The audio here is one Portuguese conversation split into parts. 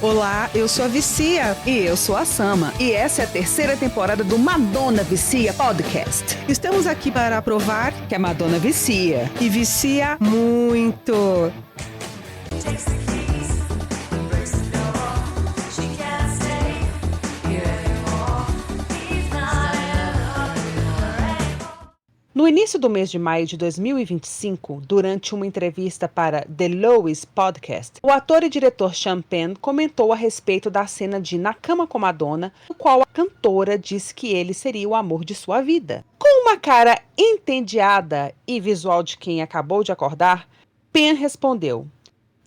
Olá, eu sou a Vicia. E eu sou a Sama. E essa é a terceira temporada do Madonna Vicia Podcast. Estamos aqui para provar que a Madonna vicia. E vicia muito. No início do mês de maio de 2025, durante uma entrevista para The Lois Podcast, o ator e diretor Sean Penn comentou a respeito da cena de Na Cama com Madonna, no qual a cantora disse que ele seria o amor de sua vida. Com uma cara entediada e visual de quem acabou de acordar, Penn respondeu: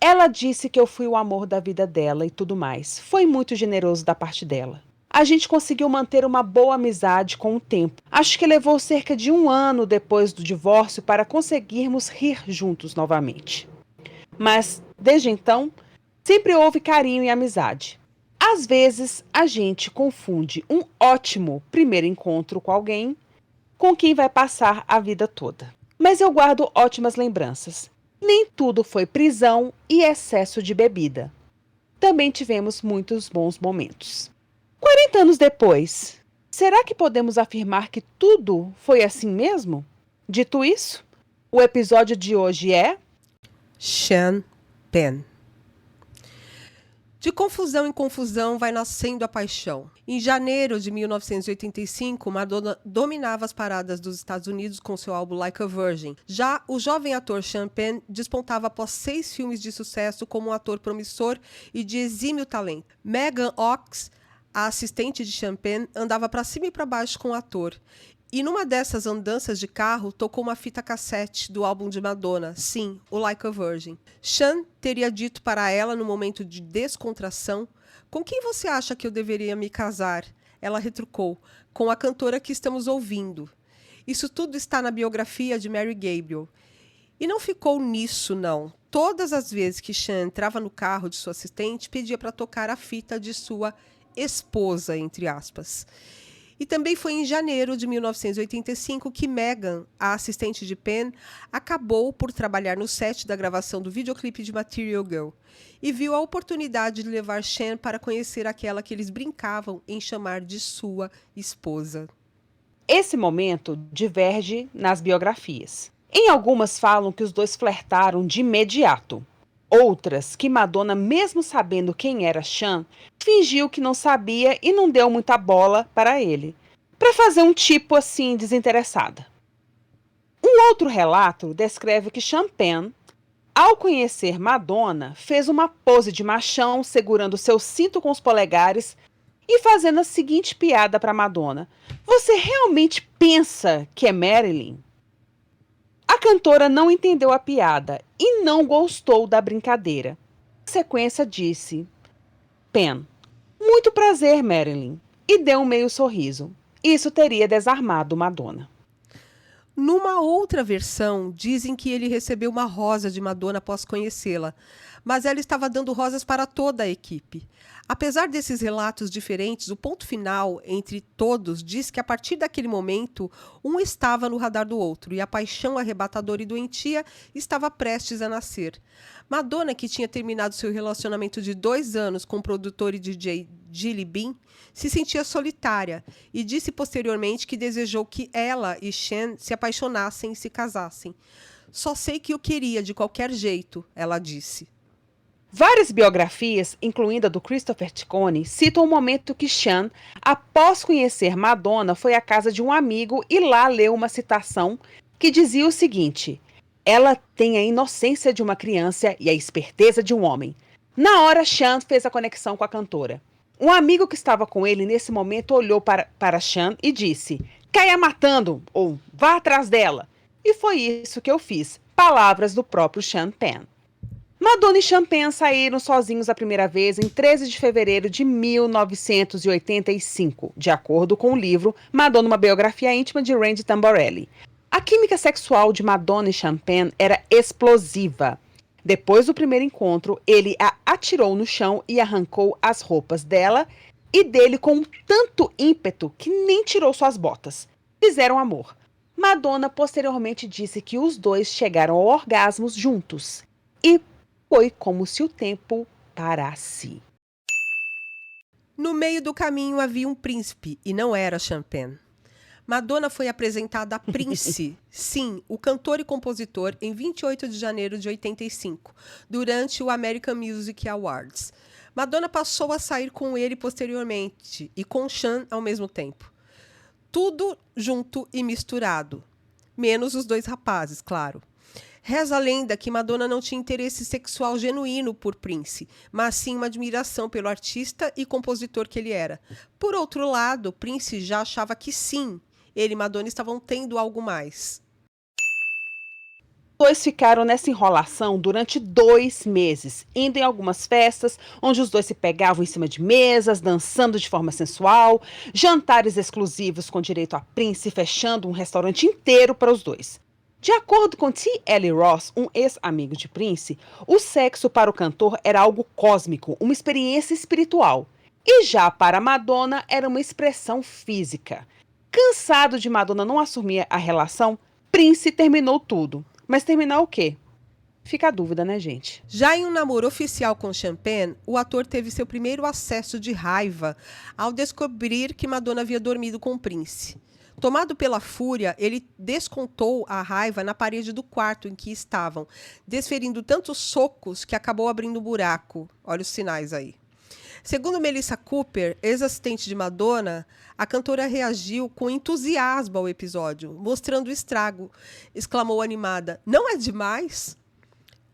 "Ela disse que eu fui o amor da vida dela e tudo mais. Foi muito generoso da parte dela. A gente conseguiu manter uma boa amizade com o tempo. Acho que levou cerca de 1 ano depois do divórcio para conseguirmos rir juntos novamente. Mas, desde então, sempre houve carinho e amizade. Às vezes, a gente confunde um ótimo primeiro encontro com alguém com quem vai passar a vida toda. Mas eu guardo ótimas lembranças. Nem tudo foi prisão e excesso de bebida. Também tivemos muitos bons momentos." 40 anos depois, será que podemos afirmar que tudo foi assim mesmo? Dito isso, o episódio de hoje é Sean Penn. De confusão em confusão vai nascendo a paixão. Em janeiro de 1985, Madonna dominava as paradas dos Estados Unidos com seu álbum Like a Virgin. Já o jovem ator Sean Penn despontava após 6 filmes de sucesso como um ator promissor e de exímio talento. Megan Ox, a assistente de Sean Penn, andava para cima e para baixo com o ator. E numa dessas andanças de carro, tocou uma fita cassete do álbum de Madonna, sim, o Like a Virgin. Sean teria dito para ela, no momento de descontração: "Com quem você acha que eu deveria me casar?" Ela retrucou: "Com a cantora que estamos ouvindo." Isso tudo está na biografia de Mary Gabriel. E não ficou nisso, não. Todas as vezes que Sean entrava no carro de sua assistente, pedia para tocar a fita de sua esposa, entre aspas. E também foi em janeiro de 1985 que Megan, a assistente de Penn, acabou por trabalhar no set da gravação do videoclipe de Material Girl e viu a oportunidade de levar Sean para conhecer aquela que eles brincavam em chamar de sua esposa. Esse momento diverge nas biografias. Em algumas falam que os dois flertaram de imediato. Outras, que Madonna, mesmo sabendo quem era Sean, fingiu que não sabia e não deu muita bola para ele, para fazer um tipo assim desinteressada. Um outro relato descreve que Sean Penn, ao conhecer Madonna, fez uma pose de machão, segurando seu cinto com os polegares e fazendo a seguinte piada para Madonna: "Você realmente pensa que é Marilyn?" A cantora não entendeu a piada e não gostou da brincadeira. Na sequência disse: "Penn, muito prazer, Marilyn", e deu um meio sorriso. Isso teria desarmado Madonna. Numa outra versão, dizem que ele recebeu uma rosa de Madonna após conhecê-la, mas ela estava dando rosas para toda a equipe. Apesar desses relatos diferentes, o ponto final entre todos diz que a partir daquele momento, um estava no radar do outro e a paixão arrebatadora e doentia estava prestes a nascer. Madonna, que tinha terminado seu relacionamento de 2 anos com o produtor e DJ Gilly Bean, se sentia solitária e disse posteriormente que desejou que ela e Sean se apaixonassem e se casassem. "Só sei que eu queria de qualquer jeito", ela disse. Várias biografias, incluindo a do Christopher Ticconi, citam o momento que Sean, após conhecer Madonna, foi à casa de um amigo e lá leu uma citação que dizia o seguinte: "Ela tem a inocência de uma criança e a esperteza de um homem." Na hora, Sean fez a conexão com a cantora. Um amigo que estava com ele nesse momento olhou para Sean e disse: "Caia matando!" ou "Vá atrás dela." E foi isso que eu fiz. Palavras do próprio Sean Penn. Madonna e Sean Penn saíram sozinhos a primeira vez em 13 de fevereiro de 1985, de acordo com o livro Madonna, uma biografia íntima de Randy Tamborelli. A química sexual de Madonna e Sean Penn era explosiva. Depois do primeiro encontro, ele a atirou no chão e arrancou as roupas dela e dele com tanto ímpeto que nem tirou suas botas. Fizeram amor. Madonna posteriormente disse que os dois chegaram ao orgasmo juntos. E foi como se o tempo parasse. No meio do caminho havia um príncipe, e não era Champagne. Madonna foi apresentada a Prince, sim, o cantor e compositor, em 28 de janeiro de 85, durante o American Music Awards. Madonna passou a sair com ele posteriormente e com Sean ao mesmo tempo. Tudo junto e misturado. Menos os dois rapazes, claro. Reza a lenda que Madonna não tinha interesse sexual genuíno por Prince, mas sim uma admiração pelo artista e compositor que ele era. Por outro lado, Prince já achava que sim, ele e Madonna estavam tendo algo mais. Os dois ficaram nessa enrolação durante 2 meses, indo em algumas festas, onde os dois se pegavam em cima de mesas, dançando de forma sensual, jantares exclusivos com direito a Prince, fechando um restaurante inteiro para os dois. De acordo com T. L. Ross, um ex-amigo de Prince, o sexo para o cantor era algo cósmico, uma experiência espiritual. E já para Madonna era uma expressão física. Cansado de Madonna não assumir a relação, Prince terminou tudo. Mas terminar o quê? Fica a dúvida, né, gente? Já em um namoro oficial com Champagne, o ator teve seu primeiro acesso de raiva ao descobrir que Madonna havia dormido com o Prince. Tomado pela fúria, ele descontou a raiva na parede do quarto em que estavam, desferindo tantos socos que acabou abrindo um buraco. Olha os sinais aí. Segundo Melissa Cooper, ex-assistente de Madonna, a cantora reagiu com entusiasmo ao episódio, mostrando o estrago. Exclamou animada: "Não é demais?"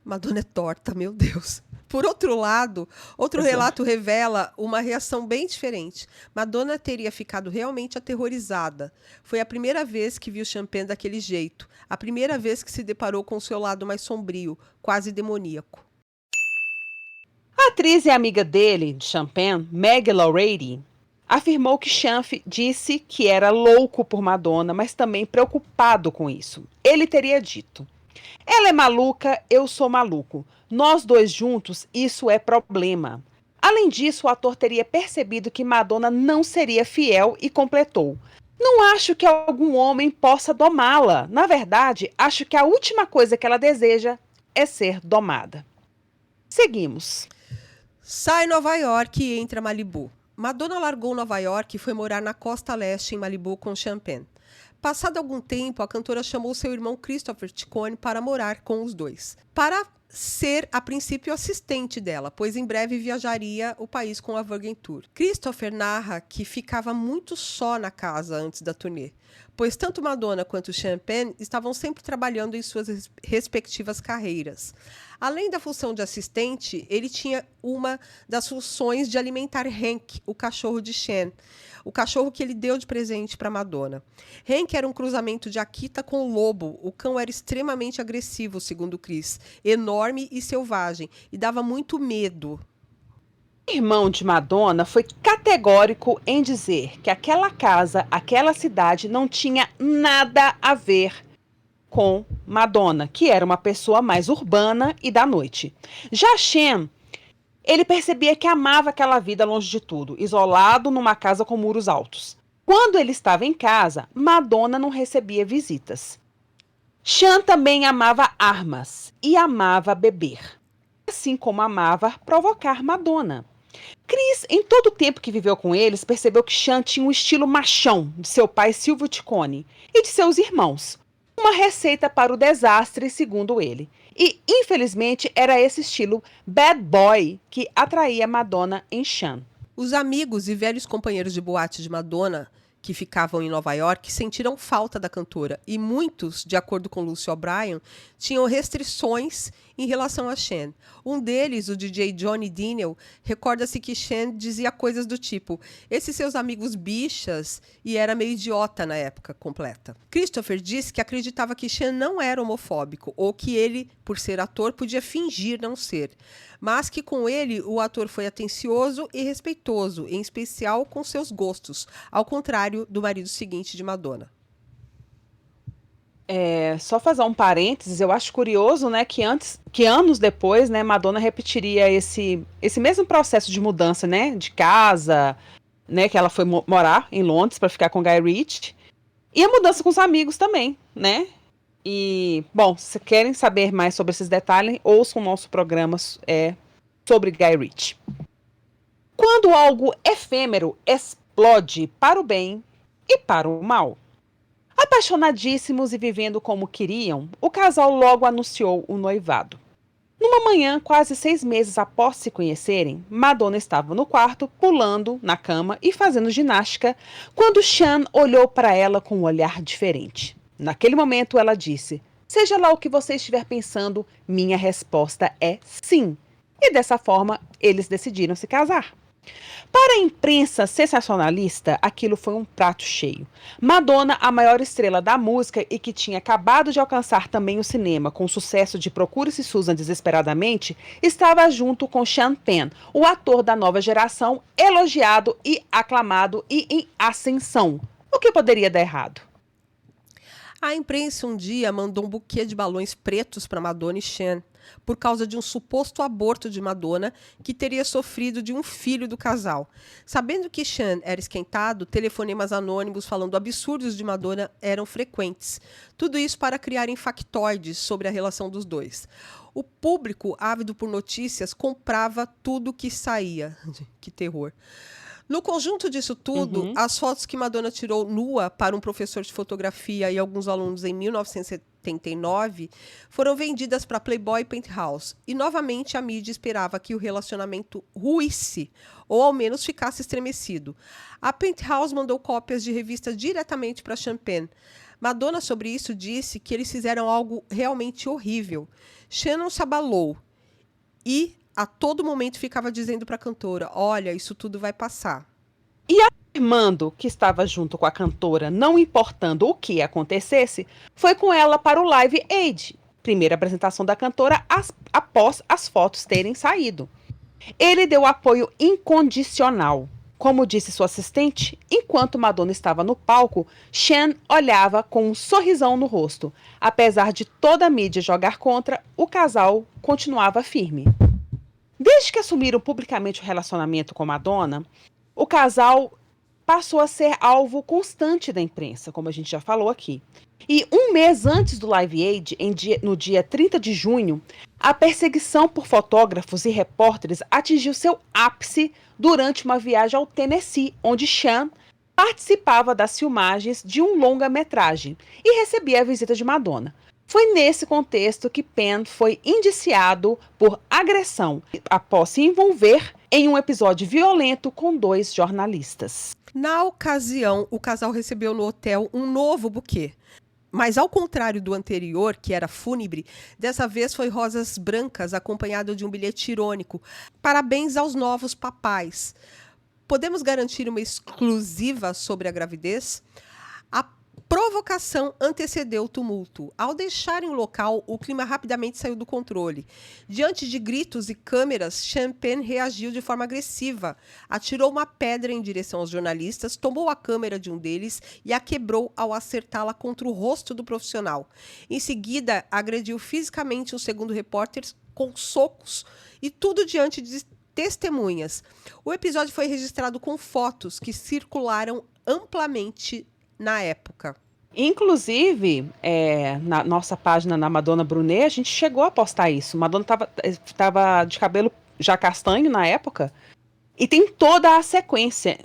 Madonna é torta, meu Deus. Por outro lado, outro relato revela uma reação bem diferente. Madonna teria ficado realmente aterrorizada. Foi a primeira vez que viu Champagne daquele jeito. A primeira vez que se deparou com o seu lado mais sombrio, quase demoníaco. A atriz e amiga dele, de Champagne, Maggie Lowrey, afirmou que Champ disse que era louco por Madonna, mas também preocupado com isso. Ele teria dito: "Ela é maluca, eu sou maluco. Nós dois juntos, isso é problema." Além disso, o ator teria percebido que Madonna não seria fiel e completou: "Não acho que algum homem possa domá-la. Na verdade, acho que a última coisa que ela deseja é ser domada." Seguimos. Sai Nova York e entra Malibu. Madonna largou Nova York e foi morar na costa leste em Malibu com Champagne. Passado algum tempo, a cantora chamou seu irmão Christopher Ciccone para morar com os dois, para ser, a princípio, assistente dela, pois em breve viajaria o país com a Virgin Tour. Christopher narra que ficava muito só na casa antes da turnê, pois tanto Madonna quanto Champagne estavam sempre trabalhando em suas respectivas carreiras. Além da função de assistente, ele tinha uma das funções de alimentar Hank, o cachorro de Sean, o cachorro que ele deu de presente para Madonna. Hank era um cruzamento de Akita com lobo. O cão era extremamente agressivo, segundo Chris, enorme e selvagem, e dava muito medo. O irmão de Madonna foi categórico em dizer que aquela casa, aquela cidade não tinha nada a ver com Madonna, que era uma pessoa mais urbana e da noite. Já Sean, ele percebia que amava aquela vida longe de tudo, isolado numa casa com muros altos. Quando ele estava em casa, Madonna não recebia visitas. Sean também amava armas e amava beber, assim como amava provocar Madonna. Chris, em todo o tempo que viveu com eles, percebeu que Sean tinha um estilo machão de seu pai Silvio Ciccone e de seus irmãos. Uma receita para o desastre, segundo ele. E, infelizmente, era esse estilo bad boy que atraía Madonna em Sean. Os amigos e velhos companheiros de boate de Madonna, que ficavam em Nova York, sentiram falta da cantora. E muitos, de acordo com Lucy O'Brien, tinham restrições em relação a Sean. Um deles, o DJ Johnny Daniel, recorda-se que Sean dizia coisas do tipo: "Esses seus amigos bichas", e era meio idiota na época completa. Christopher disse que acreditava que Sean não era homofóbico, ou que ele, por ser ator, podia fingir não ser, mas que com ele o ator foi atencioso e respeitoso, em especial com seus gostos, ao contrário do marido seguinte de Madonna. Só fazer um parênteses, eu acho curioso, né, que anos depois, né, Madonna repetiria esse mesmo processo de mudança, né, de casa, né, que ela foi morar em Londres para ficar com Guy Ritchie, e a mudança com os amigos também, né. E, bom, se querem saber mais sobre esses detalhes, ouçam o nosso programa sobre Guy Ritchie. Quando algo efêmero explode para o bem e para o mal. Apaixonadíssimos e vivendo como queriam, o casal logo anunciou o noivado. Numa manhã, quase 6 meses após se conhecerem, Madonna estava no quarto, pulando na cama e fazendo ginástica, quando Sean olhou para ela com um olhar diferente. Naquele momento, ela disse: "Seja lá o que você estiver pensando, minha resposta é sim." E dessa forma, eles decidiram se casar. Para a imprensa sensacionalista, aquilo foi um prato cheio. Madonna, a maior estrela da música e que tinha acabado de alcançar também o cinema com o sucesso de Procure-se Susan Desesperadamente, estava junto com Sean Penn, o ator da nova geração, elogiado e aclamado e em ascensão. O que poderia dar errado? A imprensa um dia mandou um buquê de balões pretos para Madonna e Sean, por causa de um suposto aborto de Madonna, que teria sofrido de um filho do casal. Sabendo que Sean era esquentado, telefonemas anônimos falando absurdos de Madonna eram frequentes. Tudo isso para criarem factoides sobre a relação dos dois. O público, ávido por notícias, comprava tudo que saía. Que terror. No conjunto disso tudo, as fotos que Madonna tirou nua para um professor de fotografia e alguns alunos em 1979 foram vendidas para Playboy e Penthouse. E novamente a mídia esperava que o relacionamento ruísse, ou ao menos ficasse estremecido. A Penthouse mandou cópias de revistas diretamente para Sean Penn. Madonna, sobre isso, disse que eles fizeram algo realmente horrível. Sean se abalou e a todo momento ficava dizendo para a cantora: "Olha, isso tudo vai passar." E afirmando que estava junto com a cantora, não importando o que acontecesse, foi com ela para o Live Aid, primeira apresentação da cantora após as fotos terem saído. Ele deu apoio incondicional. Como disse sua assistente, enquanto Madonna estava no palco, Sean olhava com um sorrisão no rosto. Apesar de toda a mídia jogar contra, o casal continuava firme. Desde que assumiram publicamente o relacionamento com Madonna, o casal passou a ser alvo constante da imprensa, como a gente já falou aqui. E um mês antes do Live Aid, no dia 30 de junho, a perseguição por fotógrafos e repórteres atingiu seu ápice durante uma viagem ao Tennessee, onde Sean participava das filmagens de um longa-metragem e recebia a visita de Madonna. Foi nesse contexto que Penn foi indiciado por agressão após se envolver em um episódio violento com 2 jornalistas. Na ocasião, o casal recebeu no hotel um novo buquê. Mas ao contrário do anterior, que era fúnebre, dessa vez foi rosas brancas acompanhado de um bilhete irônico. Parabéns aos novos papais. Podemos garantir uma exclusiva sobre a gravidez? A provocação antecedeu o tumulto. Ao deixarem o local, o clima rapidamente saiu do controle. Diante de gritos e câmeras, Sean Penn reagiu de forma agressiva. Atirou uma pedra em direção aos jornalistas, tomou a câmera de um deles e a quebrou ao acertá-la contra o rosto do profissional. Em seguida, agrediu fisicamente um segundo repórter com socos e tudo diante de testemunhas. O episódio foi registrado com fotos que circularam amplamente na época. Inclusive, na nossa página na Madonna Brunet, a gente chegou a postar isso. Madonna estava de cabelo já castanho na época. E tem toda a sequência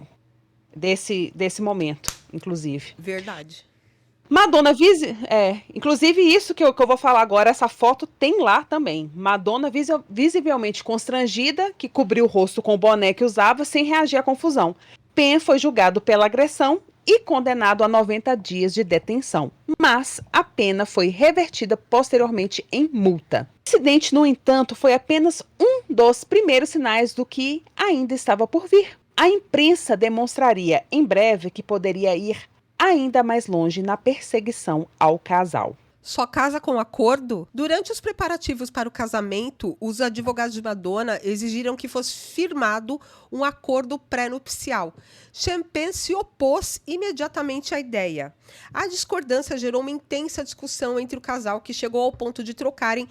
desse momento, inclusive. Verdade. Madonna, inclusive isso que eu vou falar agora, essa foto tem lá também. Madonna visivelmente constrangida, que cobriu o rosto com o boné que usava, sem reagir à confusão. Penn foi julgado pela agressão e condenado a 90 dias de detenção, mas a pena foi revertida posteriormente em multa. O incidente, no entanto, foi apenas um dos primeiros sinais do que ainda estava por vir. A imprensa demonstraria em breve que poderia ir ainda mais longe na perseguição ao casal. Só casa com acordo? Durante os preparativos para o casamento, os advogados de Madonna exigiram que fosse firmado um acordo pré-nupcial. Sean Penn se opôs imediatamente à ideia. A discordância gerou uma intensa discussão entre o casal, que chegou ao ponto de trocarem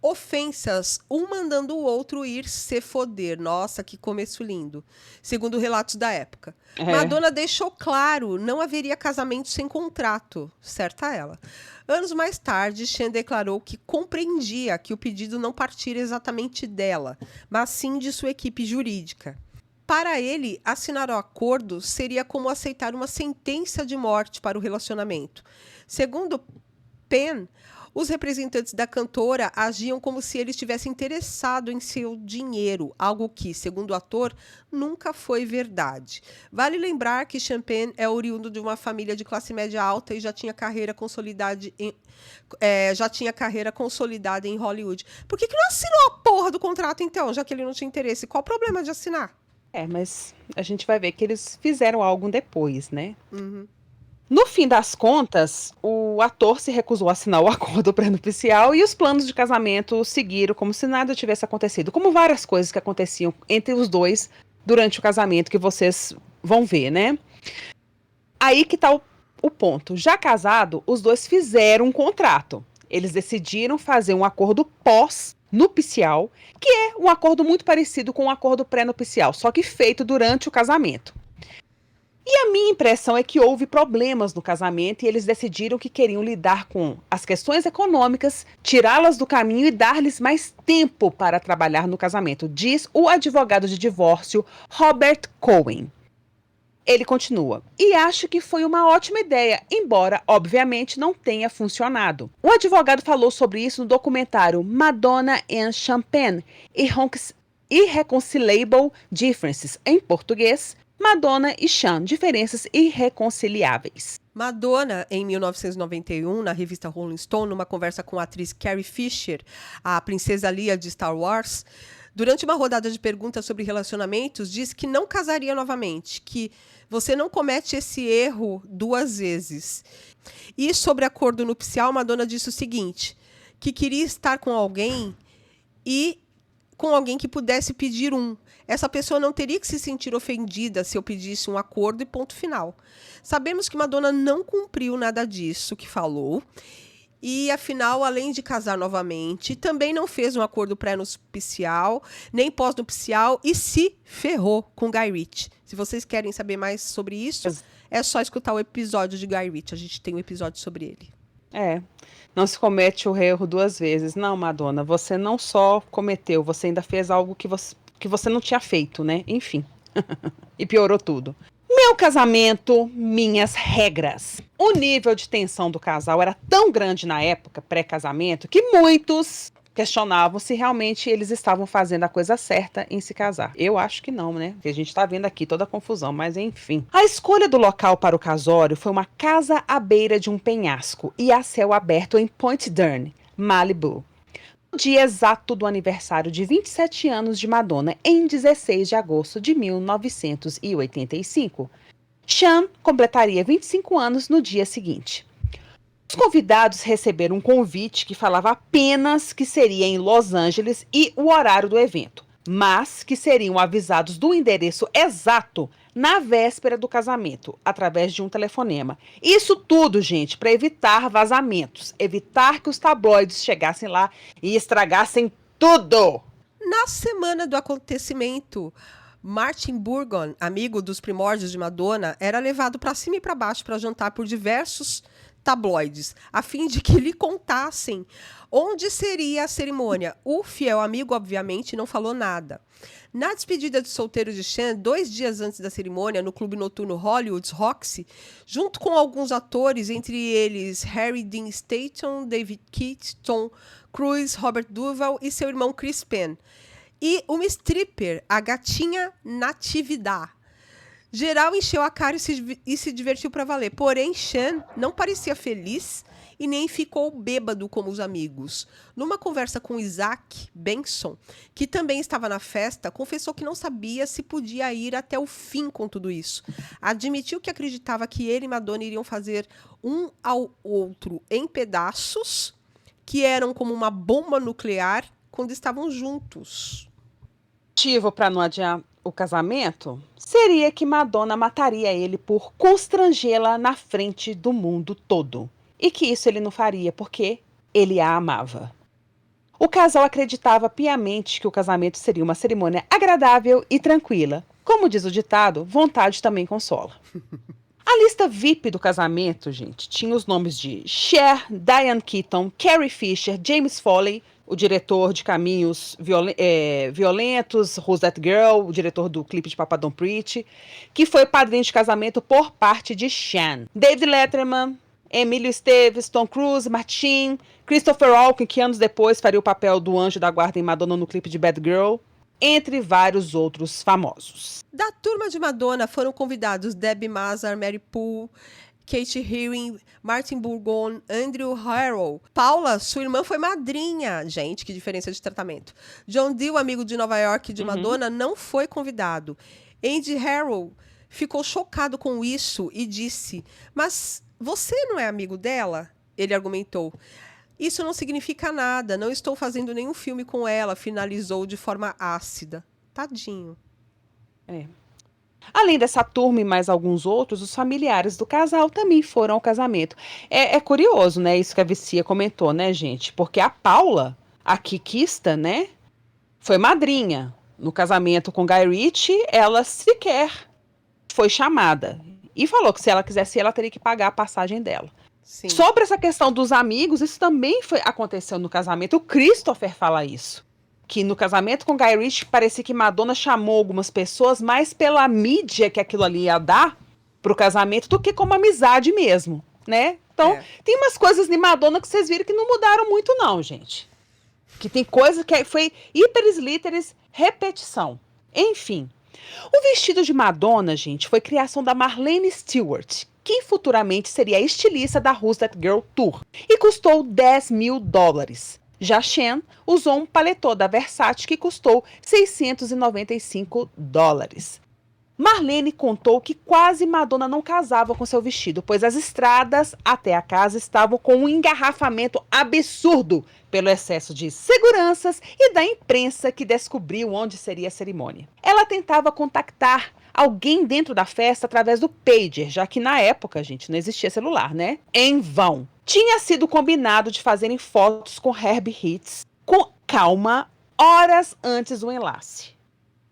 ofensas, um mandando o outro ir se foder. Nossa, que começo lindo. Segundo relatos da época. Madonna deixou claro, não haveria casamento sem contrato. Certa ela. Anos mais tarde, Sean declarou que compreendia que o pedido não partira exatamente dela, mas sim de sua equipe jurídica. Para ele, assinar o acordo seria como aceitar uma sentença de morte para o relacionamento. Segundo Penn, os representantes da cantora agiam como se ele estivesse interessado em seu dinheiro, algo que, segundo o ator, nunca foi verdade. Vale lembrar que Sean Penn é oriundo de uma família de classe média alta e já tinha carreira consolidada em Hollywood. Por que não assinou a porra do contrato, então, já que ele não tinha interesse? Qual o problema de assinar? Mas a gente vai ver que eles fizeram algo depois, né? Uhum. No fim das contas, o ator se recusou a assinar o acordo pré-nupcial e os planos de casamento seguiram como se nada tivesse acontecido, como várias coisas que aconteciam entre os dois durante o casamento que vocês vão ver, né? Aí que tá o ponto. Já casado, os dois fizeram um contrato. Eles decidiram fazer um acordo pós-nupcial, que é um acordo muito parecido com um acordo pré-nupcial, só que feito durante o casamento. E a minha impressão é que houve problemas no casamento e eles decidiram que queriam lidar com as questões econômicas, tirá-las do caminho e dar-lhes mais tempo para trabalhar no casamento, diz o advogado de divórcio Robert Cohen. Ele continua, e acho que foi uma ótima ideia, embora, obviamente, não tenha funcionado. O advogado falou sobre isso no documentário Madonna and Sean Penn, Irreconcilable Differences, em português, Madonna e Sean, diferenças irreconciliáveis. Madonna, em 1991, na revista Rolling Stone, numa conversa com a atriz Carrie Fisher, a princesa Leia de Star Wars, durante uma rodada de perguntas sobre relacionamentos, disse que não casaria novamente, que você não comete esse erro 2 vezes. E sobre acordo nupcial, Madonna disse o seguinte, que queria estar com alguém e com alguém que pudesse pedir um. Essa pessoa não teria que se sentir ofendida se eu pedisse um acordo e ponto final. Sabemos que Madonna não cumpriu nada disso que falou. E, afinal, além de casar novamente, também não fez um acordo pré-nupcial, nem pós-nupcial e se ferrou com Guy Ritchie. Se vocês querem saber mais sobre isso, é só escutar o episódio de Guy Ritchie. A gente tem um episódio sobre ele. Não se comete o erro 2 vezes. Não, Madonna, você não só cometeu, você ainda fez algo que você não tinha feito, né? Enfim. E piorou tudo. Meu casamento, minhas regras. O nível de tensão do casal era tão grande na época, pré-casamento, que muitos questionavam se realmente eles estavam fazendo a coisa certa em se casar. Eu acho que não, né? Porque a gente tá vendo aqui toda a confusão, mas enfim. A escolha do local para o casório foi uma casa à beira de um penhasco e a céu aberto em Point Dern, Malibu. No dia exato do aniversário de 27 anos de Madonna, em 16 de agosto de 1985. Sean completaria 25 anos no dia seguinte. Os convidados receberam um convite que falava apenas que seria em Los Angeles e o horário do evento, mas que seriam avisados do endereço exato na véspera do casamento, através de um telefonema. Isso tudo, gente, para evitar vazamentos, evitar que os tabloides chegassem lá e estragassem tudo. Na semana do acontecimento, Martin Burgon, amigo dos primórdios de Madonna, era levado para cima e para baixo para jantar por diversos tabloides, a fim de que lhe contassem onde seria a cerimônia. O fiel amigo, obviamente, não falou nada. Na despedida de solteiro de Sean, 2 dias antes da cerimônia, no clube noturno Hollywood's Roxy, junto com alguns atores, entre eles Harry Dean Stanton, David Keith, Tom Cruise, Robert Duvall e seu irmão Chris Penn. E uma stripper, a gatinha Natividad. Geral encheu a cara e se divertiu para valer. Porém, Sean não parecia feliz e nem ficou bêbado como os amigos. Numa conversa com Isaac Benson, que também estava na festa, confessou que não sabia se podia ir até o fim com tudo isso. Admitiu que acreditava que ele e Madonna iriam fazer um ao outro em pedaços, que eram como uma bomba nuclear quando estavam juntos. Motivo para não adiar o casamento seria que Madonna mataria ele por constrangê-la na frente do mundo todo. E que isso ele não faria porque ele a amava. O casal acreditava piamente que o casamento seria uma cerimônia agradável e tranquila. Como diz o ditado, vontade também consola. A lista VIP do casamento, gente, tinha os nomes de Cher, Diane Keaton, Carrie Fisher, James Foley, o diretor de Caminhos Violentos, Who's That Girl, o diretor do clipe de Papa Don't Preach, que foi padrinho de casamento por parte de Sean. David Letterman, Emílio Esteves, Tom Cruise, Martin, Christopher Walken, que anos depois faria o papel do anjo da guarda em Madonna no clipe de Bad Girl, entre vários outros famosos. Da turma de Madonna foram convidados Debbie Mazar, Mary Poole, Kate Heron, Martin Bourgon, Andrew Harrow. Paula, sua irmã, foi madrinha. Gente, que diferença de tratamento. John Deal, amigo de Nova York de Madonna, não foi convidado. Andy Harrow ficou chocado com isso e disse: mas você não é amigo dela? Ele argumentou: isso não significa nada, não estou fazendo nenhum filme com ela, finalizou de forma ácida. Tadinho. Além dessa turma e mais alguns outros, os familiares do casal também foram ao casamento. É curioso, né, isso que a Vicia comentou, né, gente? Porque a Paula, a kikista, né, foi madrinha. No casamento com Guy Ritchie, ela sequer foi chamada. E falou que se ela quisesse ir, ela teria que pagar a passagem dela. Sim. Sobre essa questão dos amigos, isso também aconteceu no casamento. O Christopher fala isso. Que no casamento com Guy Ritchie parecia que Madonna chamou algumas pessoas mais pela mídia que aquilo ali ia dar pro casamento do que como amizade mesmo, né? Então, tem umas coisas de Madonna que vocês viram que não mudaram muito não, gente. Que tem coisa que foi hiperes literis repetição. Enfim, o vestido de Madonna, gente, foi criação da Marlene Stewart, que futuramente seria a estilista da Who's That Girl Tour, e custou $10 mil. Já Sean usou um paletó da Versace que custou $695. Marlene contou que quase Madonna não casava com seu vestido, pois as estradas até a casa estavam com um engarrafamento absurdo pelo excesso de seguranças e da imprensa que descobriu onde seria a cerimônia. Ela tentava contactar alguém dentro da festa através do pager, já que na época, gente, não existia celular, né? Em vão. Tinha sido combinado de fazerem fotos com Herbie Hitz com calma horas antes do enlace.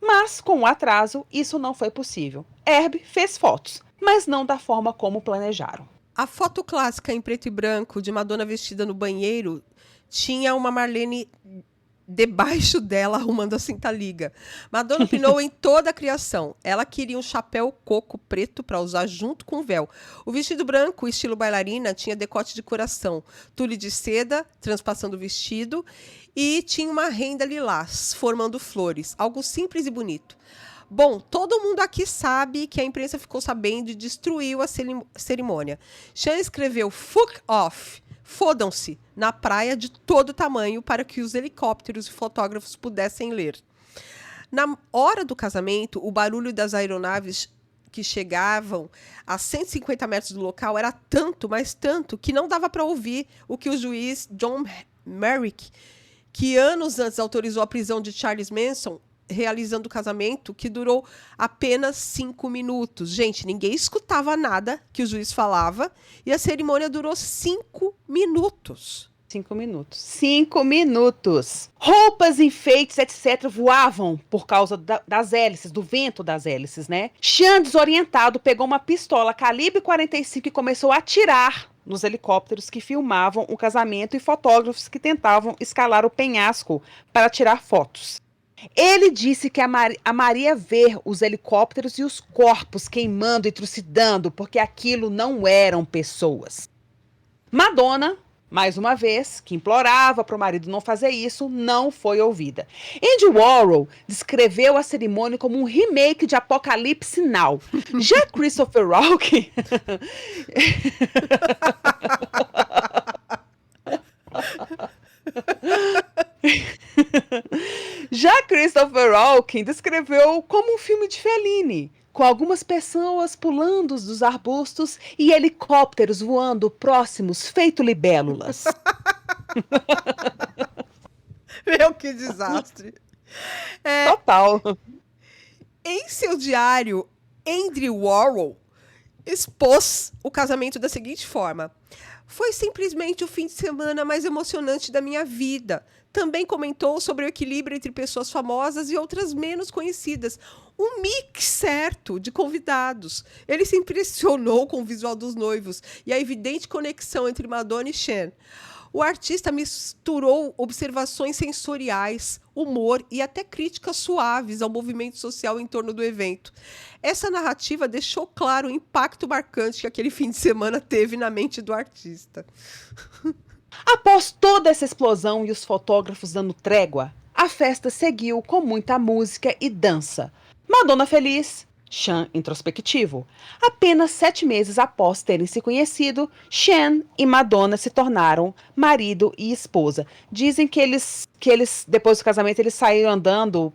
Mas, com o atraso, isso não foi possível. Herbie fez fotos, mas não da forma como planejaram. A foto clássica em preto e branco de Madonna vestida no banheiro tinha uma Marlene debaixo dela arrumando a cinta-liga. Madonna opinou em toda a criação. Ela queria um chapéu coco preto para usar junto com o véu. O vestido branco, estilo bailarina, tinha decote de coração, tule de seda transpassando o vestido e tinha uma renda lilás, formando flores. Algo simples e bonito. Bom, todo mundo aqui sabe que a imprensa ficou sabendo e destruiu a cerimônia. Sean escreveu "fuck off", fodam-se, na praia de todo tamanho para que os helicópteros e fotógrafos pudessem ler. Na hora do casamento, o barulho das aeronaves que chegavam a 150 metros do local era tanto, mas tanto, que não dava para ouvir o que o juiz John Merrick, que anos antes autorizou a prisão de Charles Manson, realizando o casamento, que durou apenas 5 minutos. Gente, ninguém escutava nada que o juiz falava e a cerimônia durou 5 minutos. 5 minutos. 5 minutos. Roupas, enfeites, etc. voavam por causa das hélices, do vento das hélices, né? Sean, desorientado, pegou uma pistola calibre 45 e começou a atirar nos helicópteros que filmavam o casamento e fotógrafos que tentavam escalar o penhasco para tirar fotos. Ele disse que amaria ver os helicópteros e os corpos queimando e trucidando, porque aquilo não eram pessoas. Madonna, mais uma vez, que implorava para o marido não fazer isso, não foi ouvida. Andy Warhol descreveu a cerimônia como um remake de Apocalipse Now. Já Christopher Walken... Já Christopher Walken descreveu como um filme de Fellini, com algumas pessoas pulando dos arbustos e helicópteros voando próximos, feito libélulas. Meu, que desastre. Total. Em seu diário, Andy Warhol expôs o casamento da seguinte forma: foi simplesmente o fim de semana mais emocionante da minha vida. Também comentou sobre o equilíbrio entre pessoas famosas e outras menos conhecidas. Um mix certo de convidados. Ele se impressionou com o visual dos noivos e a evidente conexão entre Madonna e Sean. O artista misturou observações sensoriais, humor e até críticas suaves ao movimento social em torno do evento. Essa narrativa deixou claro o impacto marcante que aquele fim de semana teve na mente do artista. Após toda essa explosão e os fotógrafos dando trégua, a festa seguiu com muita música e dança. Madonna feliz, Sean introspectivo. Apenas 7 meses após terem se conhecido, Sean e Madonna se tornaram marido e esposa. Dizem que eles depois do casamento, eles saíram andando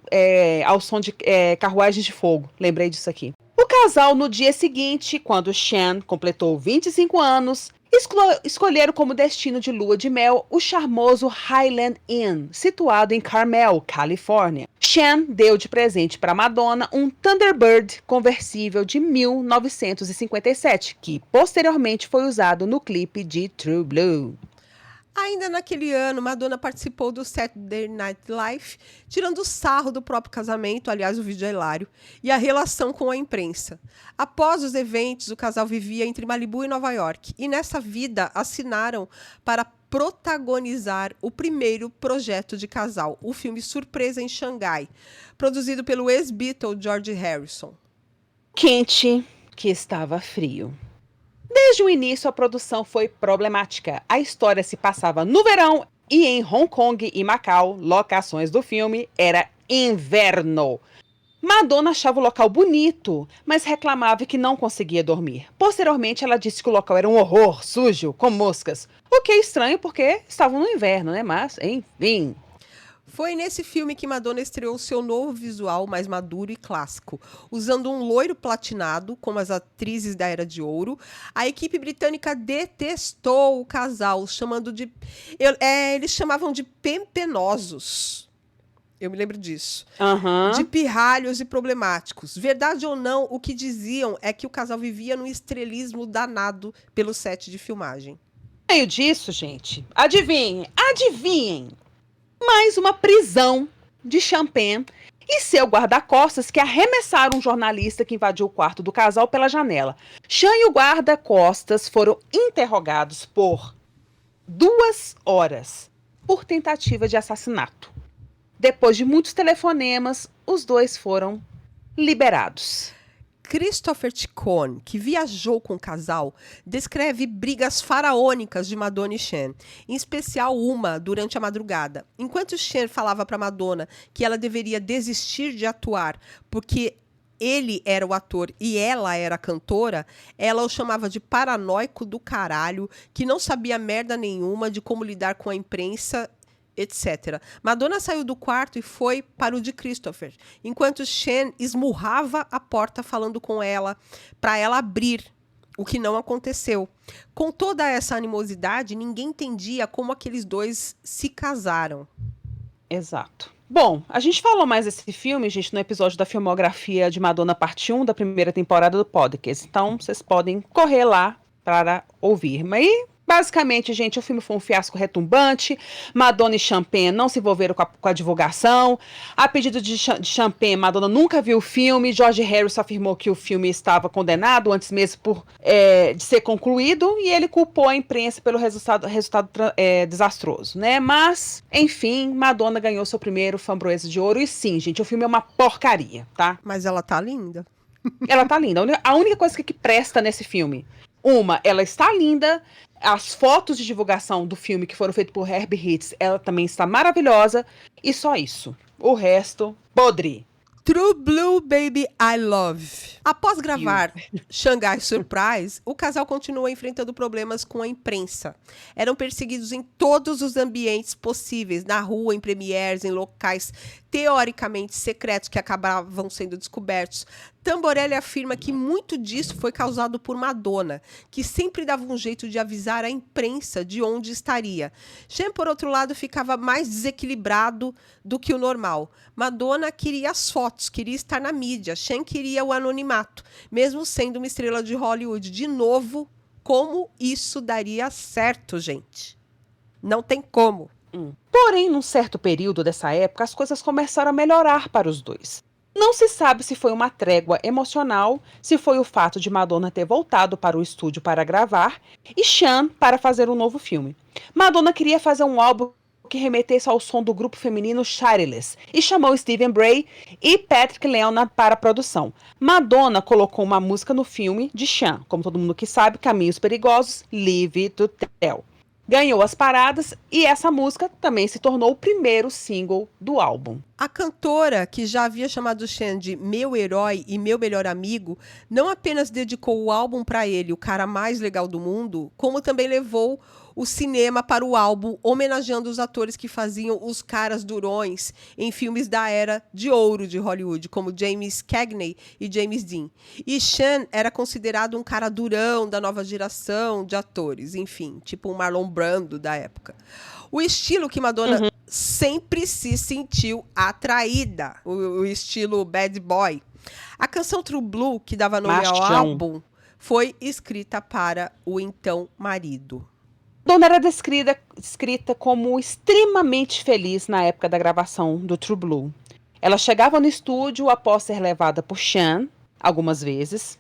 ao som de carruagens de fogo. Lembrei disso aqui. O casal, no dia seguinte, quando Sean completou 25 anos, escolheram como destino de lua de mel o charmoso Highland Inn, situado em Carmel, Califórnia. Sean deu de presente para Madonna um Thunderbird conversível de 1957, que posteriormente foi usado no clipe de True Blue. Ainda naquele ano, Madonna participou do Saturday Night Live, tirando sarro do próprio casamento, aliás, o vídeo é hilário, e a relação com a imprensa. Após os eventos, o casal vivia entre Malibu e Nova York, e nessa vida assinaram para protagonizar o primeiro projeto de casal, o filme Surpresa em Xangai, produzido pelo ex-Beatle George Harrison. Quente que estava frio. Desde o início, a produção foi problemática. A história se passava no verão e em Hong Kong e Macau, locações do filme, era inverno. Madonna achava o local bonito, mas reclamava que não conseguia dormir. Posteriormente, ela disse que o local era um horror, sujo, com moscas. O que é estranho porque estavam no inverno, né? Mas, enfim. Foi nesse filme que Madonna estreou seu novo visual mais maduro e clássico. Usando um loiro platinado, como as atrizes da Era de Ouro, a equipe britânica detestou o casal, eles chamavam de pempenosos. Eu me lembro disso. De pirralhos e problemáticos. Verdade ou não, o que diziam é que o casal vivia num estrelismo danado pelo set de filmagem. No meio disso, gente, adivinhem! Mais uma prisão de Champagne e seu guarda-costas que arremessaram um jornalista que invadiu o quarto do casal pela janela. Sean e o guarda-costas foram interrogados por 2 horas por tentativa de assassinato. Depois de muitos telefonemas, os dois foram liberados. Christopher Ciccone, que viajou com o casal, descreve brigas faraônicas de Madonna e Sean, em especial uma durante a madrugada. Enquanto Sean falava para Madonna que ela deveria desistir de atuar porque ele era o ator e ela era a cantora, ela o chamava de paranoico do caralho, que não sabia merda nenhuma de como lidar com a imprensa, etc. Madonna saiu do quarto e foi para o de Christopher, enquanto Sean esmurrava a porta falando com ela para ela abrir, o que não aconteceu. Com toda essa animosidade, ninguém entendia como aqueles dois se casaram. Exato. Bom, a gente falou mais desse filme, gente, no episódio da filmografia de Madonna parte 1 da primeira temporada do podcast. Então, vocês podem correr lá para ouvir. Mas basicamente, gente, o filme foi um fiasco retumbante. Madonna e Champagne não se envolveram com a divulgação. A pedido de Champagne, Madonna nunca viu o filme. George Harrison afirmou que o filme estava condenado antes mesmo de ser concluído. E ele culpou a imprensa pelo resultado desastroso, né? Mas, enfim, Madonna ganhou seu primeiro Framboesa de Ouro. E sim, gente, o filme é uma porcaria, tá? Mas ela tá linda. Ela tá linda. A única coisa que presta nesse filme, ela está linda. As fotos de divulgação do filme que foram feitas por Herbie Hitz, ela também está maravilhosa. E só isso. O resto, podre. True Blue, Baby, I Love. Após gravar Shanghai Surprise, o casal continua enfrentando problemas com a imprensa. Eram perseguidos em todos os ambientes possíveis, na rua, em premieres, em locais teoricamente secretos que acabavam sendo descobertos. Tamborelli afirma que muito disso foi causado por Madonna, que sempre dava um jeito de avisar a imprensa de onde estaria. Sean, por outro lado, ficava mais desequilibrado do que o normal. Madonna queria as fotos, queria estar na mídia. Sean queria o anonimato, mesmo sendo uma estrela de Hollywood. De novo, como isso daria certo, gente? Não tem como. Porém, num certo período dessa época, as coisas começaram a melhorar para os dois. Não se sabe se foi uma trégua emocional, se foi o fato de Madonna ter voltado para o estúdio para gravar e Sean para fazer um novo filme. Madonna queria fazer um álbum que remetesse ao som do grupo feminino Shirless e chamou Stephen Bray e Patrick Leonard para a produção. Madonna colocou uma música no filme de Sean, como todo mundo que sabe, Caminhos Perigosos, Live to Tell. Ganhou as paradas e essa música também se tornou o primeiro single do álbum. A cantora, que já havia chamado Sean de meu herói e meu melhor amigo, não apenas dedicou o álbum para ele, o cara mais legal do mundo, como também levou o cinema para o álbum, homenageando os atores que faziam os caras durões em filmes da era de ouro de Hollywood, como James Cagney e James Dean. E Sean era considerado um cara durão da nova geração de atores, enfim, tipo um Marlon Brando da época. O estilo que Madonna sempre se sentiu atraída, o estilo bad boy. A canção True Blue, que dava nome ao álbum, foi escrita para o então marido. Madonna era descrita como extremamente feliz na época da gravação do True Blue. Ela chegava no estúdio após ser levada por Sean, algumas vezes,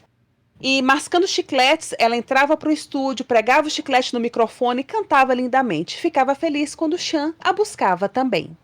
e mascando chicletes, ela entrava para o estúdio, pregava o chiclete no microfone e cantava lindamente. Ficava feliz quando Sean a buscava também.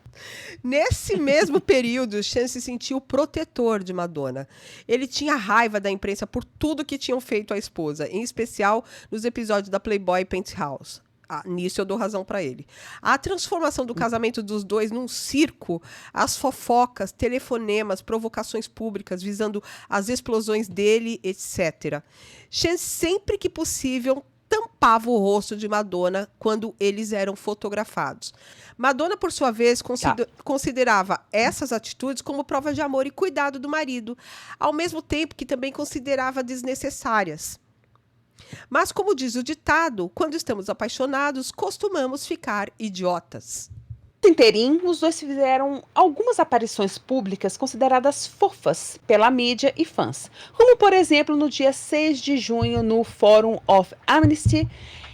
Nesse mesmo período, Sean se sentiu protetor de Madonna. Ele tinha raiva da imprensa por tudo que tinham feito à esposa, em especial nos episódios da Playboy Penthouse. Nisso eu dou razão para ele. A transformação do casamento dos dois num circo, as fofocas, telefonemas, provocações públicas visando as explosões dele, etc. Sean, sempre que possível, tampava o rosto de Madonna quando eles eram fotografados. Madonna, por sua vez, considerava essas atitudes como prova de amor e cuidado do marido, ao mesmo tempo que também considerava desnecessárias. Mas, como diz o ditado, quando estamos apaixonados, costumamos ficar idiotas. No interim, os dois fizeram algumas aparições públicas consideradas fofas pela mídia e fãs, como, por exemplo, no dia 6 de junho no Forum of Amnesty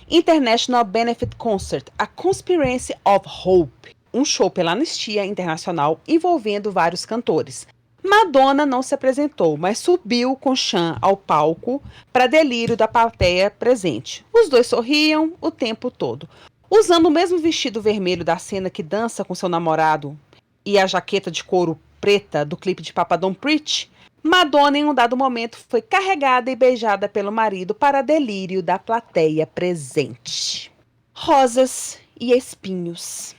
International Benefit Concert, A Conspiracy of Hope, um show pela Anistia Internacional envolvendo vários cantores. Madonna não se apresentou, mas subiu com Sean ao palco para delírio da plateia presente. Os dois sorriam o tempo todo. Usando o mesmo vestido vermelho da cena que dança com seu namorado e a jaqueta de couro preta do clipe de Papa Don't Preach, Madonna, em um dado momento, foi carregada e beijada pelo marido para delírio da plateia presente. Rosas e espinhos.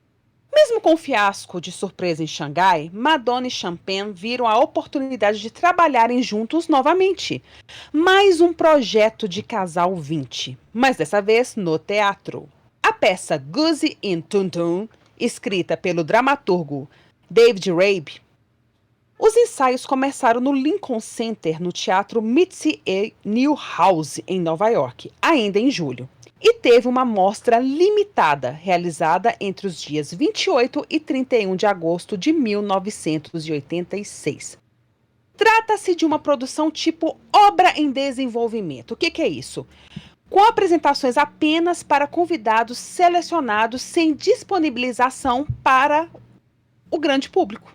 Mesmo com o fiasco de Surpresa em Xangai, Madonna e Sean Penn viram a oportunidade de trabalharem juntos novamente. Mais um projeto de casal 20, mas dessa vez no teatro. A peça Gussie in Tum-Tum, escrita pelo dramaturgo David Rabe. Os ensaios começaram no Lincoln Center, no Teatro Mitzi E. Newhouse, em Nova York, ainda em julho. E teve uma mostra limitada, realizada entre os dias 28 e 31 de agosto de 1986. Trata-se de uma produção tipo obra em desenvolvimento. O que é isso? Com apresentações apenas para convidados selecionados sem disponibilização para o grande público.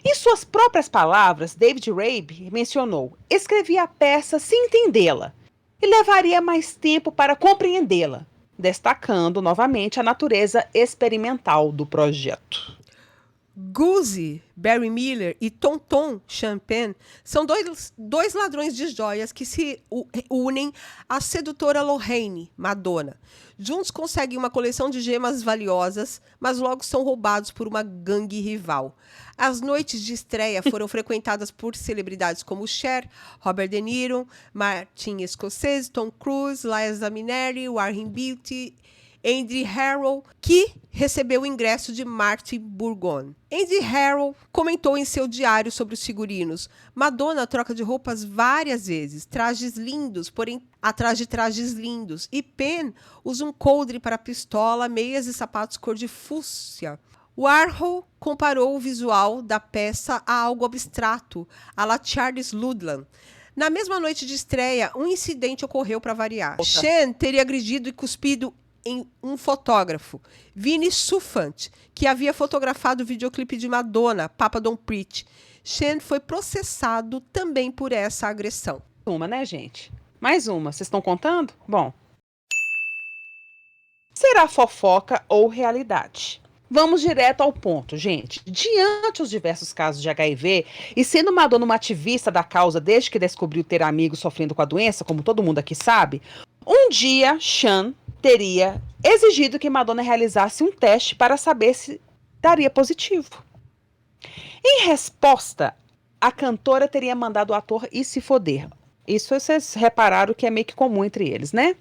Em suas próprias palavras, David Rabe mencionou: escrevi a peça sem entendê-la e levaria mais tempo para compreendê-la, destacando novamente a natureza experimental do projeto. Gussie, Barry Miller e Tom Tom, Sean Penn, são dois ladrões de joias que se unem à sedutora Lorraine, Madonna. Juntos conseguem uma coleção de gemas valiosas, mas logo são roubados por uma gangue rival. As noites de estreia foram frequentadas por celebridades como Cher, Robert De Niro, Martin Scorsese, Tom Cruise, Liza Minnelli, Warren Beatty, Andy Harrow, que recebeu o ingresso de Martin Bourgon. Andy Harrow comentou em seu diário sobre os figurinos: Madonna troca de roupas várias vezes, trajes lindos, porém atrás de trajes lindos, e Penn usa um coldre para pistola, meias e sapatos cor de fúcsia. Warhol comparou o visual da peça a algo abstrato, à la Charles Ludlam. Na mesma noite de estreia, um incidente ocorreu para variar. Sean teria agredido e cuspido em um fotógrafo, Vinnie Sulfant, que havia fotografado o videoclipe de Madonna, Papa Don't Preach. Sean foi processado também por essa agressão. Uma, né, gente? Mais uma. Vocês estão contando? Bom. Será fofoca ou realidade? Vamos direto ao ponto, gente. Diante dos diversos casos de HIV, e sendo Madonna uma ativista da causa desde que descobriu ter amigos sofrendo com a doença, como todo mundo aqui sabe, um dia Sean teria exigido que Madonna realizasse um teste para saber se daria positivo. Em resposta, a cantora teria mandado o ator ir se foder. Isso vocês repararam que é meio que comum entre eles, né?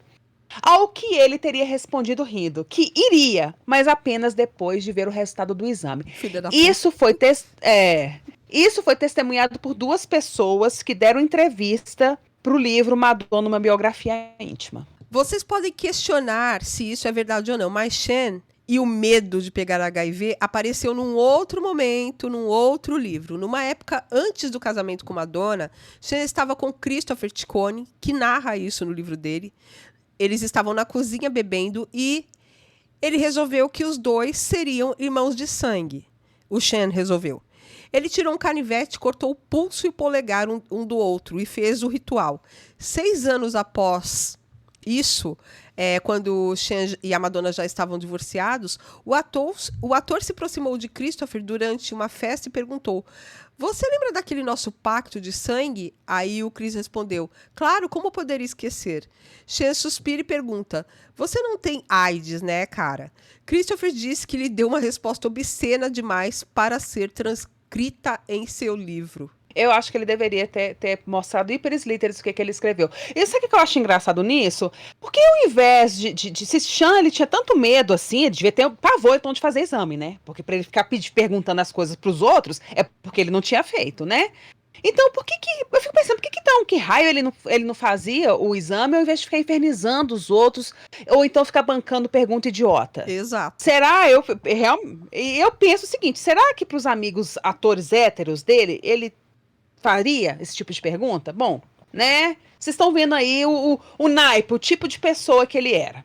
Ao que ele teria respondido rindo, que iria, mas apenas depois de ver o resultado do exame. Isso foi testemunhado por 2 pessoas que deram entrevista para o livro Madonna, uma biografia íntima. Vocês podem questionar se isso é verdade ou não, mas Sean e o medo de pegar HIV apareceu num outro momento, num outro livro. Numa época antes do casamento com Madonna, Sean estava com Christopher Ciccone, que narra isso no livro dele. Eles estavam na cozinha bebendo e ele resolveu que os dois seriam irmãos de sangue. O Sean resolveu. Ele tirou um canivete, cortou o pulso e o polegar um do outro e fez o ritual. 6 anos após isso, quando o Sean e a Madonna já estavam divorciados, o ator se aproximou de Christopher durante uma festa e perguntou: "Você lembra daquele nosso pacto de sangue?" Aí o Chris respondeu: "Claro, como poderia esquecer?" Sean suspira e pergunta: "Você não tem AIDS, né, cara?" Christopher disse que lhe deu uma resposta obscena demais para ser transcrita em seu livro. Eu acho que ele deveria ter mostrado ipsis literis o que ele escreveu. E sabe o que eu acho engraçado nisso? Porque ao invés de se Sean, ele tinha tanto medo assim, ele devia ter pavor então de fazer exame, né? Porque pra ele ficar perguntando as coisas pros outros, é porque ele não tinha feito, né? Então, eu fico pensando, que raio ele não fazia o exame ao invés de ficar infernizando os outros, ou então ficar bancando pergunta idiota? Exato. Será, eu penso o seguinte, será que pros amigos atores héteros dele, ele faria esse tipo de pergunta? Bom, né? Vocês estão vendo aí o naipe, o tipo de pessoa que ele era.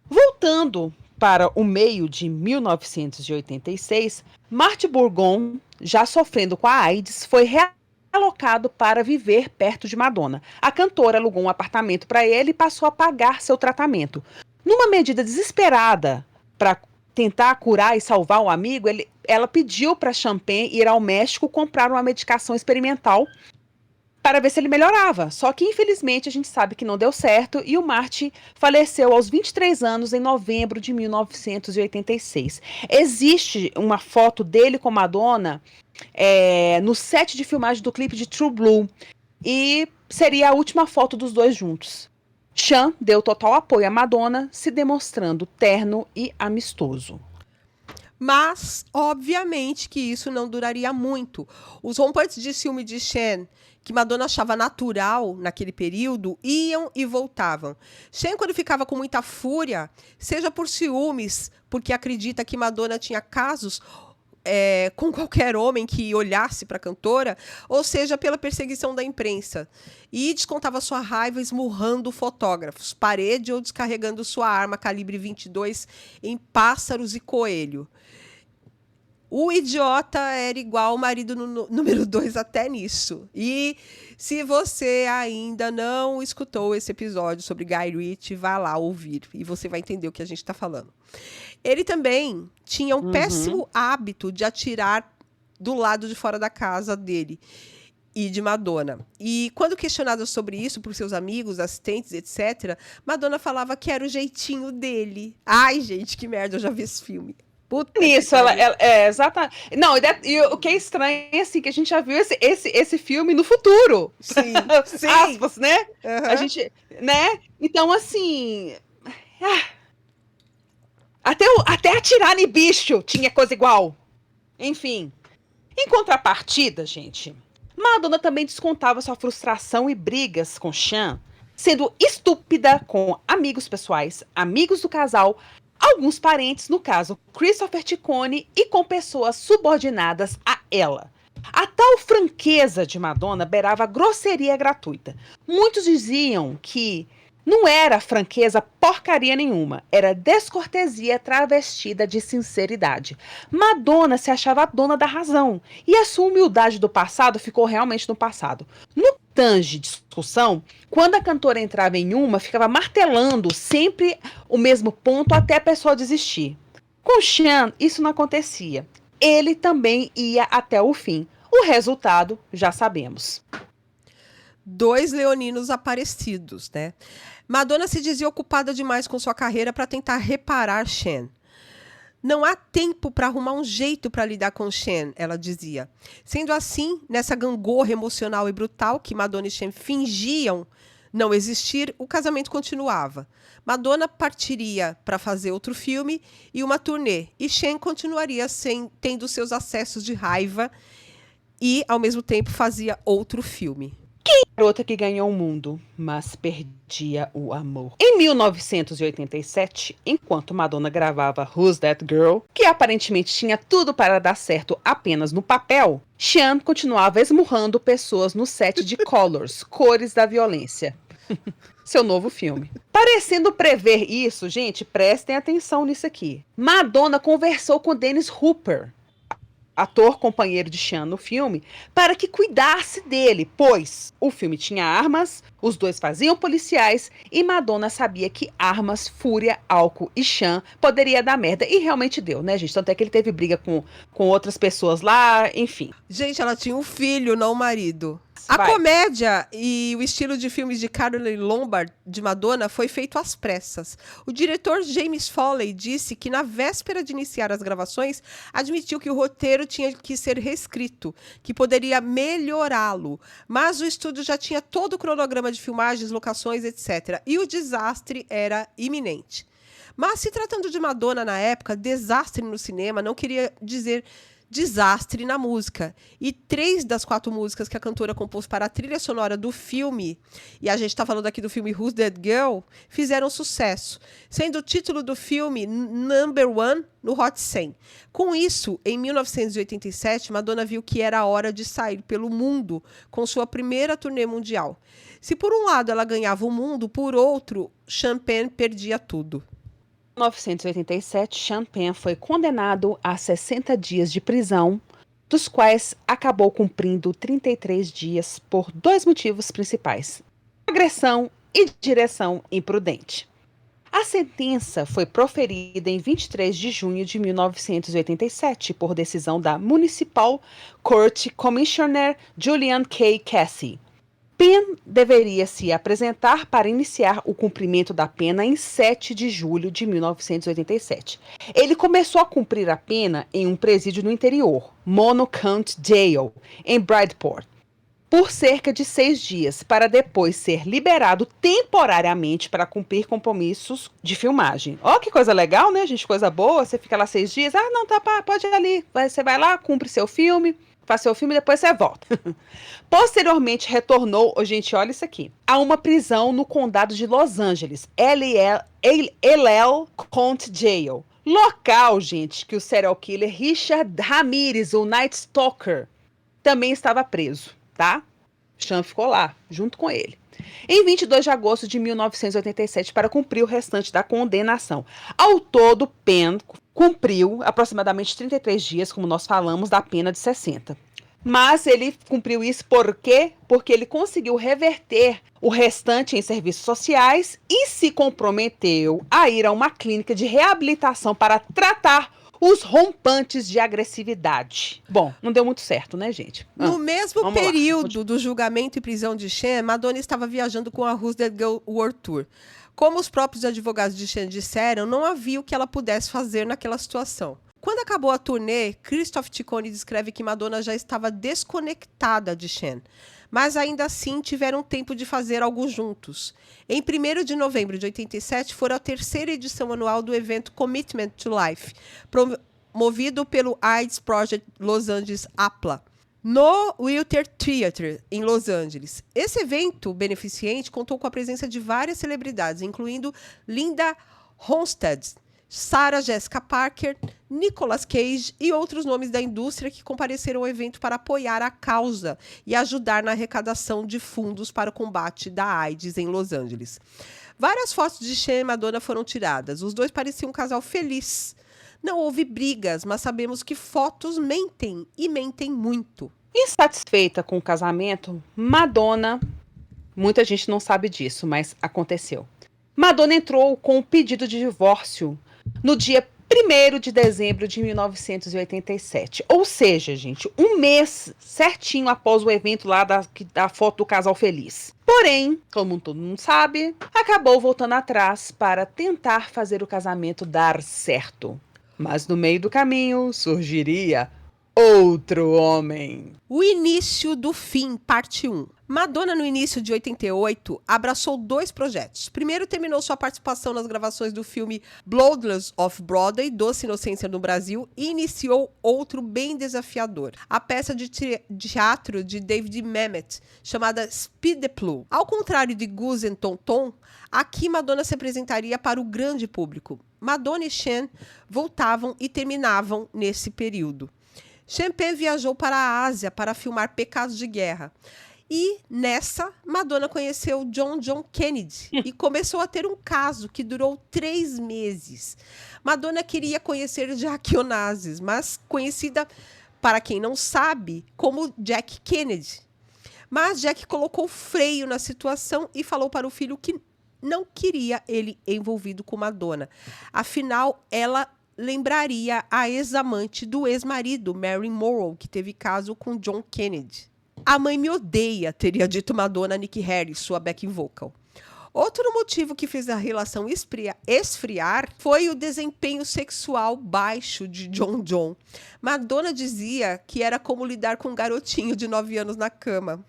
Voltando para o meio de 1986, Marty Bourgon, já sofrendo com a AIDS, foi realocado para viver perto de Madonna. A cantora alugou um apartamento para ele e passou a pagar seu tratamento. Numa medida desesperada para tentar curar e salvar o amigo, ela pediu para Champagne ir ao México comprar uma medicação experimental para ver se ele melhorava. Só que, infelizmente, a gente sabe que não deu certo e o Marty faleceu aos 23 anos em novembro de 1986. Existe uma foto dele com Madonna no set de filmagem do clipe de True Blue e seria a última foto dos dois juntos. Sean deu total apoio à Madonna, se demonstrando terno e amistoso. Mas, obviamente, que isso não duraria muito. Os rompantes de ciúme de Sean, que Madonna achava natural naquele período, iam e voltavam. Sean, quando ficava com muita fúria, seja por ciúmes, porque acredita que Madonna tinha casos com qualquer homem que olhasse para a cantora, ou seja, pela perseguição da imprensa. E descontava sua raiva esmurrando fotógrafos, parede ou descarregando sua arma calibre 22 em pássaros e coelho. O idiota era igual o marido número 2 até nisso. E se você ainda não escutou esse episódio sobre Guy Ritchie, vá lá ouvir e você vai entender o que a gente está falando. Ele também tinha um péssimo hábito de atirar do lado de fora da casa dele e de Madonna. E quando questionada sobre isso por seus amigos, assistentes, etc., Madonna falava que era o jeitinho dele. Ai, gente, que merda, eu já vi esse filme. Isso, ela é exatamente. Não, e o que é estranho é assim, que a gente já viu esse filme no futuro. Sim, sim. Aspas, né? Uhum. A gente, né? Então, assim. Até atirar em bicho tinha coisa igual. Enfim. Em contrapartida, gente, Madonna também descontava sua frustração e brigas com Sean, sendo estúpida com amigos pessoais, amigos do casal, alguns parentes, no caso Christopher Ciccone, e com pessoas subordinadas a ela. A tal franqueza de Madonna beirava grosseria gratuita. Muitos diziam que Não era franqueza porcaria nenhuma, era descortesia travestida de sinceridade. Madonna se achava a dona da razão, e a sua humildade do passado ficou realmente no passado. No tange discussão, quando a cantora entrava em uma, ficava martelando sempre o mesmo ponto até a pessoa desistir. Com Sean, isso não acontecia. Ele também ia até o fim. O resultado, já sabemos. 2 leoninos aparecidos, né? Madonna se dizia ocupada demais com sua carreira para tentar reparar Sean. Não há tempo para arrumar um jeito para lidar com Sean, ela dizia. Sendo assim, nessa gangorra emocional e brutal que Madonna e Sean fingiam não existir, o casamento continuava. Madonna partiria para fazer outro filme e uma turnê, e Sean continuaria tendo seus acessos de raiva e, ao mesmo tempo, fazia outro filme. Garota que ganhou o mundo, mas perdia o amor. Em 1987, enquanto Madonna gravava Who's That Girl, que aparentemente tinha tudo para dar certo apenas no papel, Sean continuava esmurrando pessoas no set de Colors, Cores da Violência. Seu novo filme. Parecendo prever isso, gente, prestem atenção nisso aqui. Madonna conversou com Dennis Hopper, ator companheiro de Sean no filme, para que cuidasse dele, pois o filme tinha armas, os dois faziam policiais e Madonna sabia que armas, fúria, álcool e Sean poderia dar merda. E realmente deu, né, gente? Tanto é que ele teve briga com outras pessoas lá, enfim. Gente, ela tinha um filho, não um marido. A comédia e o estilo de filmes de Caroline Lombard, de Madonna, foi feito às pressas. O diretor James Foley disse que, na véspera de iniciar as gravações, admitiu que o roteiro tinha que ser reescrito, que poderia melhorá-lo. Mas o estúdio já tinha todo o cronograma de filmagens, locações, etc. E o desastre era iminente. Mas, se tratando de Madonna na época, desastre no cinema não queria dizer desastre na música. E 3 das 4 músicas que a cantora compôs para a trilha sonora do filme, e a gente está falando aqui do filme Who's That Girl, fizeram sucesso, sendo o título do filme Number One no Hot 100. Com isso, em 1987, Madonna viu que era a hora de sair pelo mundo com sua primeira turnê mundial. Se por um lado ela ganhava o mundo, por outro, Champagne perdia tudo. Em 1987, Champagne foi condenado a 60 dias de prisão, dos quais acabou cumprindo 33 dias por 2 motivos principais: agressão e direção imprudente. A sentença foi proferida em 23 de junho de 1987 por decisão da Municipal Court Commissioner Julian K. Casey. Penn deveria se apresentar para iniciar o cumprimento da pena em 7 de julho de 1987. Ele começou a cumprir a pena em um presídio no interior, Mono County Jail, em Bridgeport, por cerca de 6 dias, para depois ser liberado temporariamente para cumprir compromissos de filmagem. Ó, que coisa legal, né, gente? Coisa boa, você fica lá 6 dias, não, tá, pode ir ali, você vai lá, cumpre seu filme, faz seu filme e depois você volta. Posteriormente retornou, gente, olha isso aqui, a uma prisão no condado de Los Angeles, LL County Jail. Local, gente, que o serial killer Richard Ramirez, o Night Stalker, também estava preso, tá? Sean ficou lá, junto com ele. Em 22 de agosto de 1987, para cumprir o restante da condenação. Ao todo, Penn cumpriu aproximadamente 33 dias, como nós falamos, da pena de 60. Mas ele cumpriu isso por quê? Porque ele conseguiu reverter o restante em serviços sociais e se comprometeu a ir a uma clínica de reabilitação para tratar os rompantes de agressividade. Bom, não deu muito certo, né, gente? No mesmo período do julgamento e prisão de Sean, Madonna estava viajando com a Who's That Girl World Tour. Como os próprios advogados de Sean disseram, não havia o que ela pudesse fazer naquela situação. Quando acabou a turnê, Christoph Ciccone descreve que Madonna já estava desconectada de Sean, mas ainda assim tiveram tempo de fazer algo juntos. Em 1º de novembro de 87, foi a 3ª edição anual do evento Commitment to Life, promovido pelo AIDS Project Los Angeles APLA, no Wiltern Theatre, em Los Angeles. Esse evento beneficente contou com a presença de várias celebridades, incluindo Linda Ronstadt, Sarah Jessica Parker, Nicolas Cage e outros nomes da indústria que compareceram ao evento para apoiar a causa e ajudar na arrecadação de fundos para o combate da AIDS em Los Angeles. Várias fotos de Sean e Madonna foram tiradas. Os dois pareciam um casal feliz. Não houve brigas, mas sabemos que fotos mentem e mentem muito. Insatisfeita com o casamento, Madonna, muita gente não sabe disso, mas aconteceu. Madonna entrou com um pedido de divórcio no dia 1º de dezembro de 1987. Ou seja, gente, um mês certinho após o evento lá da foto do casal feliz. Porém, como todo mundo sabe, acabou voltando atrás para tentar fazer o casamento dar certo. Mas no meio do caminho surgiria outro homem. O início do fim, parte 1. Madonna, no início de 88, abraçou 2 projetos. Primeiro, terminou sua participação nas gravações do filme Bloodless Off-Broadway, Doce Inocência no Brasil, e iniciou outro bem desafiador, a peça de teatro de David Mamet, chamada Speed the Plough. Ao contrário de Gus and Tom Tom, aqui Madonna se apresentaria para o grande público. Madonna e Sean voltavam e terminavam nesse período. Champagne viajou para a Ásia para filmar Pecados de Guerra. E nessa, Madonna conheceu John Kennedy e começou a ter um caso que durou 3 meses. Madonna queria conhecer Jackie Onassis, mas conhecida, para quem não sabe, como Jack Kennedy. Mas Jack colocou freio na situação e falou para o filho que não queria ele envolvido com Madonna. Afinal, ela lembraria a ex-amante do ex-marido, Marilyn Monroe, que teve caso com John Kennedy. A mãe me odeia, teria dito Madonna a Nikki Harris, sua backing vocal. Outro motivo que fez a relação esfriar foi o desempenho sexual baixo de John. Madonna dizia que era como lidar com um garotinho de 9 anos na cama.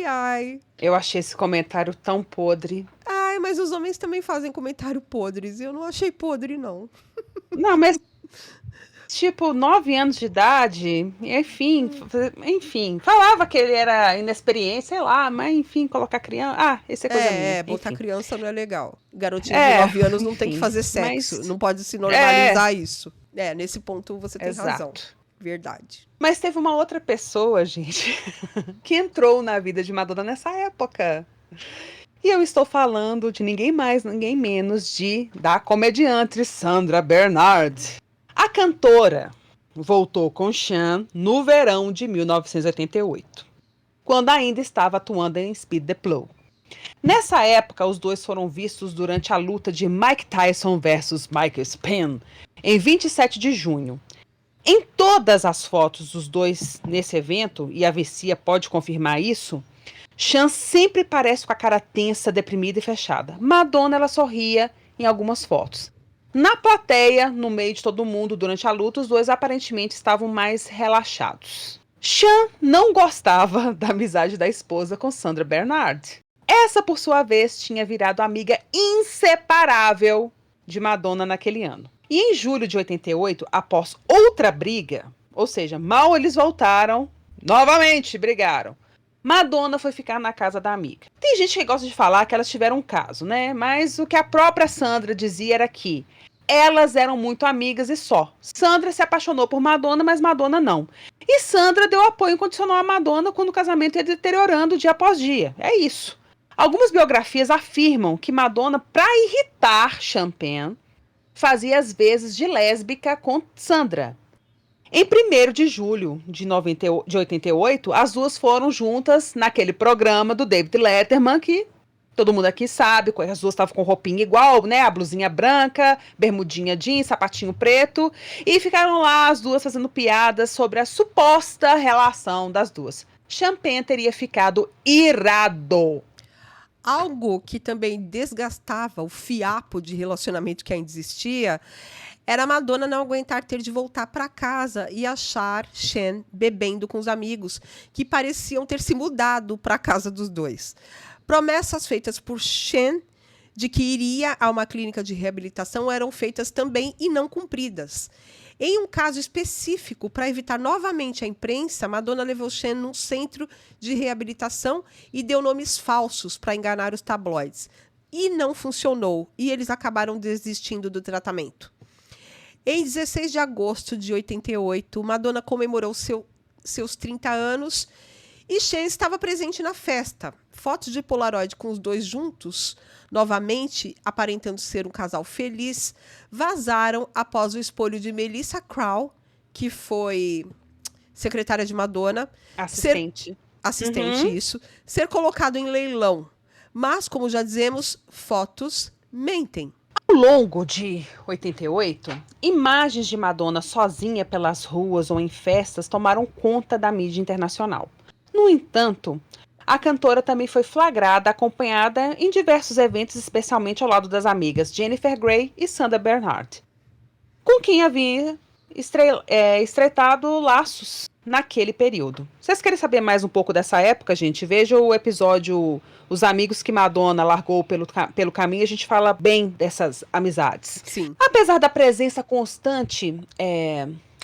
Ai. Eu achei esse comentário tão podre. Ai, mas os homens também fazem comentário podres. Eu não achei podre, não. Não, mas... Tipo, 9 anos de idade, enfim, falava que ele era inexperiente, sei lá, mas enfim, colocar criança, esse é coisa minha. Botar criança não é legal. Garotinho de 9 anos não tem que fazer sexo, não pode se normalizar isso. Nesse ponto você tem razão. Verdade. Mas teve uma outra pessoa, gente, que entrou na vida de Madonna nessa época. E eu estou falando de ninguém mais, ninguém menos da comediante Sandra Bernhard. A cantora voltou com Sean no verão de 1988, quando ainda estava atuando em Speed the Plough. Nessa época, os dois foram vistos durante a luta de Mike Tyson versus Michael Spence, em 27 de junho. Em todas as fotos dos dois nesse evento, e a Vicia pode confirmar isso, Sean sempre parece com a cara tensa, deprimida e fechada. Madonna, ela sorria em algumas fotos. Na plateia, no meio de todo mundo, durante a luta, os dois aparentemente estavam mais relaxados. Sean não gostava da amizade da esposa com Sandra Bernhard. Essa, por sua vez, tinha virado amiga inseparável de Madonna naquele ano. E em julho de 88, após outra briga, ou seja, mal eles voltaram, novamente brigaram, Madonna foi ficar na casa da amiga. Tem gente que gosta de falar que elas tiveram um caso, né? Mas o que a própria Sandra dizia era que elas eram muito amigas e só. Sandra se apaixonou por Madonna, mas Madonna não. E Sandra deu apoio incondicional a Madonna quando o casamento ia deteriorando dia após dia. É isso. Algumas biografias afirmam que Madonna, para irritar Champagne, fazia as vezes de lésbica com Sandra. Em 1º de julho de 88, as duas foram juntas naquele programa do David Letterman, que todo mundo aqui sabe, as duas estavam com roupinha igual, né? A blusinha branca, bermudinha jeans, sapatinho preto. E ficaram lá as duas fazendo piadas sobre a suposta relação das duas. Champagne teria ficado irado. Algo que também desgastava o fiapo de relacionamento que ainda existia era a Madonna não aguentar ter de voltar para casa e achar Sean bebendo com os amigos, que pareciam ter se mudado para a casa dos dois. Promessas feitas por Sean de que iria a uma clínica de reabilitação eram feitas também e não cumpridas. Em um caso específico, para evitar novamente a imprensa, Madonna levou Sean num centro de reabilitação e deu nomes falsos para enganar os tabloides. e não funcionou, e eles acabaram desistindo do tratamento. Em 16 de agosto de 88, Madonna comemorou seus 30 anos e Cher estava presente na festa. Fotos de Polaroid com os dois juntos, novamente aparentando ser um casal feliz, vazaram após o espólio de Melissa Crow, que foi secretária de Madonna. Assistente, isso. Ser colocado em leilão. Mas, como já dizemos, fotos mentem. Ao longo de 88, imagens de Madonna sozinha pelas ruas ou em festas tomaram conta da mídia internacional. No entanto, a cantora também foi flagrada, acompanhada em diversos eventos, especialmente ao lado das amigas Jennifer Grey e Sandra Bernhard, com quem havia estreitado laços naquele período. Vocês querem saber mais um pouco dessa época, gente? Veja o episódio Os Amigos que Madonna Largou pelo Caminho. A gente fala bem dessas amizades. Sim. Apesar da presença constante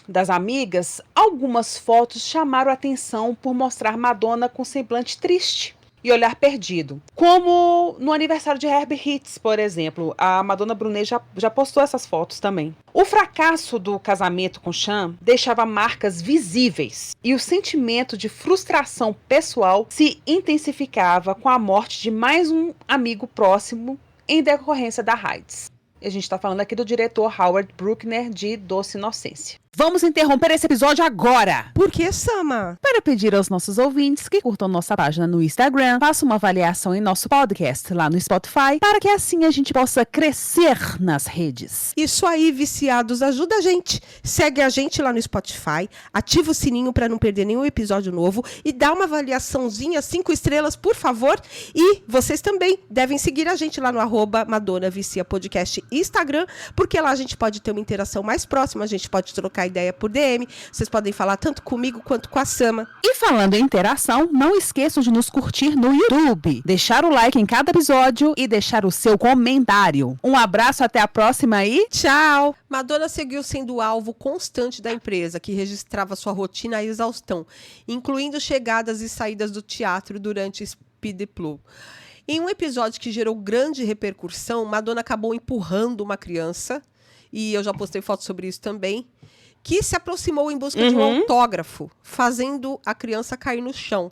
das amigas, algumas fotos chamaram a atenção por mostrar Madonna com semblante triste e olhar perdido. Como no aniversário de Herbie Hitz, por exemplo. A Madonna Brunet já postou essas fotos também. O fracasso do casamento com Sean deixava marcas visíveis e o sentimento de frustração pessoal se intensificava com a morte de mais um amigo próximo em decorrência da AIDS. A gente está falando aqui do diretor Howard Bruckner de Doce Inocência. Vamos interromper esse episódio agora! Por que, Sama? Para pedir aos nossos ouvintes que curtam nossa página no Instagram, façam uma avaliação em nosso podcast lá no Spotify, para que assim a gente possa crescer nas redes. Isso aí, viciados, ajuda a gente. Segue a gente lá no Spotify, ativa o sininho para não perder nenhum episódio novo e dá uma avaliaçãozinha, 5 estrelas, por favor. E vocês também devem seguir a gente lá no @MadonaViciaPodcast Instagram, porque lá a gente pode ter uma interação mais próxima, a gente pode trocar ideia por DM, vocês podem falar tanto comigo quanto com a Sama. E falando em interação, não esqueçam de nos curtir no YouTube, deixar o like em cada episódio e deixar o seu comentário. Um abraço, até a próxima e tchau! Madonna seguiu sendo alvo constante da empresa, que registrava sua rotina à exaustão, incluindo chegadas e saídas do teatro durante Speed Plug. Em um episódio que gerou grande repercussão, Madonna acabou empurrando uma criança, e eu já postei fotos sobre isso também, que se aproximou em busca de um autógrafo, fazendo a criança cair no chão.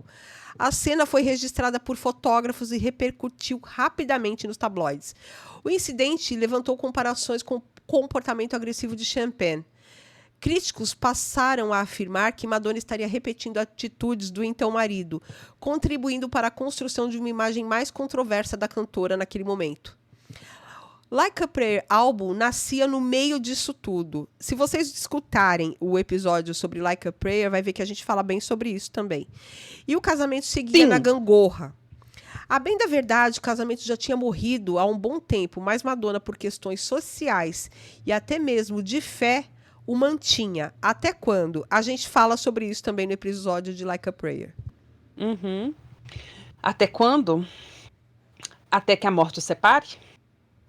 A cena foi registrada por fotógrafos e repercutiu rapidamente nos tabloides. O incidente levantou comparações com o comportamento agressivo de Champagne. Críticos passaram a afirmar que Madonna estaria repetindo atitudes do então marido, contribuindo para a construção de uma imagem mais controversa da cantora naquele momento. Like a Prayer álbum nascia no meio disso tudo. Se vocês escutarem o episódio sobre Like a Prayer, vai ver que a gente fala bem sobre isso também. E o casamento seguia na gangorra. A bem da verdade, o casamento já tinha morrido há um bom tempo, mas Madonna, por questões sociais e até mesmo de fé, o mantinha. Até quando? A gente fala sobre isso também no episódio de Like a Prayer. Até quando? Até que a morte os separe?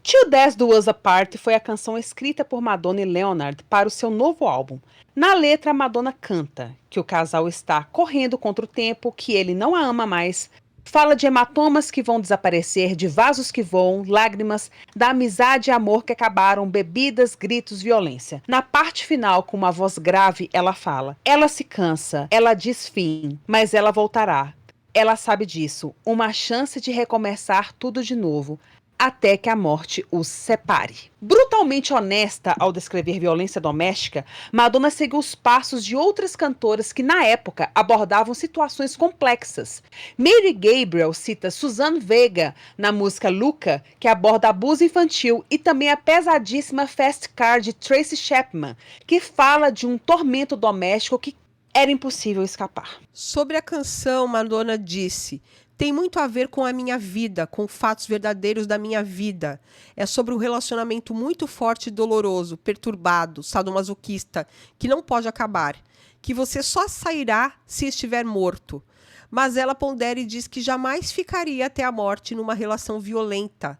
Till Death Do Us Apart foi a canção escrita por Madonna e Leonard para o seu novo álbum. Na letra, a Madonna canta que o casal está correndo contra o tempo, que ele não a ama mais. Fala de hematomas que vão desaparecer, de vasos que voam, lágrimas, da amizade e amor que acabaram, bebidas, gritos, violência. Na parte final, com uma voz grave, ela fala: ela se cansa, ela diz fim, mas ela voltará. Ela sabe disso, uma chance de recomeçar tudo de novo, até que a morte os separe. Brutalmente honesta ao descrever violência doméstica, Madonna seguiu os passos de outras cantoras que, na época, abordavam situações complexas. Mary Gabriel cita Suzanne Vega na música Luca, que aborda abuso infantil, e também a pesadíssima Fast Car de Tracy Chapman, que fala de um tormento doméstico que era impossível escapar. Sobre a canção, Madonna disse: tem muito a ver com a minha vida, com fatos verdadeiros da minha vida. É sobre um relacionamento muito forte e doloroso, perturbado, sadomasoquista, que não pode acabar. Que você só sairá se estiver morto. Mas ela pondera e diz que jamais ficaria até a morte numa relação violenta.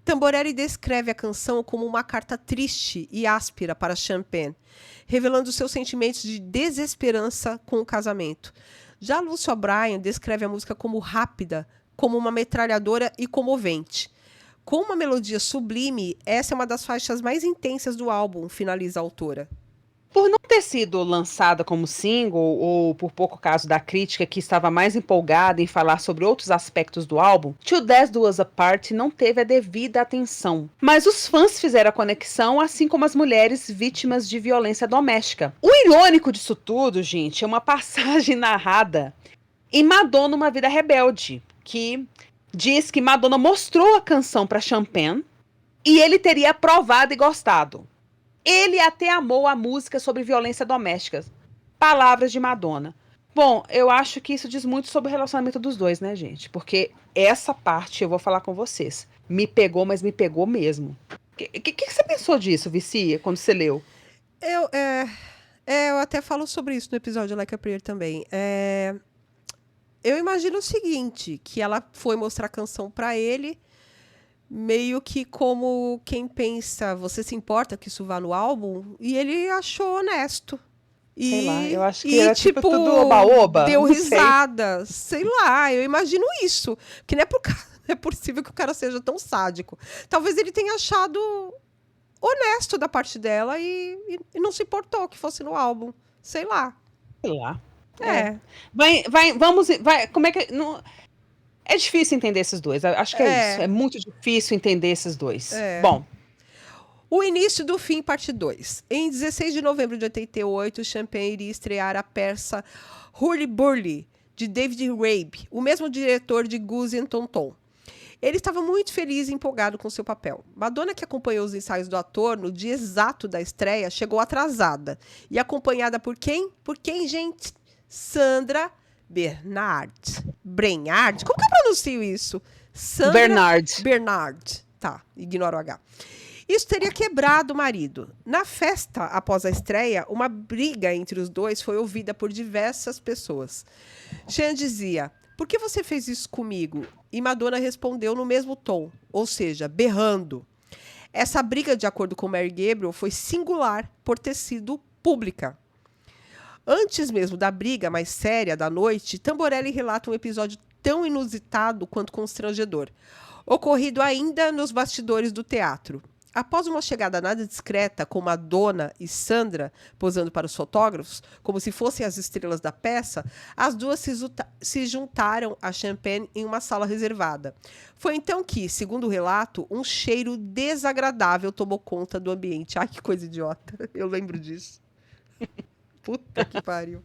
Tamborelli descreve a canção como uma carta triste e áspera para Champagne, revelando seus sentimentos de desesperança com o casamento. Já Lucy O'Brien descreve a música como rápida, como uma metralhadora e comovente. Com uma melodia sublime, essa é uma das faixas mais intensas do álbum, finaliza a autora. Por não ter sido lançada como single, ou por pouco caso da crítica que estava mais empolgada em falar sobre outros aspectos do álbum, Till Death Do Us Apart não teve a devida atenção. Mas os fãs fizeram a conexão, assim como as mulheres vítimas de violência doméstica. O irônico disso tudo, gente, é uma passagem narrada em Madonna, Uma Vida Rebelde, que diz que Madonna mostrou a canção para Champagne e ele teria aprovado e gostado. Ele até amou a música sobre violência doméstica. Palavras de Madonna. Bom, eu acho que isso diz muito sobre o relacionamento dos dois, né, gente? Porque essa parte, eu vou falar com vocês, me pegou, mas me pegou mesmo. O que você pensou disso, Vici, quando você leu? Eu até falo sobre isso no episódio Like a Prayer também. Eu imagino o seguinte, que ela foi mostrar a canção pra ele, meio que como quem pensa, você se importa que isso vá no álbum? E ele achou honesto. Sei lá, eu acho que era tipo tudo oba-oba. Deu risada. Sei lá, eu imagino isso. Porque não é possível que o cara seja tão sádico. Talvez ele tenha achado honesto da parte dela e não se importou que fosse no álbum. Sei lá. Sei lá. Vamos. Como é que. Não, é difícil entender esses dois. Acho que é isso. É muito difícil entender esses dois. Bom. O início do fim, parte 2. Em 16 de novembro de 88, Champagne iria estrear a peça Hurly Burly, de David Rabe, o mesmo diretor de Goose and Tonton. Ele estava muito feliz e empolgado com seu papel. Madonna, que acompanhou os ensaios do ator no dia exato da estreia, chegou atrasada. E acompanhada por quem? Por quem, gente? Sandra Bernard. Como que eu pronuncio isso? Sandra Bernard. Tá, ignora o H. Isso teria quebrado o marido. Na festa, após a estreia, uma briga entre os dois foi ouvida por diversas pessoas. Sean dizia, por que você fez isso comigo? E Madonna respondeu no mesmo tom, ou seja, berrando. Essa briga, de acordo com Mary Gabriel, foi singular por ter sido pública. Antes mesmo da briga mais séria da noite, Tamborelli relata um episódio tão inusitado quanto constrangedor, ocorrido ainda nos bastidores do teatro. Após uma chegada nada discreta, com Madonna e Sandra posando para os fotógrafos, como se fossem as estrelas da peça, as duas se juntaram a Champagne em uma sala reservada. Foi então que, segundo o relato, um cheiro desagradável tomou conta do ambiente. Ai, que coisa idiota. Eu lembro disso. Puta que pariu.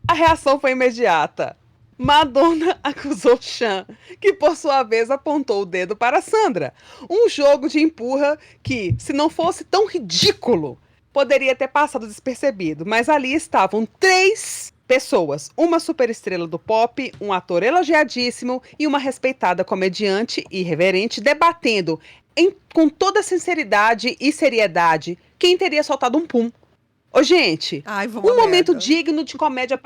A reação foi imediata. Madonna acusou Sean, que por sua vez apontou o dedo para Sandra. Um jogo de empurra que, se não fosse tão ridículo, poderia ter passado despercebido. Mas ali estavam 3 pessoas, uma superestrela do pop, um ator elogiadíssimo e uma respeitada comediante irreverente, debatendo com toda sinceridade e seriedade quem teria soltado um pum. Ô, gente, um momento digno de comédia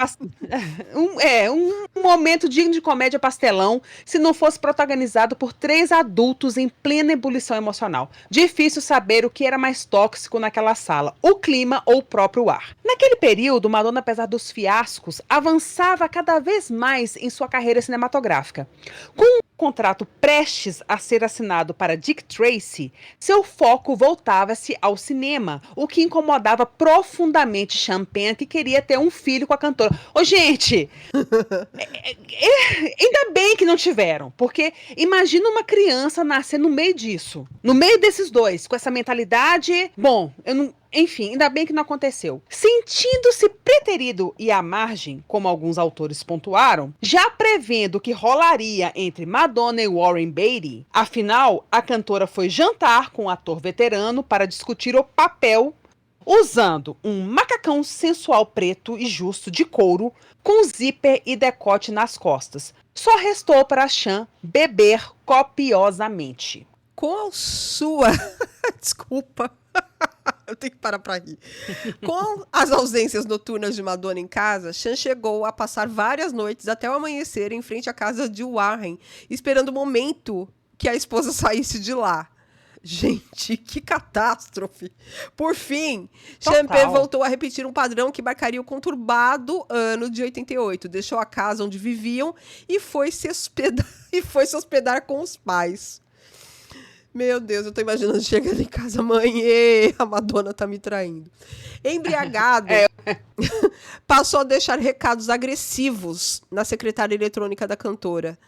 um momento digno de comédia pastelão, se não fosse protagonizado por 3 adultos em plena ebulição emocional. Difícil saber o que era mais tóxico naquela sala, o clima ou o próprio ar. Naquele período, Madonna, apesar dos fiascos, avançava cada vez mais em sua carreira cinematográfica. Com um contrato prestes a ser assinado para Dick Tracy, seu foco voltava-se ao cinema, o que incomodava profundamente Champagne, que queria ter um filho com a cantora. Ô, gente, ainda bem que não tiveram, porque imagina uma criança nascer no meio disso, no meio desses dois, com essa mentalidade. Bom, enfim, ainda bem que não aconteceu. Sentindo-se preterido e à margem, como alguns autores pontuaram, já prevendo que rolaria entre Madonna e Warren Beatty, afinal, a cantora foi jantar com um ator veterano para discutir o papel, usando um macacão sensual preto e justo de couro, com zíper e decote nas costas. Só restou para Sean beber copiosamente. Com a sua... Desculpa. Eu tenho que parar pra rir. Com as ausências noturnas de Madonna em casa, Sean chegou a passar várias noites até o amanhecer em frente à casa de Warren, esperando o momento que a esposa saísse de lá. Gente, que catástrofe! Por fim, Total. Champagne voltou a repetir um padrão que marcaria o conturbado ano de 88. Deixou a casa onde viviam e foi se hospedar com os pais. Meu Deus, eu tô imaginando chegando em casa, mãe, a Madonna tá me traindo. Embriagado, passou a deixar recados agressivos na secretária eletrônica da cantora.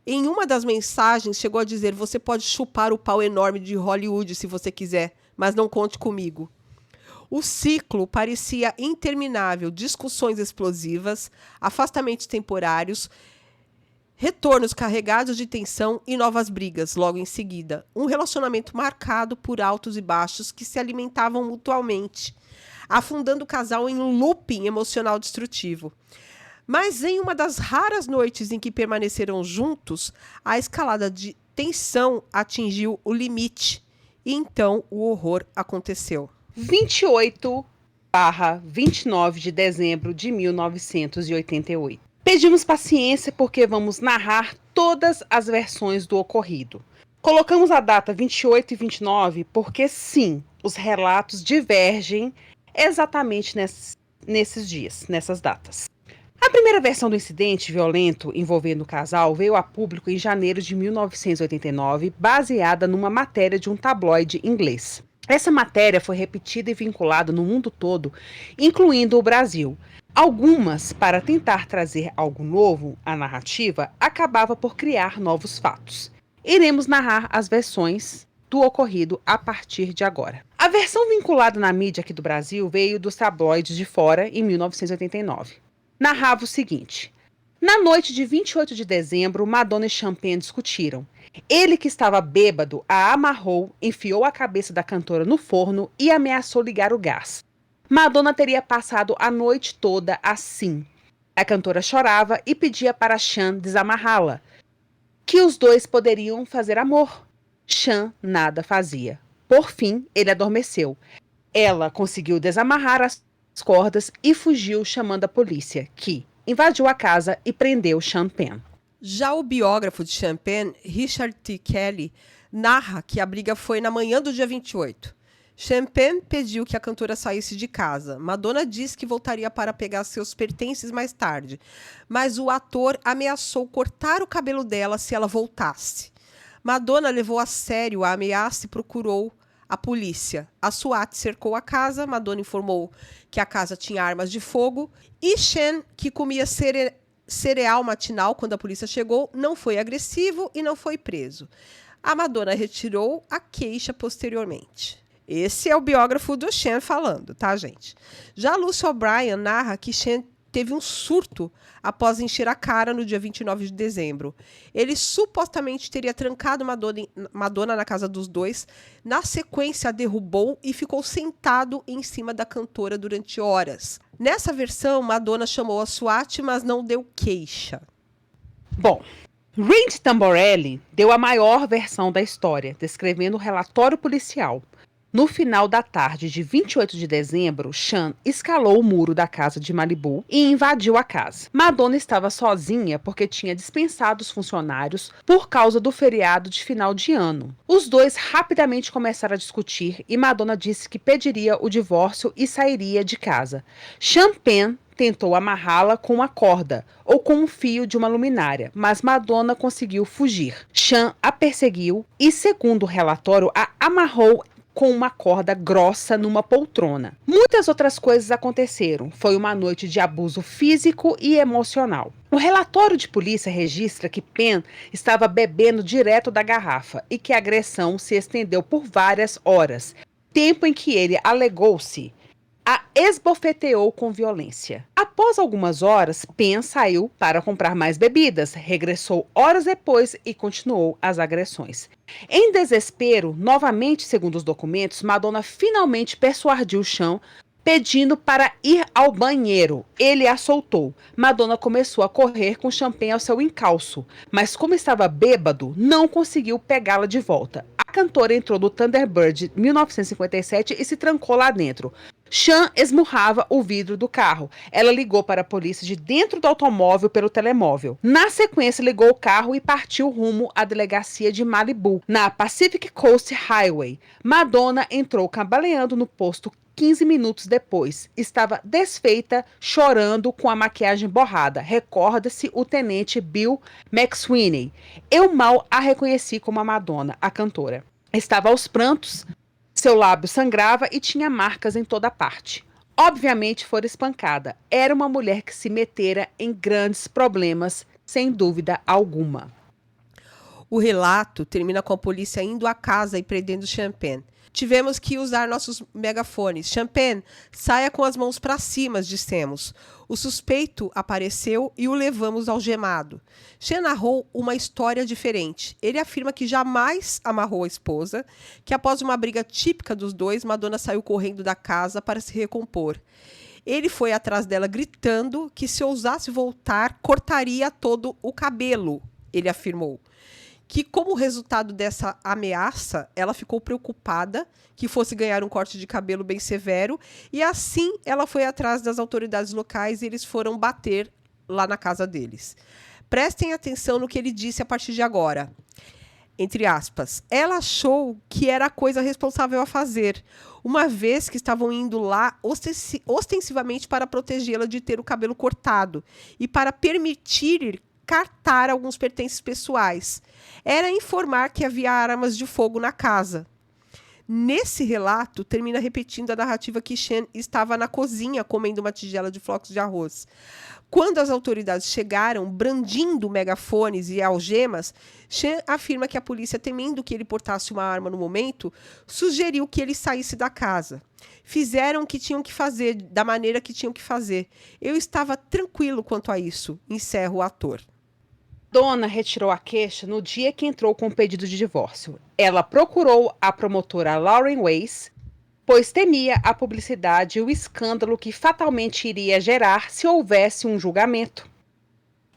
Em uma das mensagens, chegou a dizer: você pode chupar o pau enorme de Hollywood se você quiser, mas não conte comigo. O ciclo parecia interminável, discussões explosivas, afastamentos temporários, retornos carregados de tensão e novas brigas logo em seguida. Um relacionamento marcado por altos e baixos que se alimentavam mutuamente, afundando o casal em um looping emocional destrutivo. Mas em uma das raras noites em que permaneceram juntos, a escalada de tensão atingiu o limite. E então o horror aconteceu. 28/29 de dezembro de 1988. Pedimos paciência porque vamos narrar todas as versões do ocorrido. Colocamos a data 28 e 29 porque, sim, os relatos divergem exatamente nesses dias, nessas datas. A primeira versão do incidente violento envolvendo o casal veio a público em janeiro de 1989, baseada numa matéria de um tabloide inglês. Essa matéria foi repetida e vinculada no mundo todo, incluindo o Brasil. Algumas, para tentar trazer algo novo à narrativa, acabava por criar novos fatos. Iremos narrar as versões do ocorrido a partir de agora. A versão vinculada na mídia aqui do Brasil veio dos tabloides de fora em 1989. Narrava o seguinte: na noite de 28 de dezembro, Madonna e Champagne discutiram. Ele, que estava bêbado, a amarrou, enfiou a cabeça da cantora no forno e ameaçou ligar o gás. Madonna teria passado a noite toda assim. A cantora chorava e pedia para Chan desamarrá-la, que os dois poderiam fazer amor. Chan nada fazia. Por fim, ele adormeceu. Ela conseguiu desamarrar as cordas e fugiu chamando a polícia, que invadiu a casa e prendeu Champagne. Já o biógrafo de Champagne, Richard T. Kelly, narra que a briga foi na manhã do dia 28. Champagne pediu que a cantora saísse de casa. Madonna disse que voltaria para pegar seus pertences mais tarde, mas o ator ameaçou cortar o cabelo dela se ela voltasse. Madonna levou a sério a ameaça e procurou a polícia. A SWAT cercou a casa. Madonna informou que a casa tinha armas de fogo. E Chan, que comia cereal matinal quando a polícia chegou, não foi agressivo e não foi preso. A Madonna retirou a queixa posteriormente. Esse é o biógrafo do Chan falando, tá, gente? Já Lucy O'Brien narra que Chan teve um surto após encher a cara no dia 29 de dezembro. Ele supostamente teria trancado Madonna na casa dos dois. Na sequência, a derrubou e ficou sentado em cima da cantora durante horas. Nessa versão, Madonna chamou a SWAT, mas não deu queixa. Bom, Randy Tamborelli deu a maior versão da história, descrevendo o relatório policial. No final da tarde de 28 de dezembro, Chan escalou o muro da casa de Malibu e invadiu a casa. Madonna estava sozinha porque tinha dispensado os funcionários por causa do feriado de final de ano. Os dois rapidamente começaram a discutir e Madonna disse que pediria o divórcio e sairia de casa. Champagne tentou amarrá-la com uma corda ou com um fio de uma luminária, mas Madonna conseguiu fugir. Chan a perseguiu e, segundo o relatório, a amarrou com uma corda grossa numa poltrona. Muitas outras coisas aconteceram. Foi uma noite de abuso físico e emocional. O relatório de polícia registra que Penn estava bebendo direto da garrafa e que a agressão se estendeu por várias horas, tempo em que ele alegou-se a esbofeteou com violência. Após algumas horas, Penn saiu para comprar mais bebidas, regressou horas depois e continuou as agressões. Em desespero, novamente segundo os documentos, Madonna finalmente persuadiu Chan, pedindo para ir ao banheiro. Ele a soltou. Madonna começou a correr com Champagne ao seu encalço, mas como estava bêbado, não conseguiu pegá-la de volta. A cantora entrou no Thunderbird 1957 e se trancou lá dentro. Sean esmurrava o vidro do carro. Ela ligou para a polícia de dentro do automóvel pelo telemóvel. Na sequência, ligou o carro e partiu rumo à delegacia de Malibu, na Pacific Coast Highway. Madonna entrou cambaleando no posto 15 minutos depois. Estava desfeita, chorando, com a maquiagem borrada. Recorda-se o tenente Bill McSweeney. Eu mal a reconheci como a Madonna, a cantora. Estava aos prantos, seu lábio sangrava e tinha marcas em toda parte. Obviamente fora espancada. Era uma mulher que se metera em grandes problemas, sem dúvida alguma. O relato termina com a polícia indo à casa e prendendo Champagne. Tivemos que usar nossos megafones. Champagne, saia com as mãos para cima, dissemos. O suspeito apareceu e o levamos algemado. Sean narrou uma história diferente. Ele afirma que jamais amarrou a esposa, que após uma briga típica dos dois, Madonna saiu correndo da casa para se recompor. Ele foi atrás dela gritando que se ousasse voltar, cortaria todo o cabelo, ele afirmou. Que, como resultado dessa ameaça, ela ficou preocupada que fosse ganhar um corte de cabelo bem severo e, assim, ela foi atrás das autoridades locais e eles foram bater lá na casa deles. Prestem atenção no que ele disse a partir de agora. Entre aspas, ela achou que era a coisa responsável a fazer, uma vez que estavam indo lá ostensivamente para protegê-la de ter o cabelo cortado e para permitir cartar alguns pertences pessoais. Era informar que havia armas de fogo na casa. Nesse relato, termina repetindo a narrativa que Sean estava na cozinha comendo uma tigela de flocos de arroz. Quando as autoridades chegaram, brandindo megafones e algemas, Sean afirma que a polícia, temendo que ele portasse uma arma no momento, sugeriu que ele saísse da casa. Fizeram o que tinham que fazer, da maneira que tinham que fazer. Eu estava tranquilo quanto a isso, encerra o ator. Madonna retirou a queixa no dia que entrou com o pedido de divórcio. Ela procurou a promotora Lauren Weiss, pois temia a publicidade e o escândalo que fatalmente iria gerar se houvesse um julgamento.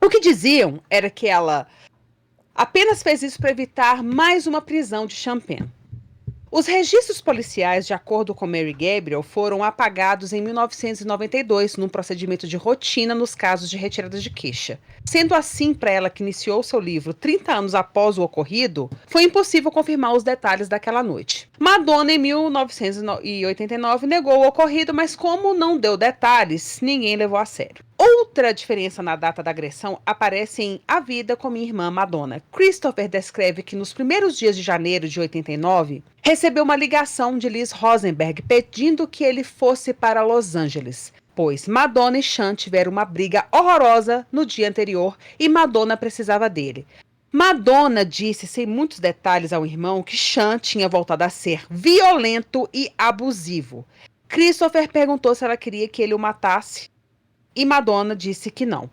O que diziam era que ela apenas fez isso para evitar mais uma prisão de Champagne. Os registros policiais, de acordo com Mary Gabriel, foram apagados em 1992, num procedimento de rotina nos casos de retirada de queixa. Sendo assim, para ela que iniciou seu livro 30 anos após o ocorrido, foi impossível confirmar os detalhes daquela noite. Madonna, em 1989, negou o ocorrido, mas como não deu detalhes, ninguém levou a sério. Outra diferença na data da agressão aparece em A Vida com Minha Irmã Madonna. Christopher descreve que nos primeiros dias de janeiro de 89, recebeu uma ligação de Liz Rosenberg pedindo que ele fosse para Los Angeles, pois Madonna e Sean tiveram uma briga horrorosa no dia anterior e Madonna precisava dele. Madonna disse sem muitos detalhes ao irmão que Sean tinha voltado a ser violento e abusivo. Christopher perguntou se ela queria que ele o matasse e Madonna disse que não.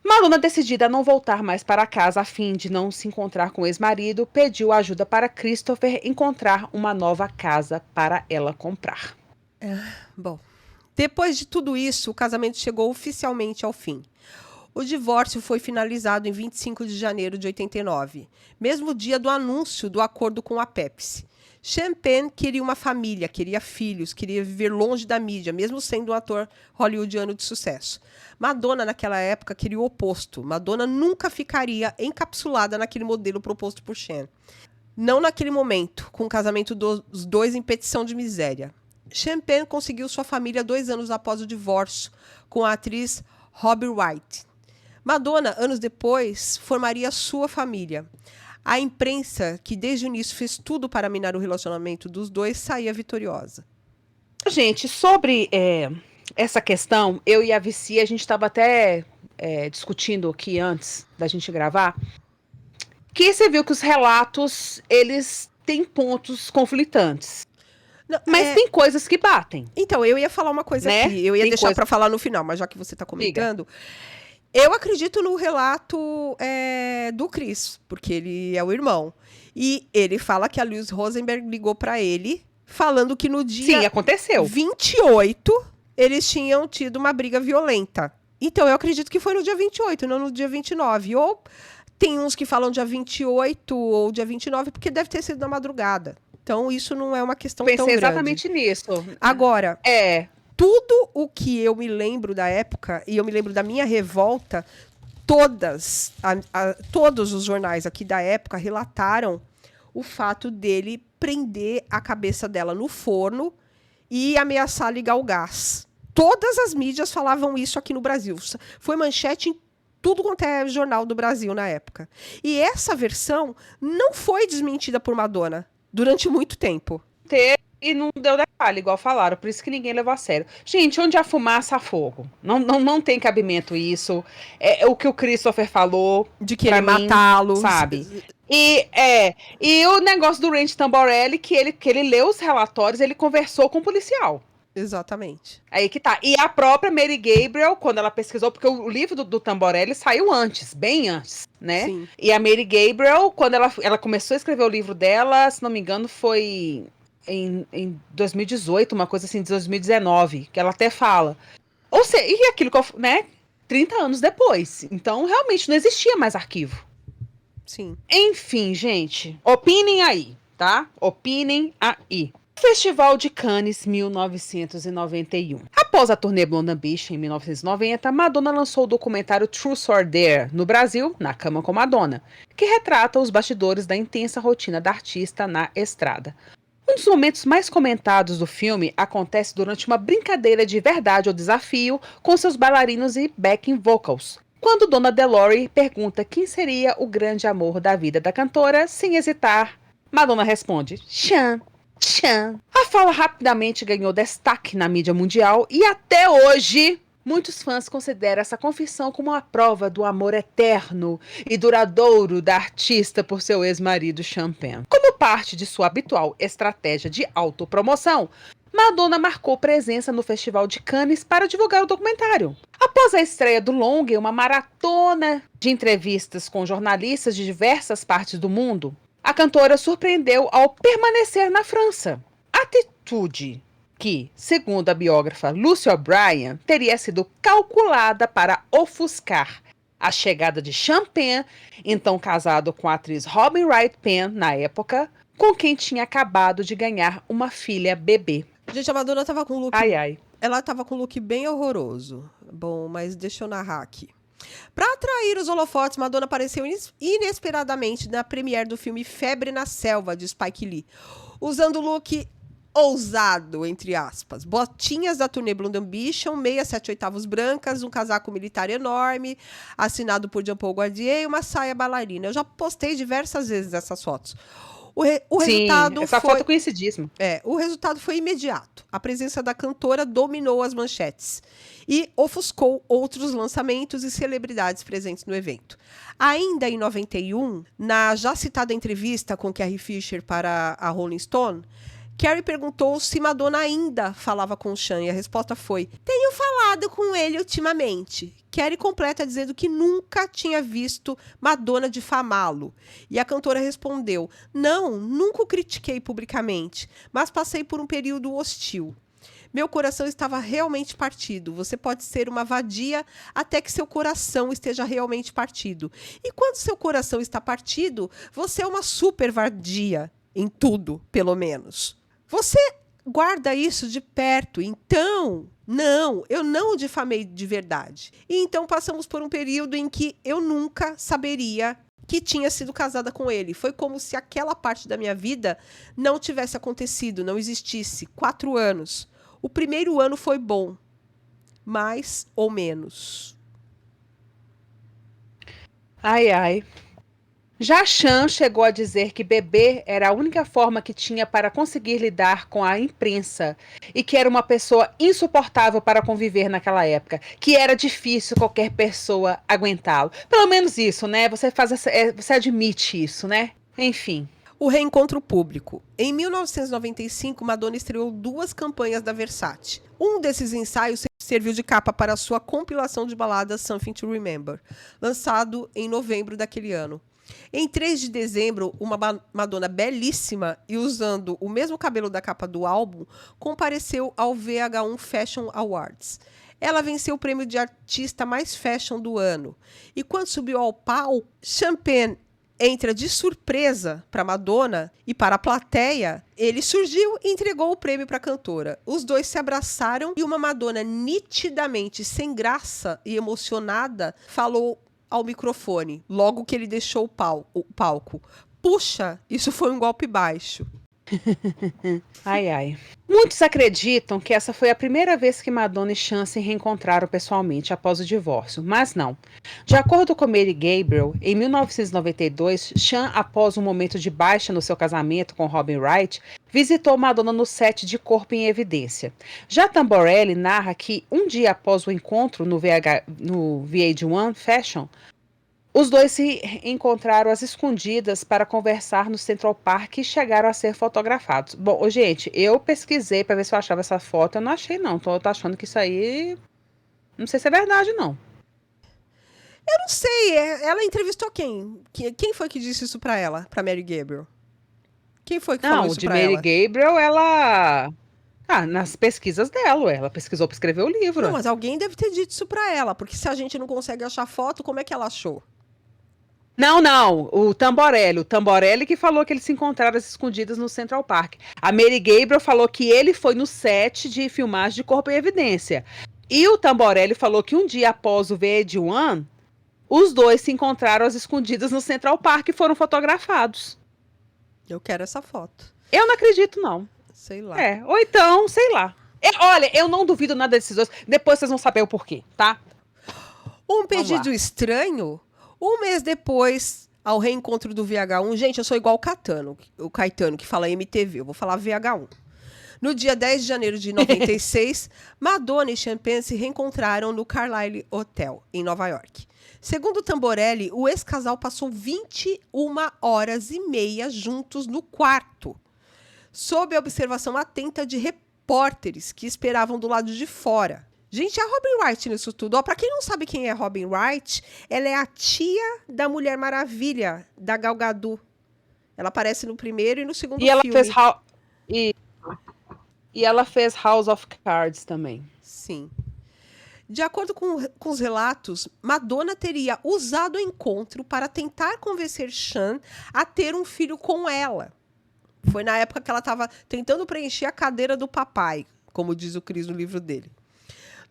Madonna, decidida a não voltar mais para casa a fim de não se encontrar com o ex-marido, pediu ajuda para Christopher encontrar uma nova casa para ela comprar. Bom, depois de tudo isso, o casamento chegou oficialmente ao fim. O divórcio foi finalizado em 25 de janeiro de 89, mesmo dia do anúncio do acordo com a Pepsi. Champagne queria uma família, queria filhos, queria viver longe da mídia, mesmo sendo um ator hollywoodiano de sucesso. Madonna, naquela época, queria o oposto. Madonna nunca ficaria encapsulada naquele modelo proposto por Sean. Não naquele momento, com o casamento dos dois em petição de miséria. Champagne conseguiu sua família 2 anos após o divórcio, com a atriz Robbie Wright. Madonna, anos depois, formaria sua família. A imprensa, que desde o início fez tudo para minar o relacionamento dos dois, saía vitoriosa. Gente, sobre essa questão, eu e a Vici, a gente estava até discutindo aqui antes da gente gravar, que você viu que os relatos, eles têm pontos conflitantes. Não, mas tem coisas que batem. Então, eu ia falar uma coisa aqui, eu ia deixar para falar no final, mas já que você está comentando... Diga. Eu acredito no relato do Chris, porque ele é o irmão. E ele fala que a Liz Rosenberg ligou para ele, falando que no dia 28, eles tinham tido uma briga violenta. Então, eu acredito que foi no dia 28, não no dia 29. Ou tem uns que falam dia 28 ou dia 29, porque deve ter sido na madrugada. Então, isso não é uma questão tão Pensei grande. exatamente nisso. Agora, É, tudo o que eu me lembro da época, e eu me lembro da minha revolta, todos os jornais aqui da época relataram o fato dele prender a cabeça dela no forno e ameaçar ligar o gás. Todas as mídias falavam isso aqui no Brasil. Foi manchete em tudo quanto é jornal do Brasil na época. E essa versão não foi desmentida por Madonna durante muito tempo. e não deu detalhe, igual falaram, por isso que ninguém levou a sério. Gente, onde há fumaça, há fogo. Não tem cabimento isso. É o que o Christopher falou. De querer matá-lo. Sabe? E o negócio do Randy Tamborelli, que ele leu os relatórios, ele conversou com o policial. Exatamente. Aí que tá. E a própria Mary Gabriel, quando ela pesquisou, porque o livro do Tamborelli saiu antes, bem antes, né? Sim. E a Mary Gabriel, quando ela começou a escrever o livro dela, se não me engano, foi em 2018, uma coisa assim, de 2019, que ela até fala. Ou seja, e aquilo que eu, né? 30 anos depois. Então, realmente, não existia mais arquivo. Sim. Enfim, gente, opinem aí, tá? Opinem aí. Festival de Cannes, 1991. Após a turnê Blonde Ambition, em 1990, Madonna lançou o documentário Truth or Dare, no Brasil, Na Cama com Madonna, que retrata os bastidores da intensa rotina da artista na estrada. Um dos momentos mais comentados do filme acontece durante uma brincadeira de verdade ou desafio com seus bailarinos e backing vocals. Quando Donna DeLorean pergunta quem seria o grande amor da vida da cantora, sem hesitar, Madonna responde: Sean. A fala rapidamente ganhou destaque na mídia mundial e até hoje muitos fãs consideram essa confissão como uma prova do amor eterno e duradouro da artista por seu ex-marido Sean Penn. Como parte de sua habitual estratégia de autopromoção, Madonna marcou presença no Festival de Cannes para divulgar o documentário. Após a estreia do longa e uma maratona de entrevistas com jornalistas de diversas partes do mundo, a cantora surpreendeu ao permanecer na França. Atitude que, segundo a biógrafa Lucy O'Brien, teria sido calculada para ofuscar a chegada de Sean Penn, então casado com a atriz Robin Wright Penn na época, com quem tinha acabado de ganhar uma filha bebê. Gente, a Madonna tava com um look... Ai. Ela tava com um look bem horroroso. Bom, mas deixa eu narrar aqui. Para atrair os holofotes, Madonna apareceu inesperadamente na premiere do filme Febre na Selva, de Spike Lee, usando o look ousado, entre aspas. Botinhas da turnê Blonde Ambition, meia 7/8 brancas, um casaco militar enorme, assinado por Jean-Paul Gaultier e uma saia bailarina. Eu já postei diversas vezes essas fotos. Resultado essa foi... foto é conhecidíssima. O resultado foi imediato. A presença da cantora dominou as manchetes e ofuscou outros lançamentos e celebridades presentes no evento. Ainda em 91, na já citada entrevista com Carrie Fisher para a Rolling Stone, Carrie perguntou se Madonna ainda falava com o Sean e a resposta foi: tenho falado com ele ultimamente. Carrie completa dizendo que nunca tinha visto Madonna difamá-lo. E a cantora respondeu: não, nunca o critiquei publicamente, mas passei por um período hostil. Meu coração estava realmente partido. Você pode ser uma vadia até que seu coração esteja realmente partido. E quando seu coração está partido, você é uma super vadia. Em tudo, pelo menos. Você guarda isso de perto. Então, não, eu não o difamei de verdade. E então passamos por um período em que eu nunca saberia que tinha sido casada com ele. Foi como se aquela parte da minha vida não tivesse acontecido, não existisse. 4 anos. O primeiro ano foi bom, mais ou menos. Ai. Já Sean chegou a dizer que beber era a única forma que tinha para conseguir lidar com a imprensa e que era uma pessoa insuportável para conviver naquela época, que era difícil qualquer pessoa aguentá-lo. Pelo menos isso, né? Você admite isso, né? Enfim. O reencontro público. Em 1995, Madonna estreou 2 campanhas da Versace. Um desses ensaios serviu de capa para a sua compilação de baladas Something to Remember, lançado em novembro daquele ano. Em 3 de dezembro, uma Madonna belíssima e usando o mesmo cabelo da capa do álbum, compareceu ao VH1 Fashion Awards. Ela venceu o prêmio de artista mais fashion do ano. E quando subiu ao palco, Sean Penn entra de surpresa para Madonna e para a plateia, ele surgiu e entregou o prêmio para a cantora. Os dois se abraçaram e uma Madonna nitidamente sem graça e emocionada falou ao microfone, logo que ele deixou o palco. Puxa, isso foi um golpe baixo. Ai, ai. Muitos acreditam que essa foi a primeira vez que Madonna e Sean se reencontraram pessoalmente após o divórcio, mas não. De acordo com Mary Gabriel, em 1992, Sean, após um momento de baixa no seu casamento com Robin Wright, visitou Madonna no set de Corpo em Evidência. Já Tamborelli narra que, um dia após o encontro no VH1 Fashion, os dois se encontraram às escondidas para conversar no Central Park e chegaram a ser fotografados. Bom, gente, eu pesquisei para ver se eu achava essa foto, eu não achei não, então eu tô achando que isso aí, não sei se é verdade não. Eu não sei, ela entrevistou quem? Quem foi que disse isso pra ela, pra Mary Gabriel? Quem foi que falou isso pra ela? Não, de Mary Gabriel, ela... nas pesquisas dela, ela pesquisou para escrever o livro. Não, mas alguém deve ter dito isso pra ela, porque se a gente não consegue achar foto, como é que ela achou? Não, o Tamborelli que falou que eles se encontraram às escondidas no Central Park. A Mary Gabriel falou que ele foi no set de filmagem de Corpo em Evidência. E o Tamborelli falou que um dia após o VH1, os dois se encontraram às escondidas no Central Park e foram fotografados. Eu quero essa foto. Eu não acredito, não. Sei lá. Ou então, sei lá. Olha, eu não duvido nada desses dois. Depois vocês vão saber o porquê, tá? Um pedido estranho... Um mês depois, ao reencontro do VH1... Gente, eu sou igual o Caetano, que fala MTV. Eu vou falar VH1. No dia 10 de janeiro de 96, Madonna e Sean Penn se reencontraram no Carlyle Hotel, em Nova York. Segundo Tamborelli, o ex-casal passou 21 horas e meia juntos no quarto, sob a observação atenta de repórteres que esperavam do lado de fora. Gente, a Robin Wright nisso tudo. Para quem não sabe quem é Robin Wright, ela é a tia da Mulher Maravilha, da Gal Gadot. Ela aparece no primeiro e no segundo filme. E ela fez House of Cards também. Sim. De acordo com os relatos, Madonna teria usado o encontro para tentar convencer Sean a ter um filho com ela. Foi na época que ela estava tentando preencher a cadeira do papai, como diz o Chris no livro dele.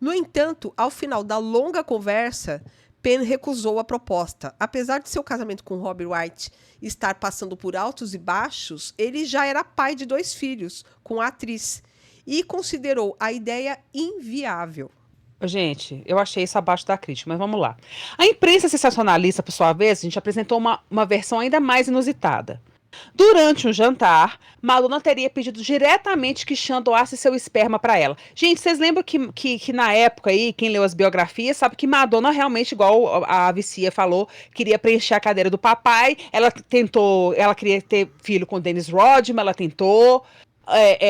No entanto, ao final da longa conversa, Penn recusou a proposta. Apesar de seu casamento com Robin Wright estar passando por altos e baixos, ele já era pai de 2 filhos com a atriz e considerou a ideia inviável. Gente, eu achei isso abaixo da crítica, mas vamos lá. A imprensa sensacionalista, por sua vez, a gente apresentou uma versão ainda mais inusitada. Durante um jantar, Madonna teria pedido diretamente que Sean doasse seu esperma para ela. Gente, vocês lembram que na época aí, quem leu as biografias sabe que Madonna realmente, igual a Vicia falou, queria preencher a cadeira do papai. Ela queria ter filho com Dennis Rodman, ela tentou.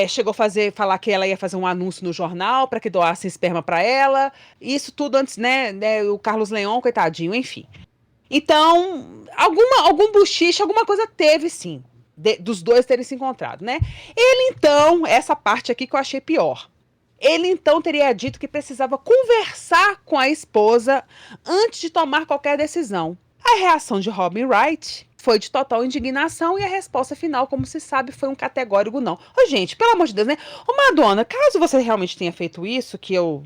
Chegou a falar que ela ia fazer um anúncio no jornal para que doasse esperma para ela. Isso tudo antes, né? O Carlos Leon, coitadinho, enfim. Então, algum buchiche, alguma coisa teve, sim, dos dois terem se encontrado, né? Ele, então, essa parte aqui que eu achei pior. Ele, então, teria dito que precisava conversar com a esposa antes de tomar qualquer decisão. A reação de Robin Wright foi de total indignação e a resposta final, como se sabe, foi um categórico não. Gente, pelo amor de Deus, né? Madonna, caso você realmente tenha feito isso, que eu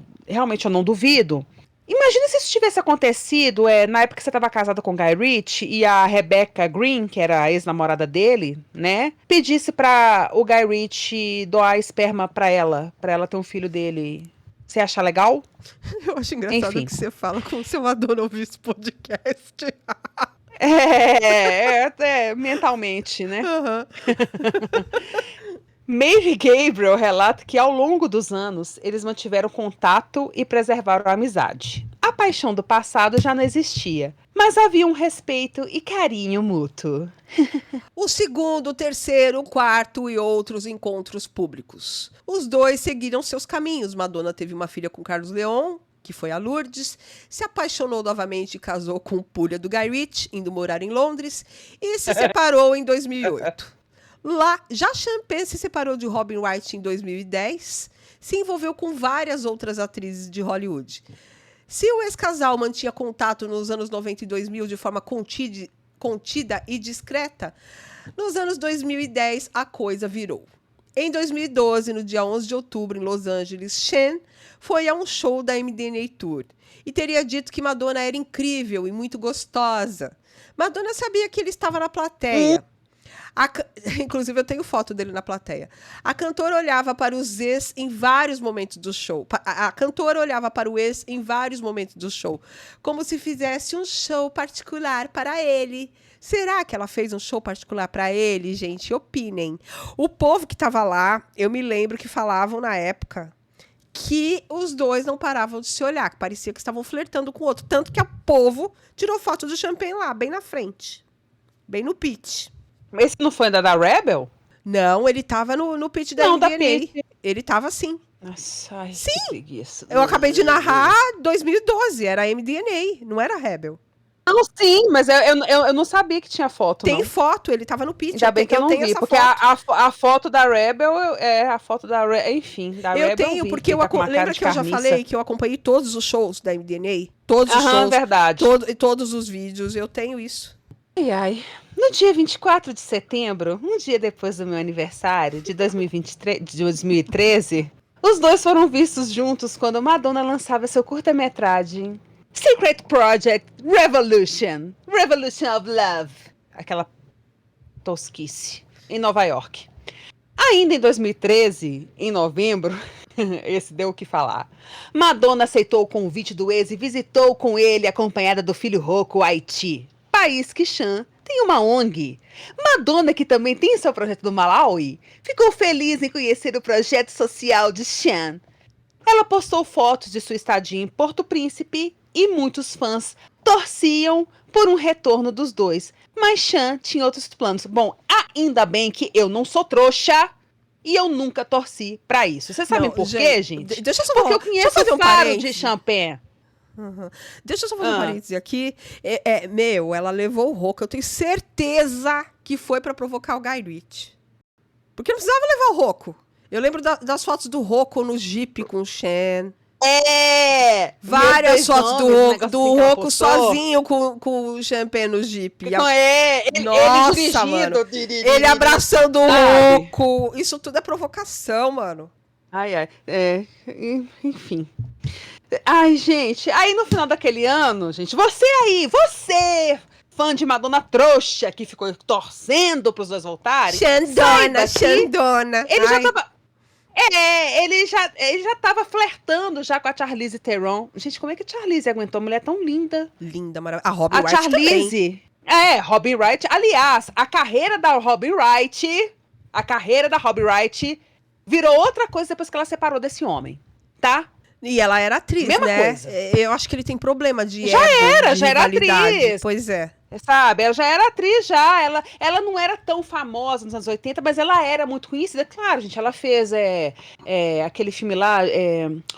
não duvido... Imagina se isso tivesse acontecido na época que você estava casada com Guy Ritchie e a Rebecca Green, que era a ex-namorada dele, né, pedisse para o Guy Ritchie doar esperma para ela ter um filho dele. Você acha legal? Eu acho engraçado que você fala como se a Madonna ouvisse esse podcast. Mentalmente, né? Uhum. Mary Gabriel relata que ao longo dos anos eles mantiveram contato e preservaram a amizade. A paixão do passado já não existia, mas havia um respeito e carinho mútuo. O segundo, terceiro, quarto e outros encontros públicos. Os dois seguiram seus caminhos. Madonna teve uma filha com Carlos Leon, que foi a Lourdes, se apaixonou novamente e casou com o Puglia do Guy Ritchie, indo morar em Londres, e se separou em 2008. Lá, já Sean Penn se separou de Robin Wright em 2010, se envolveu com várias outras atrizes de Hollywood. Se o ex-casal mantinha contato nos anos 90 e 2000 de forma contida e discreta, nos anos 2010 a coisa virou. Em 2012, no dia 11 de outubro, em Los Angeles, Chen foi a um show da MDNA Tour e teria dito que Madonna era incrível e muito gostosa. Madonna sabia que ele estava na plateia. Inclusive, eu tenho foto dele na plateia. A cantora olhava para os ex em vários momentos do show. A cantora olhava para o ex em vários momentos do show, como se fizesse um show particular para ele. Será que ela fez um show particular para ele, gente? Opinem. O povo que estava lá, eu me lembro que falavam na época que os dois não paravam de se olhar, que parecia que estavam flertando com o outro. Tanto que o povo tirou foto do Champagne lá, bem na frente. Bem no pitch. Esse não foi ainda da Rebel? Não, ele tava no pitch da Não, MDNA. da Ele tava sim. Nossa, ai, Sim. que preguiça. Eu acabei de narrar 2012, era a MDNA, não era a Rebel. Não, sim, mas eu não sabia que tinha foto, Tem não. foto, ele tava no pitch. Ainda bem que eu não tenho vi, essa porque foto. a foto da Rebel, a foto da Rebel, enfim, da Eu Rebel tenho, vi, porque que tá com uma cara lembra de que eu já carniça. falei que eu acompanhei todos os shows da MDNA? Todos os Aham, shows, verdade. todos os vídeos, eu tenho isso. Ai, ai. No dia 24 de setembro, um dia depois do meu aniversário, de 2013, os dois foram vistos juntos quando Madonna lançava seu curta-metragem Secret Project Revolution of Love. Aquela tosquice. Em Nova York. Ainda em 2013, em novembro, esse deu o que falar. Madonna aceitou o convite do ex e visitou com ele, acompanhada do filho Rocco, o Haiti, país que Chan tem uma ONG. Madonna, que também tem seu projeto do Malawi, ficou feliz em conhecer o projeto social de Chan. Ela postou fotos de sua estadia em Porto Príncipe e muitos fãs torciam por um retorno dos dois. Mas Chan tinha outros planos. Bom, ainda bem que eu não sou trouxa e eu nunca torci pra isso. Vocês sabem por quê, gente? Deixa eu só Porque eu conheço fazer um Faro de parênteses. Champagne. Uhum. Deixa eu só fazer um parênteses aqui. Ela levou o Rocco. Eu tenho certeza que foi pra provocar o Guy Ritchie. Porque não precisava levar o Rocco. Eu lembro das fotos do Rocco no Jeep com o Shen. Várias fotos do Rocco sozinho com o Champagne no Jeep. Então, Nossa, ele dirigindo. mano. Ele abraçando o Rocco. Isso tudo é provocação, mano. Ai, enfim. Ai, gente. Aí no final daquele ano, gente, você, fã de Madonna trouxa, que ficou torcendo pros dois voltarem. Xandona. Ele já tava. Ele já tava flertando já com a Charlize Theron. Gente, como é que a Charlize aguentou? Mulher tão linda. Linda, maravilhosa. A Robin Wright Charlize, também. Robin Wright. Aliás, a carreira da Robin Wright virou outra coisa depois que ela separou desse homem, tá? E ela era atriz, Mesma né? coisa. Eu acho que ele tem problema de Já era rivalidade. atriz. Pois é. Sabe, ela já era atriz já, ela não era tão famosa nos anos 80, mas ela era muito conhecida, claro, gente, ela fez aquele filme lá,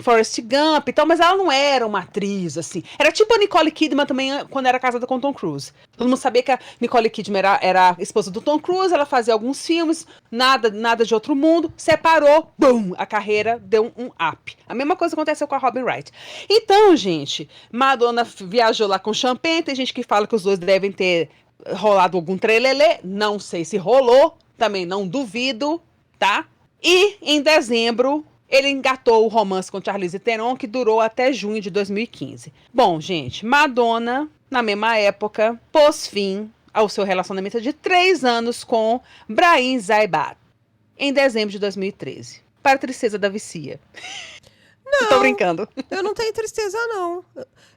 Forrest Gump e tal, mas ela não era uma atriz, assim, era tipo a Nicole Kidman também, quando era casada com o Tom Cruise, todo mundo sabia que a Nicole Kidman era a esposa do Tom Cruise, ela fazia alguns filmes, nada de outro mundo, separou, bum, a carreira deu um up, a mesma coisa aconteceu com a Robin Wright. Então, gente, Madonna viajou lá com Champagne, tem gente que fala que os dois devem ter rolado algum trelelê, não sei se rolou, também não duvido, tá? E em dezembro ele engatou o romance com Charlize Theron, que durou até junho de 2015. Bom, gente, Madonna, na mesma época, pôs fim ao seu relacionamento de 3 anos com Brahim Zaibat, em dezembro de 2013, para a tristeza da vicia. Não, tô brincando. Eu não tenho tristeza, não.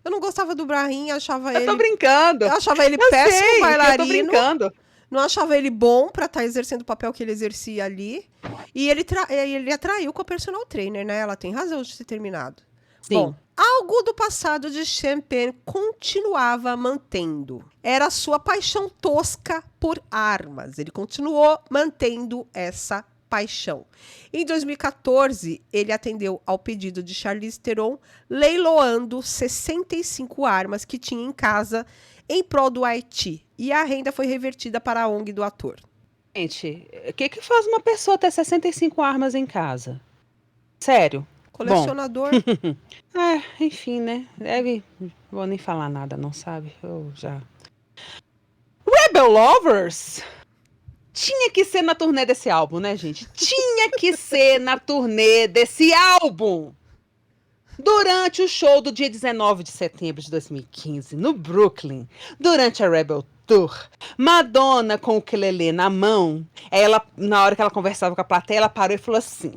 Eu não gostava do Brahim, achava ele... Eu tô brincando. Eu achava ele péssimo bailarino. Eu tô brincando. Não achava ele bom pra estar exercendo o papel que ele exercia ali. E ele atraiu com a personal trainer, né? Ela tem razão de ter terminado. Sim. Bom, algo do passado de Champagne continuava mantendo. Era sua paixão tosca por armas. Ele continuou mantendo essa paixão. Em 2014, ele atendeu ao pedido de Charlize Theron, leiloando 65 armas que tinha em casa em prol do Haiti. E a renda foi revertida para a ONG do ator. Gente, o que faz uma pessoa ter 65 armas em casa? Sério? Colecionador. Enfim, né? Vou nem falar nada, não sabe? Eu já... People Lovers tinha que ser na turnê desse álbum, né, gente? Tinha que ser na turnê desse álbum. Durante o show do dia 19 de setembro de 2015, no Brooklyn, durante a Rebel Tour, Madonna com o ukulele na mão, na hora que ela conversava com a plateia, ela parou e falou assim: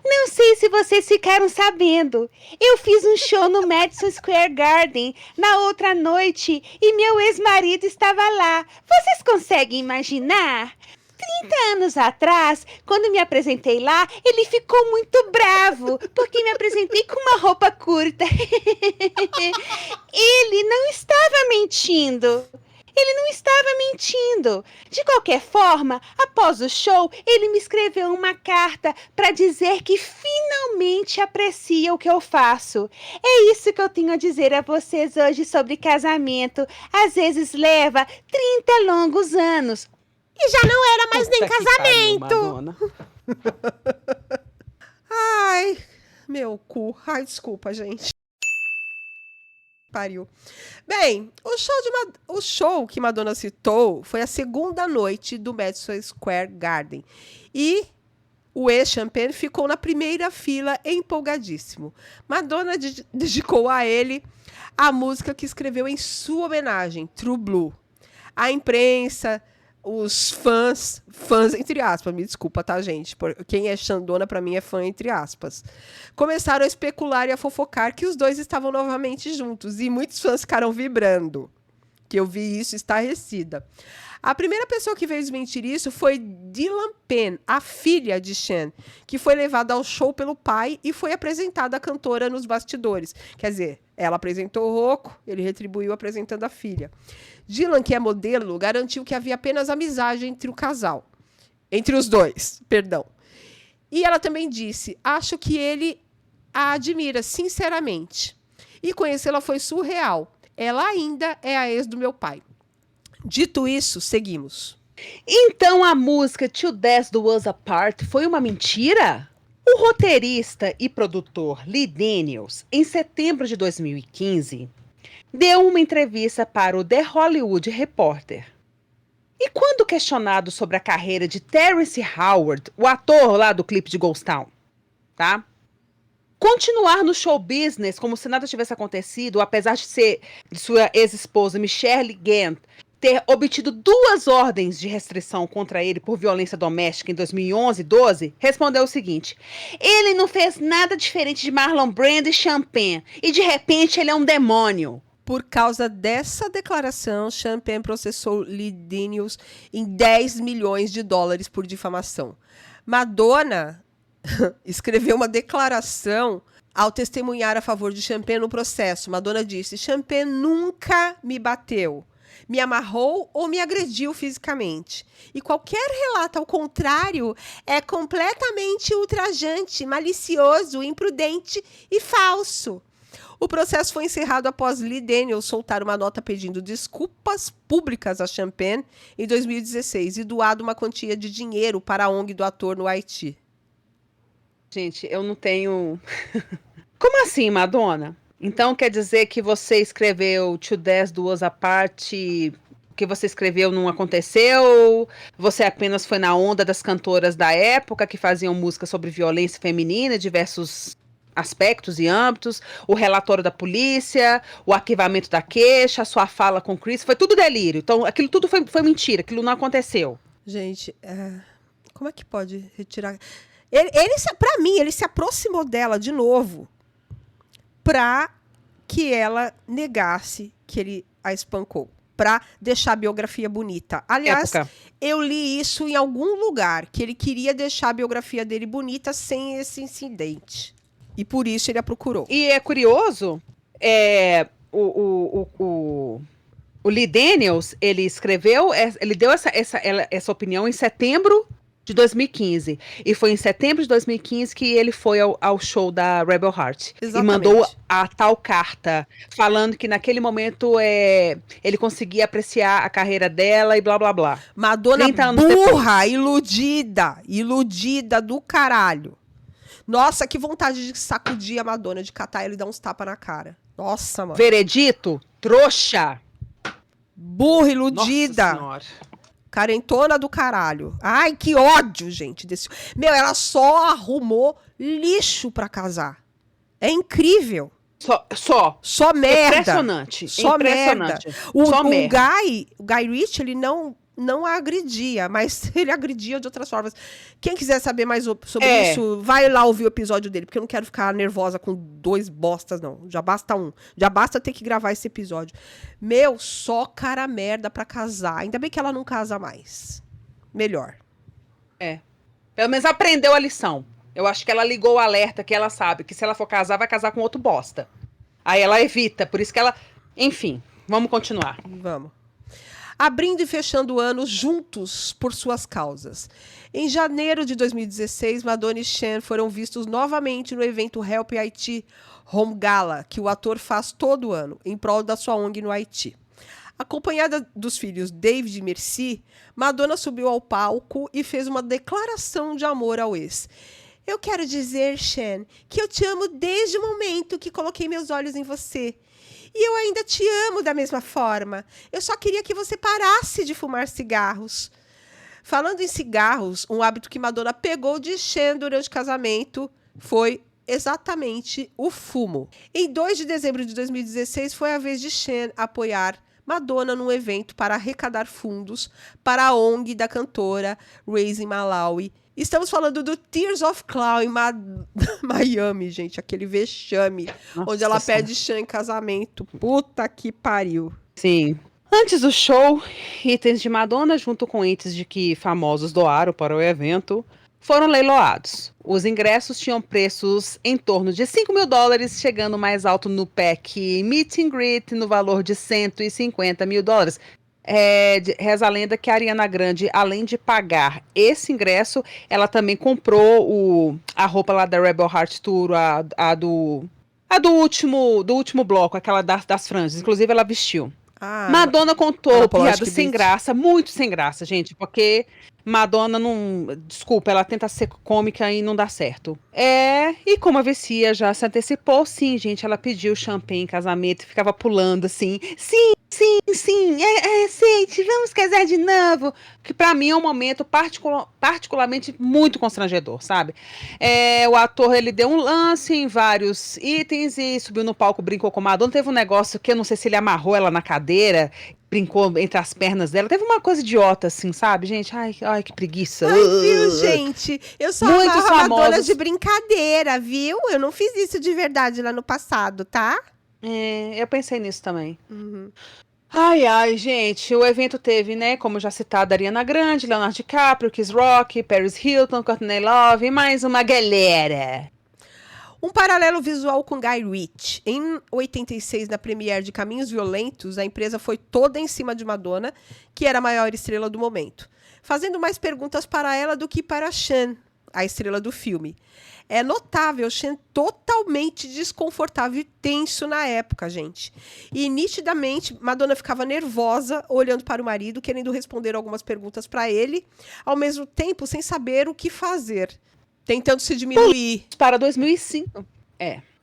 não sei se vocês ficaram sabendo, eu fiz um show no Madison Square Garden na outra noite e meu ex-marido estava lá. Vocês conseguem imaginar? 30 anos atrás, quando me apresentei lá, ele ficou muito bravo, porque me apresentei com uma roupa curta. Ele não estava mentindo. Ele não estava mentindo. De qualquer forma, após o show, ele me escreveu uma carta para dizer que finalmente aprecia o que eu faço. É isso que eu tenho a dizer a vocês hoje sobre casamento. Às vezes leva 30 longos anos. E já não era mais nem casamento. Ai, meu cu. Ai, desculpa, gente. Pariu. Bem, o show que Madonna citou foi a segunda noite do Madison Square Garden. E o ex-Champagne ficou na primeira fila empolgadíssimo. Madonna dedicou a ele a música que escreveu em sua homenagem, True Blue. A imprensa, os fãs entre aspas, me desculpa, tá, gente? Quem é Xandona, pra mim, é fã entre aspas. Começaram a especular e a fofocar que os dois estavam novamente juntos, e muitos fãs ficaram vibrando, que eu vi isso estarrecida. A primeira pessoa que veio desmentir isso foi Dylan Penn, a filha de Sean, que foi levada ao show pelo pai e foi apresentada à cantora nos bastidores. Quer dizer, ela apresentou o Rocco, ele retribuiu apresentando a filha. Dylan, que é modelo, garantiu que havia apenas amizade entre o casal. Entre os dois, perdão. E ela também disse, acho que ele a admira sinceramente. E conhecê-la foi surreal. Ela ainda é a ex do meu pai. Dito isso, seguimos. Então a música Till Death Do Us Apart foi uma mentira? O roteirista e produtor Lee Daniels, em setembro de 2015, deu uma entrevista para o The Hollywood Reporter. E quando questionado sobre a carreira de Terrence Howard, o ator lá do clipe de Ghost Town, tá? Continuar no show business como se nada tivesse acontecido, apesar de ser de sua ex-esposa Michelle Gant ter obtido 2 ordens de restrição contra ele por violência doméstica em 2011 e 2012, respondeu o seguinte: ele não fez nada diferente de Marlon Brando e Champagne, e de repente ele é um demônio. Por causa dessa declaração, Champagne processou Lee Daniels em $10 milhões por difamação. Madonna escreveu uma declaração ao testemunhar a favor de Champagne no processo. Madonna disse: Champagne nunca me bateu, me amarrou ou me agrediu fisicamente. E qualquer relato ao contrário é completamente ultrajante, malicioso, imprudente e falso. O processo foi encerrado após Lee Daniels soltar uma nota pedindo desculpas públicas a Champagne em 2016 e doado uma quantia de dinheiro para a ONG do ator no Haiti. Gente, eu não tenho... Como assim, Madonna? Então quer dizer que você escreveu Till Death Do Us Apart, que você escreveu não aconteceu? Você apenas foi na onda das cantoras da época que faziam música sobre violência feminina, diversos aspectos e âmbitos, o relatório da polícia, o arquivamento da queixa, a sua fala com Chris, foi tudo delírio. Então aquilo tudo foi mentira, aquilo não aconteceu. Gente, como é que pode retirar... Para mim, ele se aproximou dela de novo para que ela negasse que ele a espancou, para deixar a biografia bonita. Aliás, eu li isso em algum lugar, que ele queria deixar a biografia dele bonita sem esse incidente. E por isso ele a procurou. E é curioso, o Lee Daniels, ele escreveu, ele deu essa opinião em setembro de 2015. E foi em setembro de 2015 que ele foi ao show da Rebel Heart. Exatamente. E mandou a tal carta, falando que naquele momento ele conseguia apreciar a carreira dela e blá, blá, blá. Madonna burra, iludida do caralho. Nossa, que vontade de sacudir a Madonna, de catar ela e dar uns tapas na cara. Nossa, mano. Veredito, trouxa. Burra, iludida. Nossa Senhora. Carentona do caralho. Ai, que ódio, gente. Meu, ela só arrumou lixo pra casar. É incrível. Só merda. Impressionante. Só Impressionante. merda. Só O merda. Guy Ritchie, ele não a agredia, mas ele agredia de outras formas. Quem quiser saber mais sobre isso, vai lá ouvir o episódio dele, porque eu não quero ficar nervosa com 2 bostas, não. Já basta um. Já basta ter que gravar esse episódio. Meu, só cara merda pra casar. Ainda bem que ela não casa mais. Melhor. Pelo menos aprendeu a lição. Eu acho que ela ligou o alerta, que ela sabe que se ela for casar, vai casar com outro bosta. Aí ela evita, por isso que ela... Enfim, vamos continuar. Vamos. Abrindo e fechando o ano juntos por suas causas. Em janeiro de 2016, Madonna e Chen foram vistos novamente no evento Help Haiti Home Gala, que o ator faz todo ano, em prol da sua ONG no Haiti. Acompanhada dos filhos David e Merci, Madonna subiu ao palco e fez uma declaração de amor ao ex. Eu quero dizer, Chen, que eu te amo desde o momento que coloquei meus olhos em você. E eu ainda te amo da mesma forma. Eu só queria que você parasse de fumar cigarros. Falando em cigarros, um hábito que Madonna pegou de Chen durante o casamento foi exatamente o fumo. Em 2 de dezembro de 2016, foi a vez de Chen apoiar Madonna num evento para arrecadar fundos para a ONG da cantora Raising Malawi. Estamos falando do Tears of Clown em Miami, gente. Aquele vexame. Nossa, onde ela pede Chen em casamento. Puta que pariu. Sim. Antes do show, itens de Madonna, junto com itens de que famosos doaram para o evento, foram leiloados. Os ingressos tinham preços em torno de $5.000, chegando mais alto no pack Meet and Greet, no valor de $150.000. Reza a lenda que a Ariana Grande, além de pagar esse ingresso, ela também comprou a roupa lá da Rebel Heart Tour, a do último bloco, aquela das franjas. Inclusive, ela vestiu. Madonna contou piadas sem graça, muito sem graça, gente, porque Madonna não... Desculpa, ela tenta ser cômica e não dá certo. E como a Vessia já se antecipou, sim, gente, ela pediu champanhe em casamento e ficava pulando assim, sim, aceite, vamos casar de novo. Que pra mim é um momento particularmente muito constrangedor, sabe? O ator, ele deu um lance em vários itens e subiu no palco, brincou com Madonna. Teve um negócio que eu não sei se ele amarrou ela na cadeira, brincou entre as pernas dela. Teve uma coisa idiota, assim, sabe, gente? Ai, que preguiça. Ai, viu, gente? Eu sou a Madonna de brincadeira, viu? Eu não fiz isso de verdade lá no passado, tá? Eu pensei nisso também. Uhum. Ai, gente, o evento teve, né, como já citado, Ariana Grande, Leonardo DiCaprio, Chris Rock, Paris Hilton, Courtney Love e mais uma galera. Um paralelo visual com Guy Ritchie. Em 86, na premiere de Caminhos Violentos, a empresa foi toda em cima de Madonna, que era a maior estrela do momento, fazendo mais perguntas para ela do que para Chen, a estrela do filme. É notável, Chen totalmente desconfortável e tenso na época, gente. E nitidamente, Madonna ficava nervosa, olhando para o marido, querendo responder algumas perguntas para ele, ao mesmo tempo sem saber o que fazer, tentando se diminuir. Para 2005.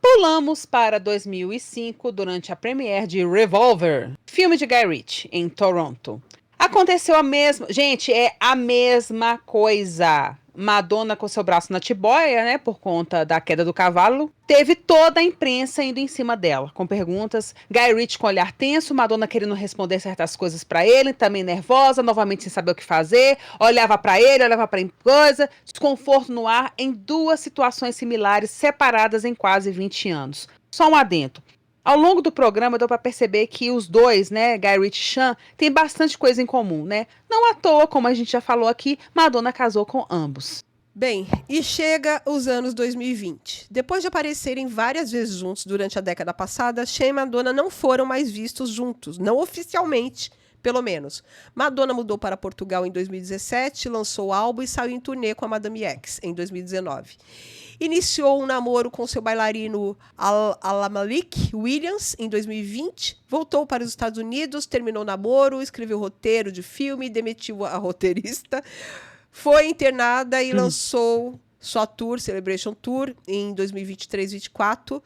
Pulamos para 2005, durante a premiere de Revolver, filme de Guy Ritchie, em Toronto. Aconteceu a mesma... Gente, é a mesma coisa. Madonna com seu braço na tiboia, né, por conta da queda do cavalo. Teve toda a imprensa indo em cima dela, com perguntas. Guy Ritchie com olhar tenso, Madonna querendo responder certas coisas pra ele, também nervosa, novamente sem saber o que fazer. Olhava pra ele, olhava pra coisa. Desconforto no ar em 2 situações similares, separadas em quase 20 anos. Só um adendo. Ao longo do programa, deu para perceber que os dois, né, Guy Ritchie e Chen, têm bastante coisa em comum, né? Não à toa, como a gente já falou aqui, Madonna casou com ambos. Bem, e chega os anos 2020. Depois de aparecerem várias vezes juntos durante a década passada, Chen e Madonna não foram mais vistos juntos, não oficialmente, pelo menos. Madonna mudou para Portugal em 2017, lançou o álbum e saiu em turnê com a Madame X em 2019. Iniciou um namoro com seu bailarino Al-Malik Williams em 2020, voltou para os Estados Unidos, terminou o namoro, escreveu roteiro de filme, demitiu a roteirista, foi internada e lançou sua tour, Celebration Tour, em 2023-24.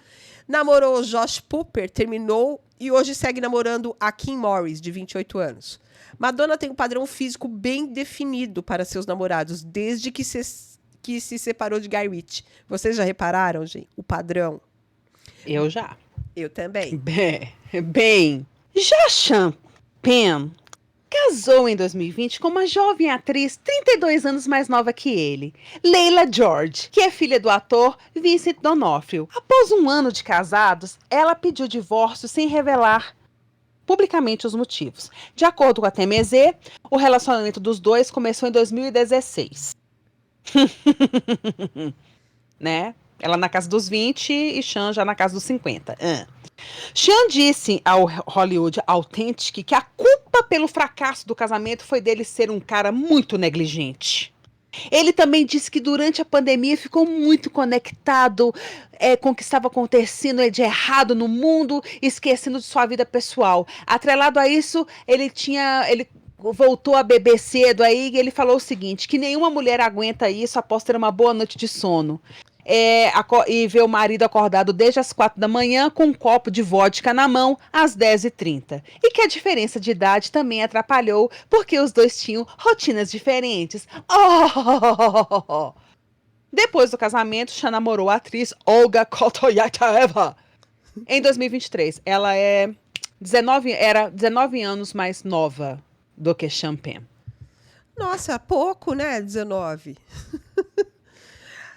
Namorou Josh Pooper, terminou e hoje segue namorando a Kim Morris, de 28 anos. Madonna tem um padrão físico bem definido para seus namorados, desde que se separou de Guy Ritchie. Vocês já repararam, gente, o padrão? Eu já. Eu também. Bem, já Sean Penn casou em 2020 com uma jovem atriz 32 anos mais nova que ele, Leila George, que é filha do ator Vincent D'Onofrio. Após um ano de casados, ela pediu divórcio sem revelar publicamente os motivos. De acordo com a TMZ, o relacionamento dos dois começou em 2016. Né? Ela na casa dos 20 e Sean já na casa dos 50. Sean disse ao Hollywood Authentic que a culpa pelo fracasso do casamento foi dele ser um cara muito negligente. Ele também disse que durante a pandemia ficou muito conectado com o que estava acontecendo de errado no mundo, esquecendo de sua vida pessoal. Atrelado a isso, ele voltou a beber cedo aí e ele falou o seguinte, que nenhuma mulher aguenta isso após ter uma boa noite de sono. E ver o marido acordado desde as 4 da manhã com um copo de vodka na mão às 10h30. E que a diferença de idade também atrapalhou, porque os dois tinham rotinas diferentes. Depois do casamento, Sean namorou a atriz Olga Kotoyataeva em 2023. Ela era 19 anos mais nova do que Sean Penn. Nossa, pouco, né? 19.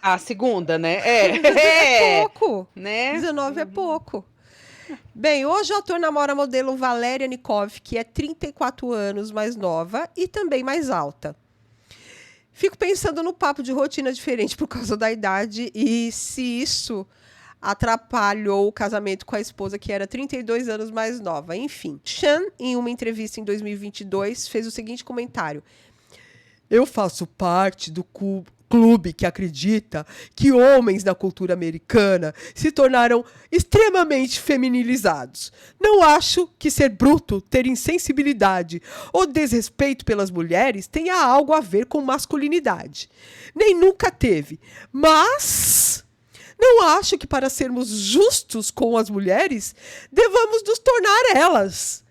A segunda, né? É pouco. Né? 19 é pouco. Bem, hoje o ator namora a modelo Valéria Nikov, que é 34 anos mais nova e também mais alta. Fico pensando no papo de rotina diferente por causa da idade e se isso atrapalhou o casamento com a esposa, que era 32 anos mais nova. Enfim, Sean, em uma entrevista em 2022, fez o seguinte comentário. Eu faço parte do clube que acredita que homens na cultura americana se tornaram extremamente feminilizados. Não acho que ser bruto, ter insensibilidade ou desrespeito pelas mulheres tenha algo a ver com masculinidade. Nem nunca teve. Mas não acho que para sermos justos com as mulheres, devamos nos tornar elas.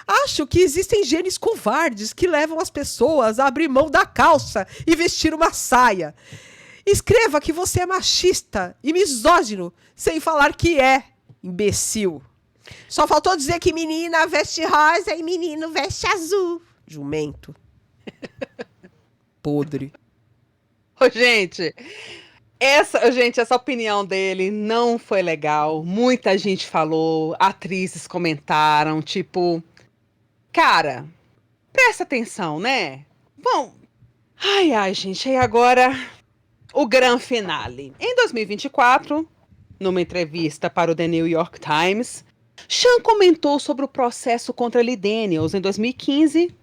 Acho que existem genes covardes que levam as pessoas a abrir mão da calça e vestir uma saia. Escreva que você é machista e misógino, sem falar que é, imbecil. Só faltou dizer que menina veste rosa e menino veste azul. Jumento. Podre. Gente, essa opinião dele não foi legal. Muita gente falou, atrizes comentaram, tipo... Cara, presta atenção, né? Bom, ai, gente, e agora o grande finale. Em 2024, numa entrevista para o The New York Times, Sean comentou sobre o processo contra Lee Daniels em 2015,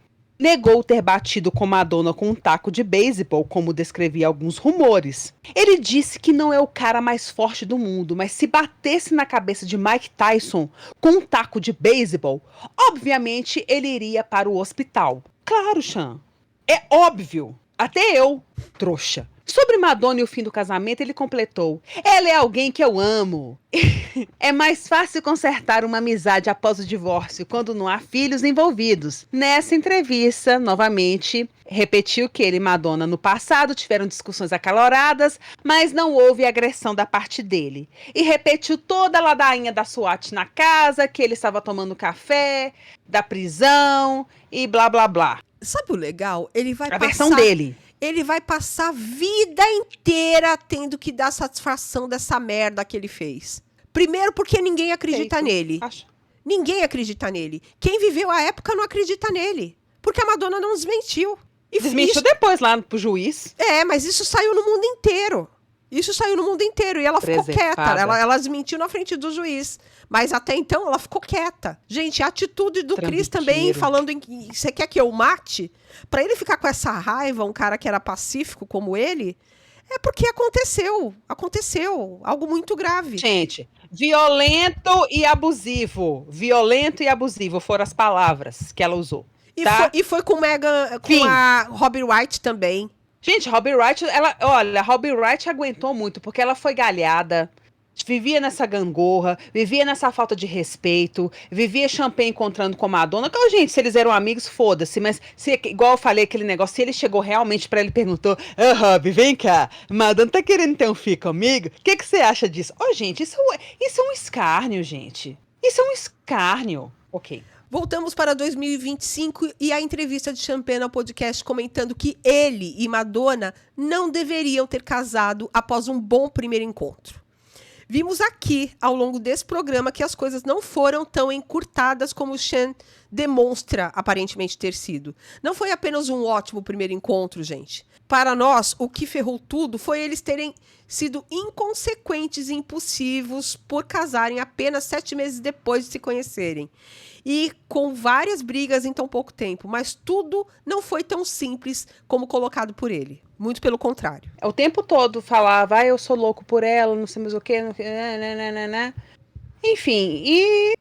negou ter batido com Madonna com um taco de beisebol, como descrevia alguns rumores. Ele disse que não é o cara mais forte do mundo, mas se batesse na cabeça de Mike Tyson com um taco de beisebol, obviamente ele iria para o hospital. Claro, Sean. É óbvio. Até eu, trouxa. Sobre Madonna e o fim do casamento, ele completou: ela é alguém que eu amo. É mais fácil consertar uma amizade após o divórcio quando não há filhos envolvidos. Nessa entrevista, novamente, repetiu que ele e Madonna no passado tiveram discussões acaloradas, mas não houve agressão da parte dele. E repetiu toda a ladainha da SWAT na casa, que ele estava tomando café, da prisão e blá blá blá. Sabe o legal? Ele vai a versão dele. Ele vai passar a vida inteira tendo que dar satisfação dessa merda que ele fez. Primeiro porque ninguém acredita nele. Ninguém acredita nele. Quem viveu a época não acredita nele. Porque a Madonna não desmentiu. E desmentiu depois lá pro juiz. Mas isso saiu no mundo inteiro. Isso saiu no mundo inteiro. E ela ficou quieta. Ela desmentiu na frente do juiz. Mas até então ela ficou quieta. Gente, a atitude do Chris também, falando em... Você quer que eu mate? Pra ele ficar com essa raiva, um cara que era pacífico como ele, é porque aconteceu. Aconteceu. Algo muito grave. Gente, violento e abusivo. Violento e abusivo foram as palavras que ela usou. E foi com Meghan, com a Robin Wright também. Gente, Robbie Wright, Robbie Wright aguentou muito, porque ela foi galhada, vivia nessa gangorra, vivia nessa falta de respeito, vivia Champagne encontrando com Madonna. Gente, se eles eram amigos, foda-se, mas igual eu falei aquele negócio, se ele chegou realmente pra ele e perguntou, Robbie, vem cá, Madonna tá querendo ter um filho comigo? O que você acha disso? Gente, isso é um escárnio, gente. Isso é um escárnio. Ok. Voltamos para 2025 e a entrevista de Champagne ao podcast comentando que ele e Madonna não deveriam ter casado após um bom primeiro encontro. Vimos aqui, ao longo desse programa, que as coisas não foram tão encurtadas como o Sean demonstra aparentemente ter sido. Não foi apenas um ótimo primeiro encontro, gente. Para nós, o que ferrou tudo foi eles terem sido inconsequentes e impulsivos por casarem apenas 7 meses depois de se conhecerem. E com várias brigas em tão pouco tempo. Mas tudo não foi tão simples como colocado por ele. Muito pelo contrário. O tempo todo falava, eu sou louco por ela, não sei mais o quê. Enfim, e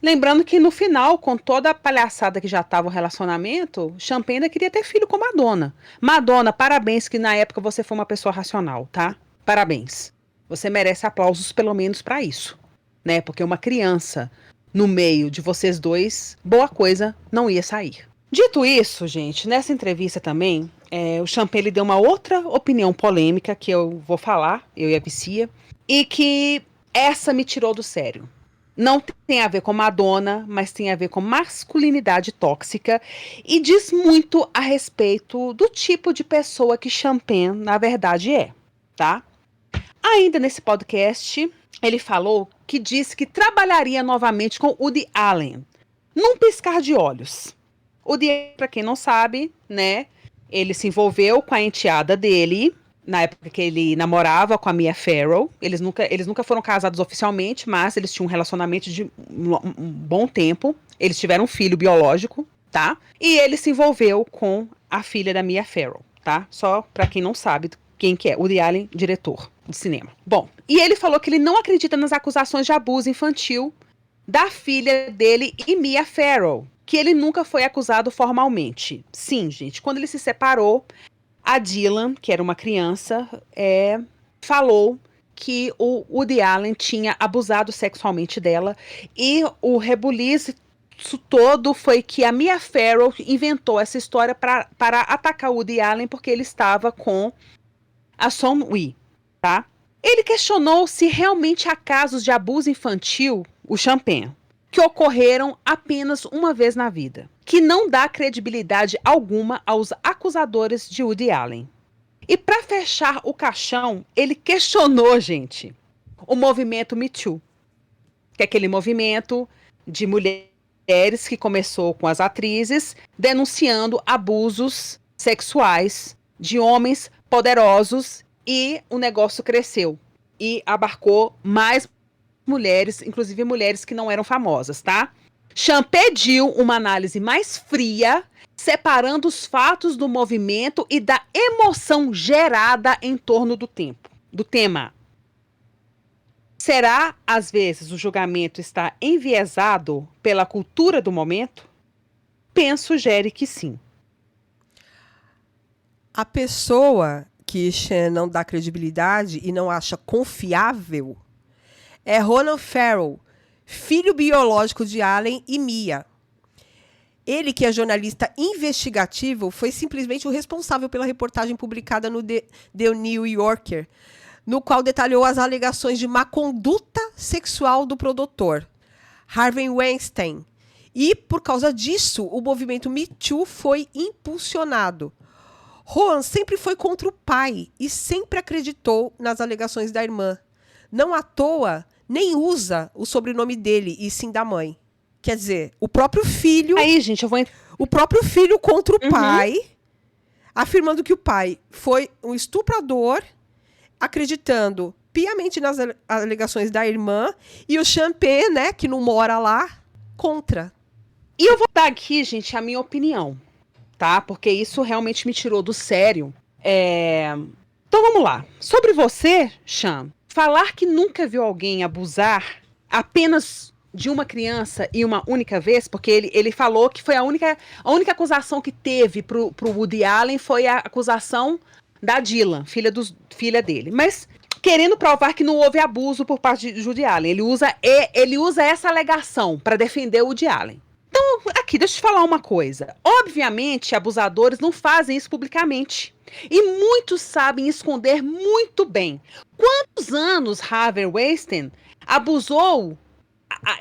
lembrando que no final, com toda a palhaçada que já estava o relacionamento, Champagne ainda queria ter filho com Madonna. Madonna, parabéns que na época você foi uma pessoa racional, tá? Parabéns. Você merece aplausos pelo menos pra isso, né? Porque uma criança no meio de vocês dois, boa coisa não ia sair. Dito isso, gente, nessa entrevista também, o Champagne deu uma outra opinião polêmica que eu vou falar, eu e a Vicia, e que essa me tirou do sério. Não tem a ver com Madonna, mas tem a ver com masculinidade tóxica e diz muito a respeito do tipo de pessoa que Champagne, na verdade, é, tá? Ainda nesse podcast, ele falou que disse que trabalharia novamente com Woody Allen, num piscar de olhos. Woody, para quem não sabe, né, ele se envolveu com a enteada dele, na época que ele namorava com a Mia Farrow. Eles nunca foram casados oficialmente, mas eles tinham um relacionamento de um bom tempo. Eles tiveram um filho biológico, tá? E ele se envolveu com a filha da Mia Farrow, tá? Só pra quem não sabe quem que é, Woody Allen, diretor de cinema. Bom, e ele falou que ele não acredita nas acusações de abuso infantil da filha dele e Mia Farrow, que ele nunca foi acusado formalmente. Sim, gente, quando ele se separou, a Dylan, que era uma criança, falou que o Woody Allen tinha abusado sexualmente dela, e o rebuliço todo foi que a Mia Farrow inventou essa história para atacar o Woody Allen porque ele estava com a Son Hui, tá? Ele questionou se realmente há casos de abuso infantil, o Champagne, que ocorreram apenas uma vez na vida, que não dá credibilidade alguma aos acusadores de Woody Allen. E para fechar o caixão, ele questionou, gente, o movimento Me Too, que é aquele movimento de mulheres que começou com as atrizes denunciando abusos sexuais de homens poderosos, e o negócio cresceu e abarcou mais mulheres, inclusive mulheres que não eram famosas, tá? Sean pediu uma análise mais fria, separando os fatos do movimento e da emoção gerada em torno do tema. Será, às vezes, o julgamento está enviesado pela cultura do momento? Sugere que sim. A pessoa que Sean não dá credibilidade e não acha confiável é Ronan Farrow, filho biológico de Allen e Mia. Ele, que é jornalista investigativo, foi simplesmente o responsável pela reportagem publicada no The New Yorker, no qual detalhou as alegações de má conduta sexual do produtor, Harvey Weinstein. E, por causa disso, o movimento Me Too foi impulsionado. Rohan sempre foi contra o pai e sempre acreditou nas alegações da irmã. Não à toa, nem usa o sobrenome dele, e sim da mãe. Quer dizer, o próprio filho... Aí, gente, O próprio filho contra o pai, afirmando que o pai foi um estuprador, acreditando piamente nas alegações da irmã, e o Champagne, né, que não mora lá, contra. E eu vou dar aqui, gente, a minha opinião, tá? Porque isso realmente me tirou do sério. Então vamos lá. Sobre você, Sean, falar que nunca viu alguém abusar apenas de uma criança e uma única vez, porque ele falou que foi a única acusação que teve pro Woody Allen foi a acusação da Dylan, filha dele. Mas querendo provar que não houve abuso por parte de Woody Allen. Ele usa essa alegação para defender o Woody Allen. Então, aqui, deixa eu te falar uma coisa. Obviamente, abusadores não fazem isso publicamente. E muitos sabem esconder muito bem. Quantos anos Harvey Weinstein abusou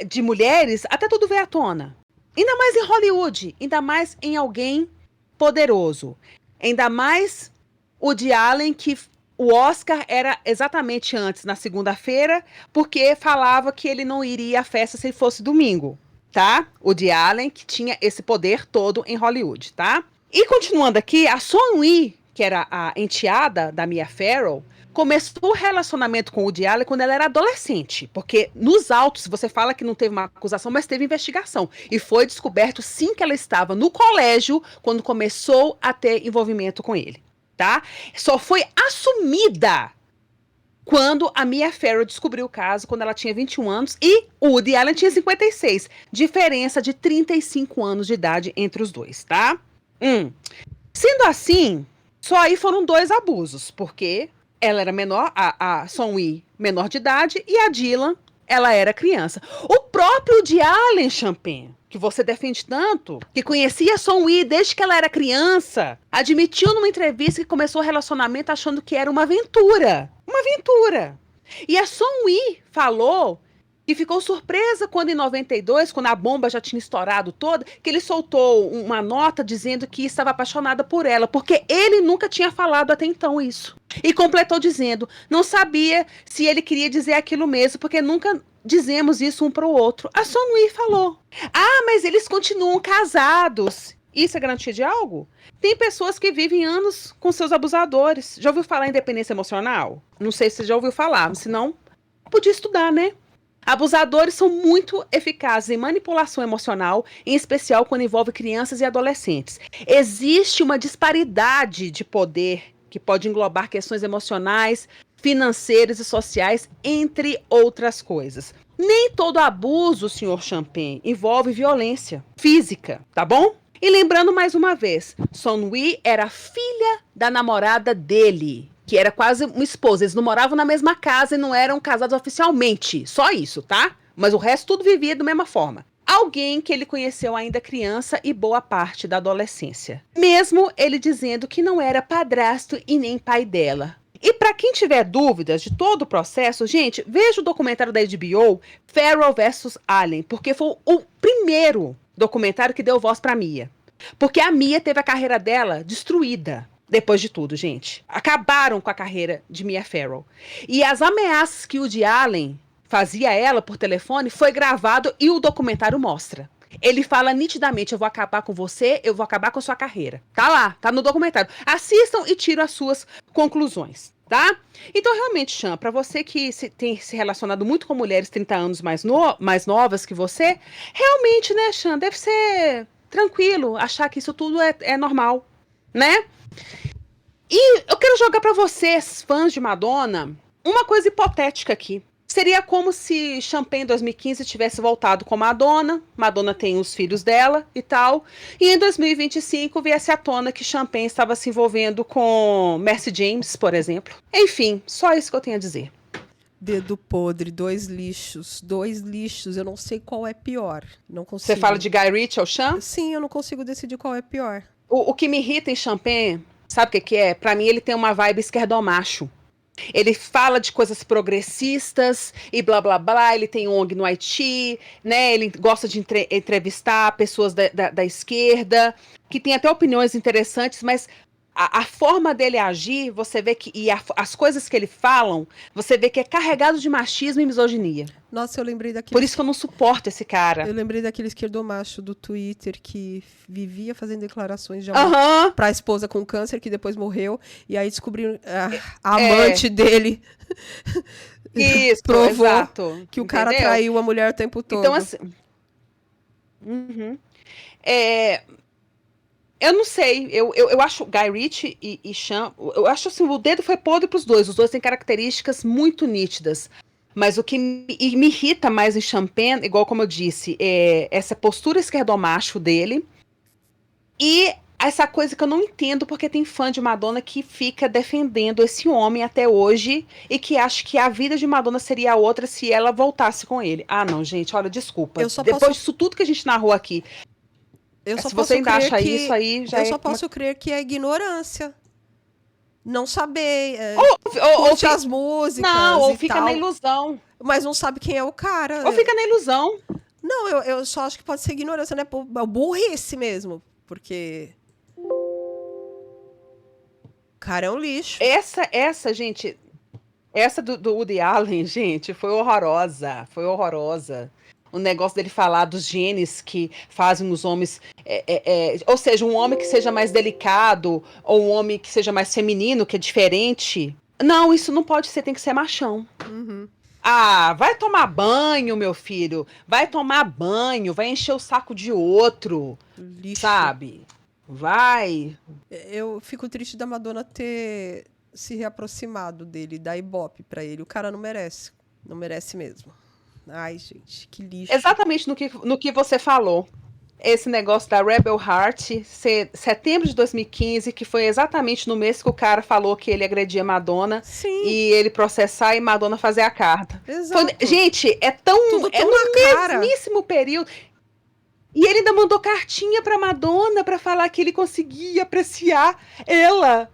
de mulheres até tudo veio à tona? Ainda mais em Hollywood, ainda mais em alguém poderoso. Ainda mais o Woody Allen, que o Oscar era exatamente antes, na segunda-feira, porque falava que ele não iria à festa se fosse domingo. Tá? O Woody Allen, que tinha esse poder todo em Hollywood, tá? E continuando aqui, a Son-Yi, que era a enteada da Mia Farrow, começou o relacionamento com o Woody Allen quando ela era adolescente, porque nos autos você fala que não teve uma acusação, mas teve investigação, e foi descoberto sim que ela estava no colégio quando começou a ter envolvimento com ele, tá? Só foi assumida quando a Mia Farrow descobriu o caso, quando ela tinha 21 anos, e o Woody Allen tinha 56. Diferença de 35 anos de idade entre os dois, tá? Sendo assim, só aí foram 2 abusos, porque ela era menor, a Son-Yi, menor de idade, e a Dylan, ela era criança. O próprio Woody Allen, Champagne, que você defende tanto, que conhecia a Son-Yi desde que ela era criança, admitiu numa entrevista que começou o relacionamento achando que era uma aventura. Uma aventura. E a Son-Yi falou que ficou surpresa quando em 92, quando a bomba já tinha estourado toda, que ele soltou uma nota dizendo que estava apaixonada por ela, porque ele nunca tinha falado até então isso. E completou dizendo, não sabia se ele queria dizer aquilo mesmo, porque nunca dizemos isso um para o outro. A Son-Yi falou, mas eles continuam casados. Isso é garantia de algo? Tem pessoas que vivem anos com seus abusadores. Já ouviu falar em dependência emocional? Não sei se você já ouviu falar, senão podia estudar, né? Abusadores são muito eficazes em manipulação emocional, em especial quando envolve crianças e adolescentes. Existe uma disparidade de poder que pode englobar questões emocionais, financeiras e sociais, entre outras coisas. Nem todo abuso, senhor Champagne, envolve violência física, tá bom? E lembrando mais uma vez, Son-Yi era filha da namorada dele, que era quase uma esposa. Eles não moravam na mesma casa e não eram casados oficialmente. Só isso, tá? Mas o resto tudo vivia da mesma forma. Alguém que ele conheceu ainda criança e boa parte da adolescência. Mesmo ele dizendo que não era padrasto e nem pai dela. E para quem tiver dúvidas de todo o processo, gente, veja o documentário da HBO, Farrow vs. Allen, porque foi o primeiro documentário que deu voz para Mia. Porque a Mia teve a carreira dela destruída. Depois de tudo, gente. Acabaram com a carreira de Mia Farrow. E as ameaças que o Woody Allen fazia a ela por telefone foi gravado e o documentário mostra. Ele fala nitidamente, eu vou acabar com você, eu vou acabar com a sua carreira. Tá lá, tá no documentário. Assistam e tiram as suas conclusões, tá? Então, realmente, Chan, pra você que tem se relacionado muito com mulheres 30 anos mais novas que você, realmente, né, Chan, deve ser tranquilo achar que isso tudo é normal, né? E eu quero jogar pra vocês, fãs de Madonna, uma coisa hipotética aqui. Seria como se Champagne em 2015 tivesse voltado com Madonna. Madonna tem os filhos dela e tal. E em 2025 viesse à tona que Champagne estava se envolvendo com Mercy James, por exemplo. Enfim, só isso que eu tenho a dizer. Dedo podre, 2 lixos. 2 lixos, eu não sei qual é pior. Não consigo. Você fala de Guy Ritchie ou Chan? Sim, eu não consigo decidir qual é pior. O que me irrita em Champagne, sabe o que é? Pra mim ele tem uma vibe esquerdomacho. Ele fala de coisas progressistas e blá blá blá, ele tem ONG no Haiti, né? Ele gosta de entrevistar pessoas da esquerda, que tem até opiniões interessantes, mas a forma dele agir, você vê que, as coisas que ele falam, você vê que é carregado de machismo e misoginia. Nossa, eu lembrei daquele... Por isso que eu não suporto esse cara. Eu lembrei daquele esquerdomacho do Twitter que vivia fazendo declarações de amor pra esposa com câncer, que depois morreu, e aí descobriram a amante dele. Isso, provou exato. Que o cara traiu a mulher o tempo todo. Então, assim... Eu não sei, eu acho Guy Ritchie e Chan, eu acho assim, o dedo foi podre pros dois, os dois têm características muito nítidas, mas o que me irrita mais em Champagne, igual como eu disse, é essa postura esquerdomacho dele e essa coisa que eu não entendo, porque tem fã de Madonna que fica defendendo esse homem até hoje e que acha que a vida de Madonna seria outra se ela voltasse com ele. Ah, não, gente, olha, desculpa. Depois disso tudo que a gente narrou aqui, se você ainda acha isso aí, já eu só posso crer que é ignorância. Não saber ou as músicas. Não, ou fica tal, na ilusão. Mas não sabe quem é o cara. Ou fica na ilusão. Não, eu só acho que pode ser ignorância, né? Burrice mesmo. Porque o cara é um lixo. Essa, gente, essa do Woody Allen, gente, foi horrorosa. Foi horrorosa. O negócio dele falar dos genes que fazem os homens... ou seja, um homem que seja mais delicado, ou um homem que seja mais feminino, que é diferente. Não, isso não pode ser, tem que ser machão. Uhum. Ah, vai tomar banho, meu filho. Vai tomar banho, vai encher o saco de outro. Lixo. Sabe? Vai. Eu fico triste da Madonna ter se reaproximado dele, dar ibope pra ele. O cara não merece. Não merece mesmo. Ai, gente, que lixo. Exatamente no que você falou. Esse negócio da Rebel Heart, setembro de 2015, que foi exatamente no mês que o cara falou que ele agredia Madonna. Sim. E ele processar e Madonna fazer a carta. Exato. Gente, é no mesmíssimo período. E ele ainda mandou cartinha pra Madonna pra falar que ele conseguia apreciar ela.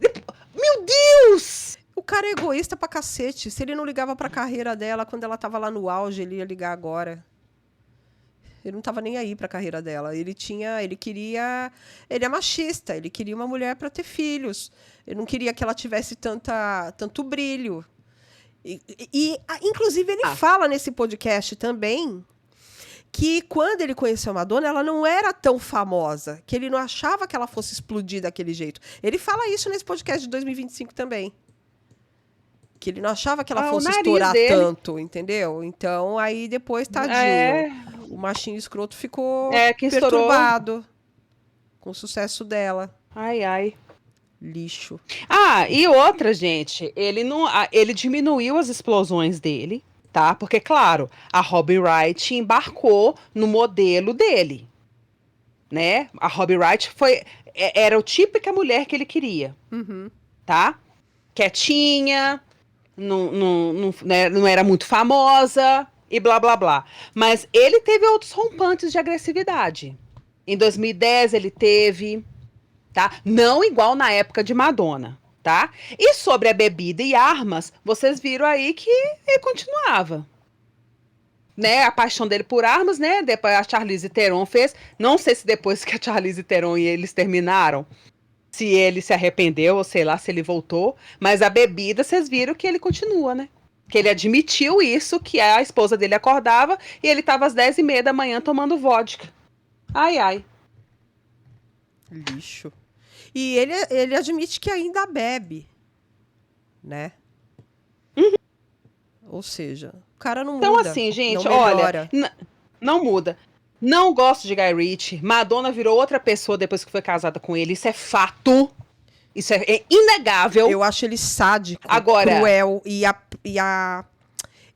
Meu Deus! O cara é egoísta pra cacete. Se ele não ligava pra carreira dela quando ela tava lá no auge, ele ia ligar agora. Ele não tava nem aí pra carreira dela. Ele é machista. Ele queria uma mulher pra ter filhos. Ele não queria que ela tivesse tanto brilho. Inclusive, ele fala nesse podcast também que quando ele conheceu a Madonna, ela não era tão famosa, que ele não achava que ela fosse explodir daquele jeito. Ele fala isso nesse podcast de 2025 também. Que ele não achava que ela fosse estourar tanto, entendeu? Então, aí depois, tadinho, o machinho escroto ficou perturbado com o sucesso dela. Ai, ai. Lixo. Ah, e outra, gente, ele diminuiu as explosões dele, tá? Porque, claro, a Robbie Wright embarcou no modelo dele, né? A Robbie Wright era o típica mulher que ele queria, tá? Quietinha, não era muito famosa e blá, blá, blá. Mas ele teve outros rompantes de agressividade. Em 2010 ele teve, tá? Não igual na época de Madonna, tá? E sobre a bebida e armas, vocês viram aí que ele continuava. Né? A paixão dele por armas, né? Depois a Charlize Theron fez. Não sei se depois que a Charlize Theron e eles terminaram, se ele se arrependeu, ou sei lá, se ele voltou. Mas a bebida, vocês viram que ele continua, né? Que ele admitiu isso, que a esposa dele acordava e ele tava às 10h30 da manhã tomando vodka. Ai, ai. Lixo. E ele admite que ainda bebe, né? Ou seja, o cara não muda. Então, assim, gente, olha, não muda. Não gosto de Guy Ritchie. Madonna virou outra pessoa depois que foi casada com ele. Isso é fato. Isso é inegável. Eu acho ele sádico, cruel.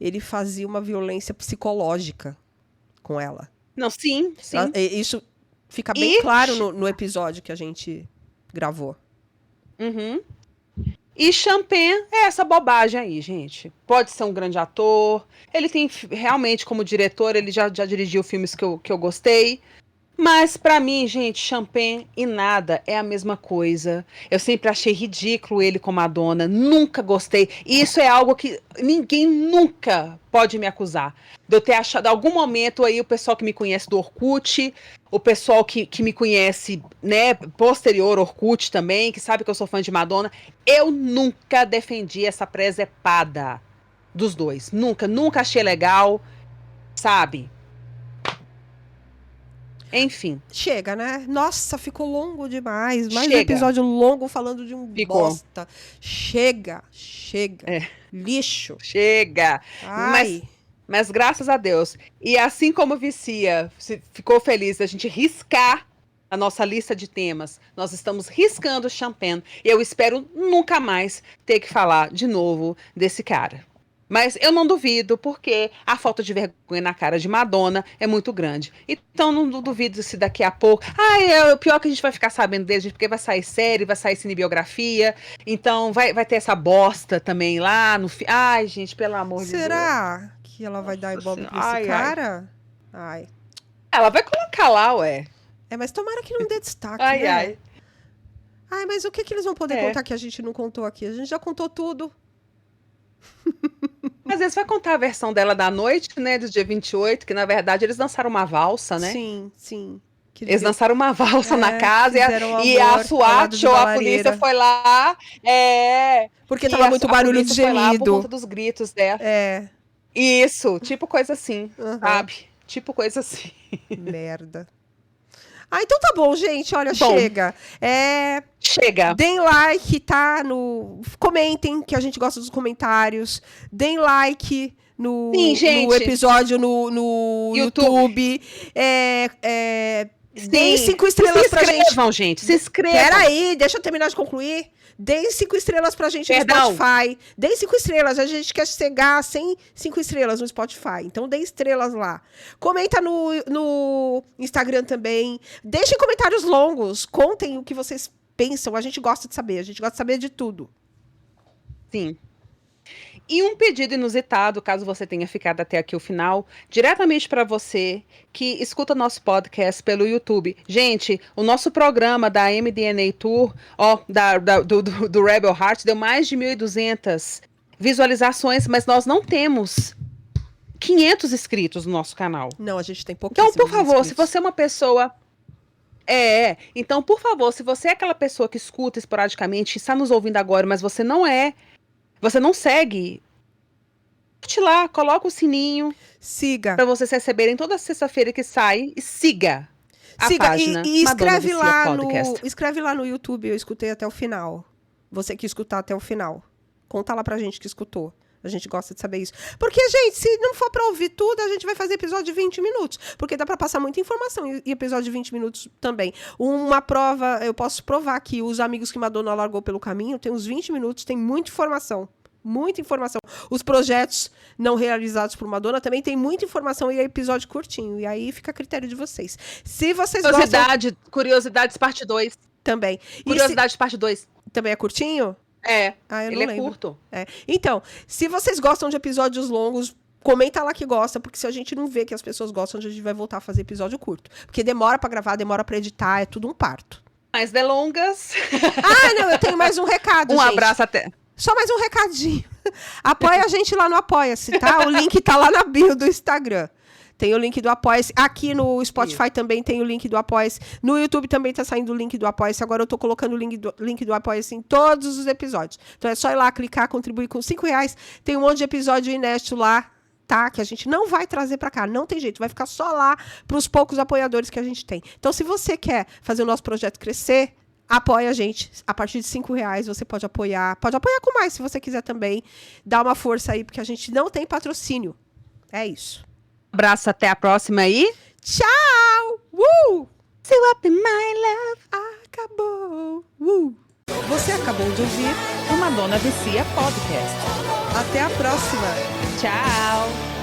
Ele fazia uma violência psicológica com ela. Não, sim. Isso fica bem claro no episódio que a gente gravou. E Champagne é essa bobagem aí, gente. Pode ser um grande ator. Ele tem, realmente, como diretor, ele já dirigiu filmes que eu gostei. Mas, pra mim, gente, Champagne e nada é a mesma coisa. Eu sempre achei ridículo ele com Madonna. Nunca gostei. E isso é algo que ninguém nunca pode me acusar. De eu ter achado, em algum momento aí, o pessoal que me conhece do Orkut, o pessoal que me conhece, né, posterior Orkut também, que sabe que eu sou fã de Madonna, eu nunca defendi essa presepada dos dois. Nunca achei legal, sabe? Enfim. Chega, né? Nossa, ficou longo demais. Mais um episódio longo falando de um bosta. Chega. Lixo. Chega. Ai. Mas graças a Deus. E assim como Vicia ficou feliz da gente riscar a nossa lista de temas, nós estamos riscando Champagne. E eu espero nunca mais ter que falar de novo desse cara. Mas eu não duvido, porque a falta de vergonha na cara de Madonna é muito grande. Então não duvido se daqui a pouco... o pior que a gente vai ficar sabendo dele, gente, porque vai sair série, vai sair cinebiografia. Então vai ter essa bosta também lá no... Ai, gente, pelo amor de Deus. Será que ela vai dar ibope pra esse cara? Ai. Ela vai colocar lá, ué. Mas tomara que não dê destaque, né? Ai, mas o que eles vão poder contar que a gente não contou aqui? A gente já contou tudo. Às vezes vai contar a versão dela da noite, né, do dia 28, que na verdade eles dançaram uma valsa, né? Sim. Eles dançaram uma valsa na casa e a SWAT ou a polícia foi lá. Porque tava muito barulho de gemido. Lá por conta dos gritos dela. Isso, tipo coisa assim, sabe? Tipo coisa assim. Merda. Então tá bom, gente. Olha, chega. Chega. Deem like, tá? Comentem, que a gente gosta dos comentários. Deem like no episódio no YouTube. Deem 5 estrelas pra gente. Se inscrevam, gente. Se inscrevam. Peraí, deixa eu terminar de concluir. Deem 5 estrelas pra gente no Spotify. Deem 5 estrelas. A gente quer chegar a 100 5 estrelas no Spotify. Então, deem estrelas lá. Comenta no Instagram também. Deixem comentários longos. Contem o que vocês pensam. A gente gosta de saber. A gente gosta de saber de tudo. Sim. E um pedido inusitado, caso você tenha ficado até aqui o final, diretamente para você que escuta nosso podcast pelo YouTube. Gente, o nosso programa da MDNA Tour, do Rebel Heart, deu mais de 1.200 visualizações, mas nós não temos 500 inscritos no nosso canal. Não, a gente tem pouquíssimos Então, por favor, inscritos. se você é uma pessoa... Então, por favor, se você é aquela pessoa que escuta esporadicamente, está nos ouvindo agora, mas você não segue, curte lá, coloca o sininho. Siga. Para vocês receberem toda sexta-feira que sai. E siga a página. E escreve lá no YouTube, eu escutei até o final. Você que escutar até o final. Conta lá pra gente que escutou. A gente gosta de saber isso. Porque, gente, se não for pra ouvir tudo, a gente vai fazer episódio de 20 minutos. Porque dá pra passar muita informação. E episódio de 20 minutos também. Uma prova, eu posso provar que os amigos que Madonna largou pelo caminho, tem uns 20 minutos, tem muita informação. Muita informação. Os projetos não realizados por Madonna também tem muita informação e é episódio curtinho. E aí fica a critério de vocês. Se vocês gostam... Curiosidades parte 2. Também. Curiosidades parte 2. Também é curtinho? Ele é curto. Então, se vocês gostam de episódios longos, comenta lá que gosta, porque se a gente não vê que as pessoas gostam, a gente vai voltar a fazer episódio curto. Porque demora pra gravar, demora pra editar, é tudo um parto. Mais delongas. Não, eu tenho mais um recado, gente. Abraço até. Só mais um recadinho. Apoia a gente lá no Apoia-se, tá? O link tá lá na bio do Instagram. Tem o link do Apoia-se. Aqui no Spotify também tem o link do Apoia-se. No YouTube também tá saindo o link do Apoia-se. Agora eu tô colocando o link do Apoia-se em todos os episódios. Então é só ir lá, clicar, contribuir com R$5. Tem um monte de episódio inédito lá, tá? Que a gente não vai trazer pra cá. Não tem jeito. Vai ficar só lá pros poucos apoiadores que a gente tem. Então, se você quer fazer o nosso projeto crescer, apoia a gente. A partir de R$5 você pode apoiar. Pode apoiar com mais, se você quiser também. Dá uma força aí, porque a gente não tem patrocínio. É isso. Abraço, até a próxima aí. Tchau! See up in my love. Acabou! Você acabou de ouvir o Madonna Vicia Podcast. Até a próxima! Tchau!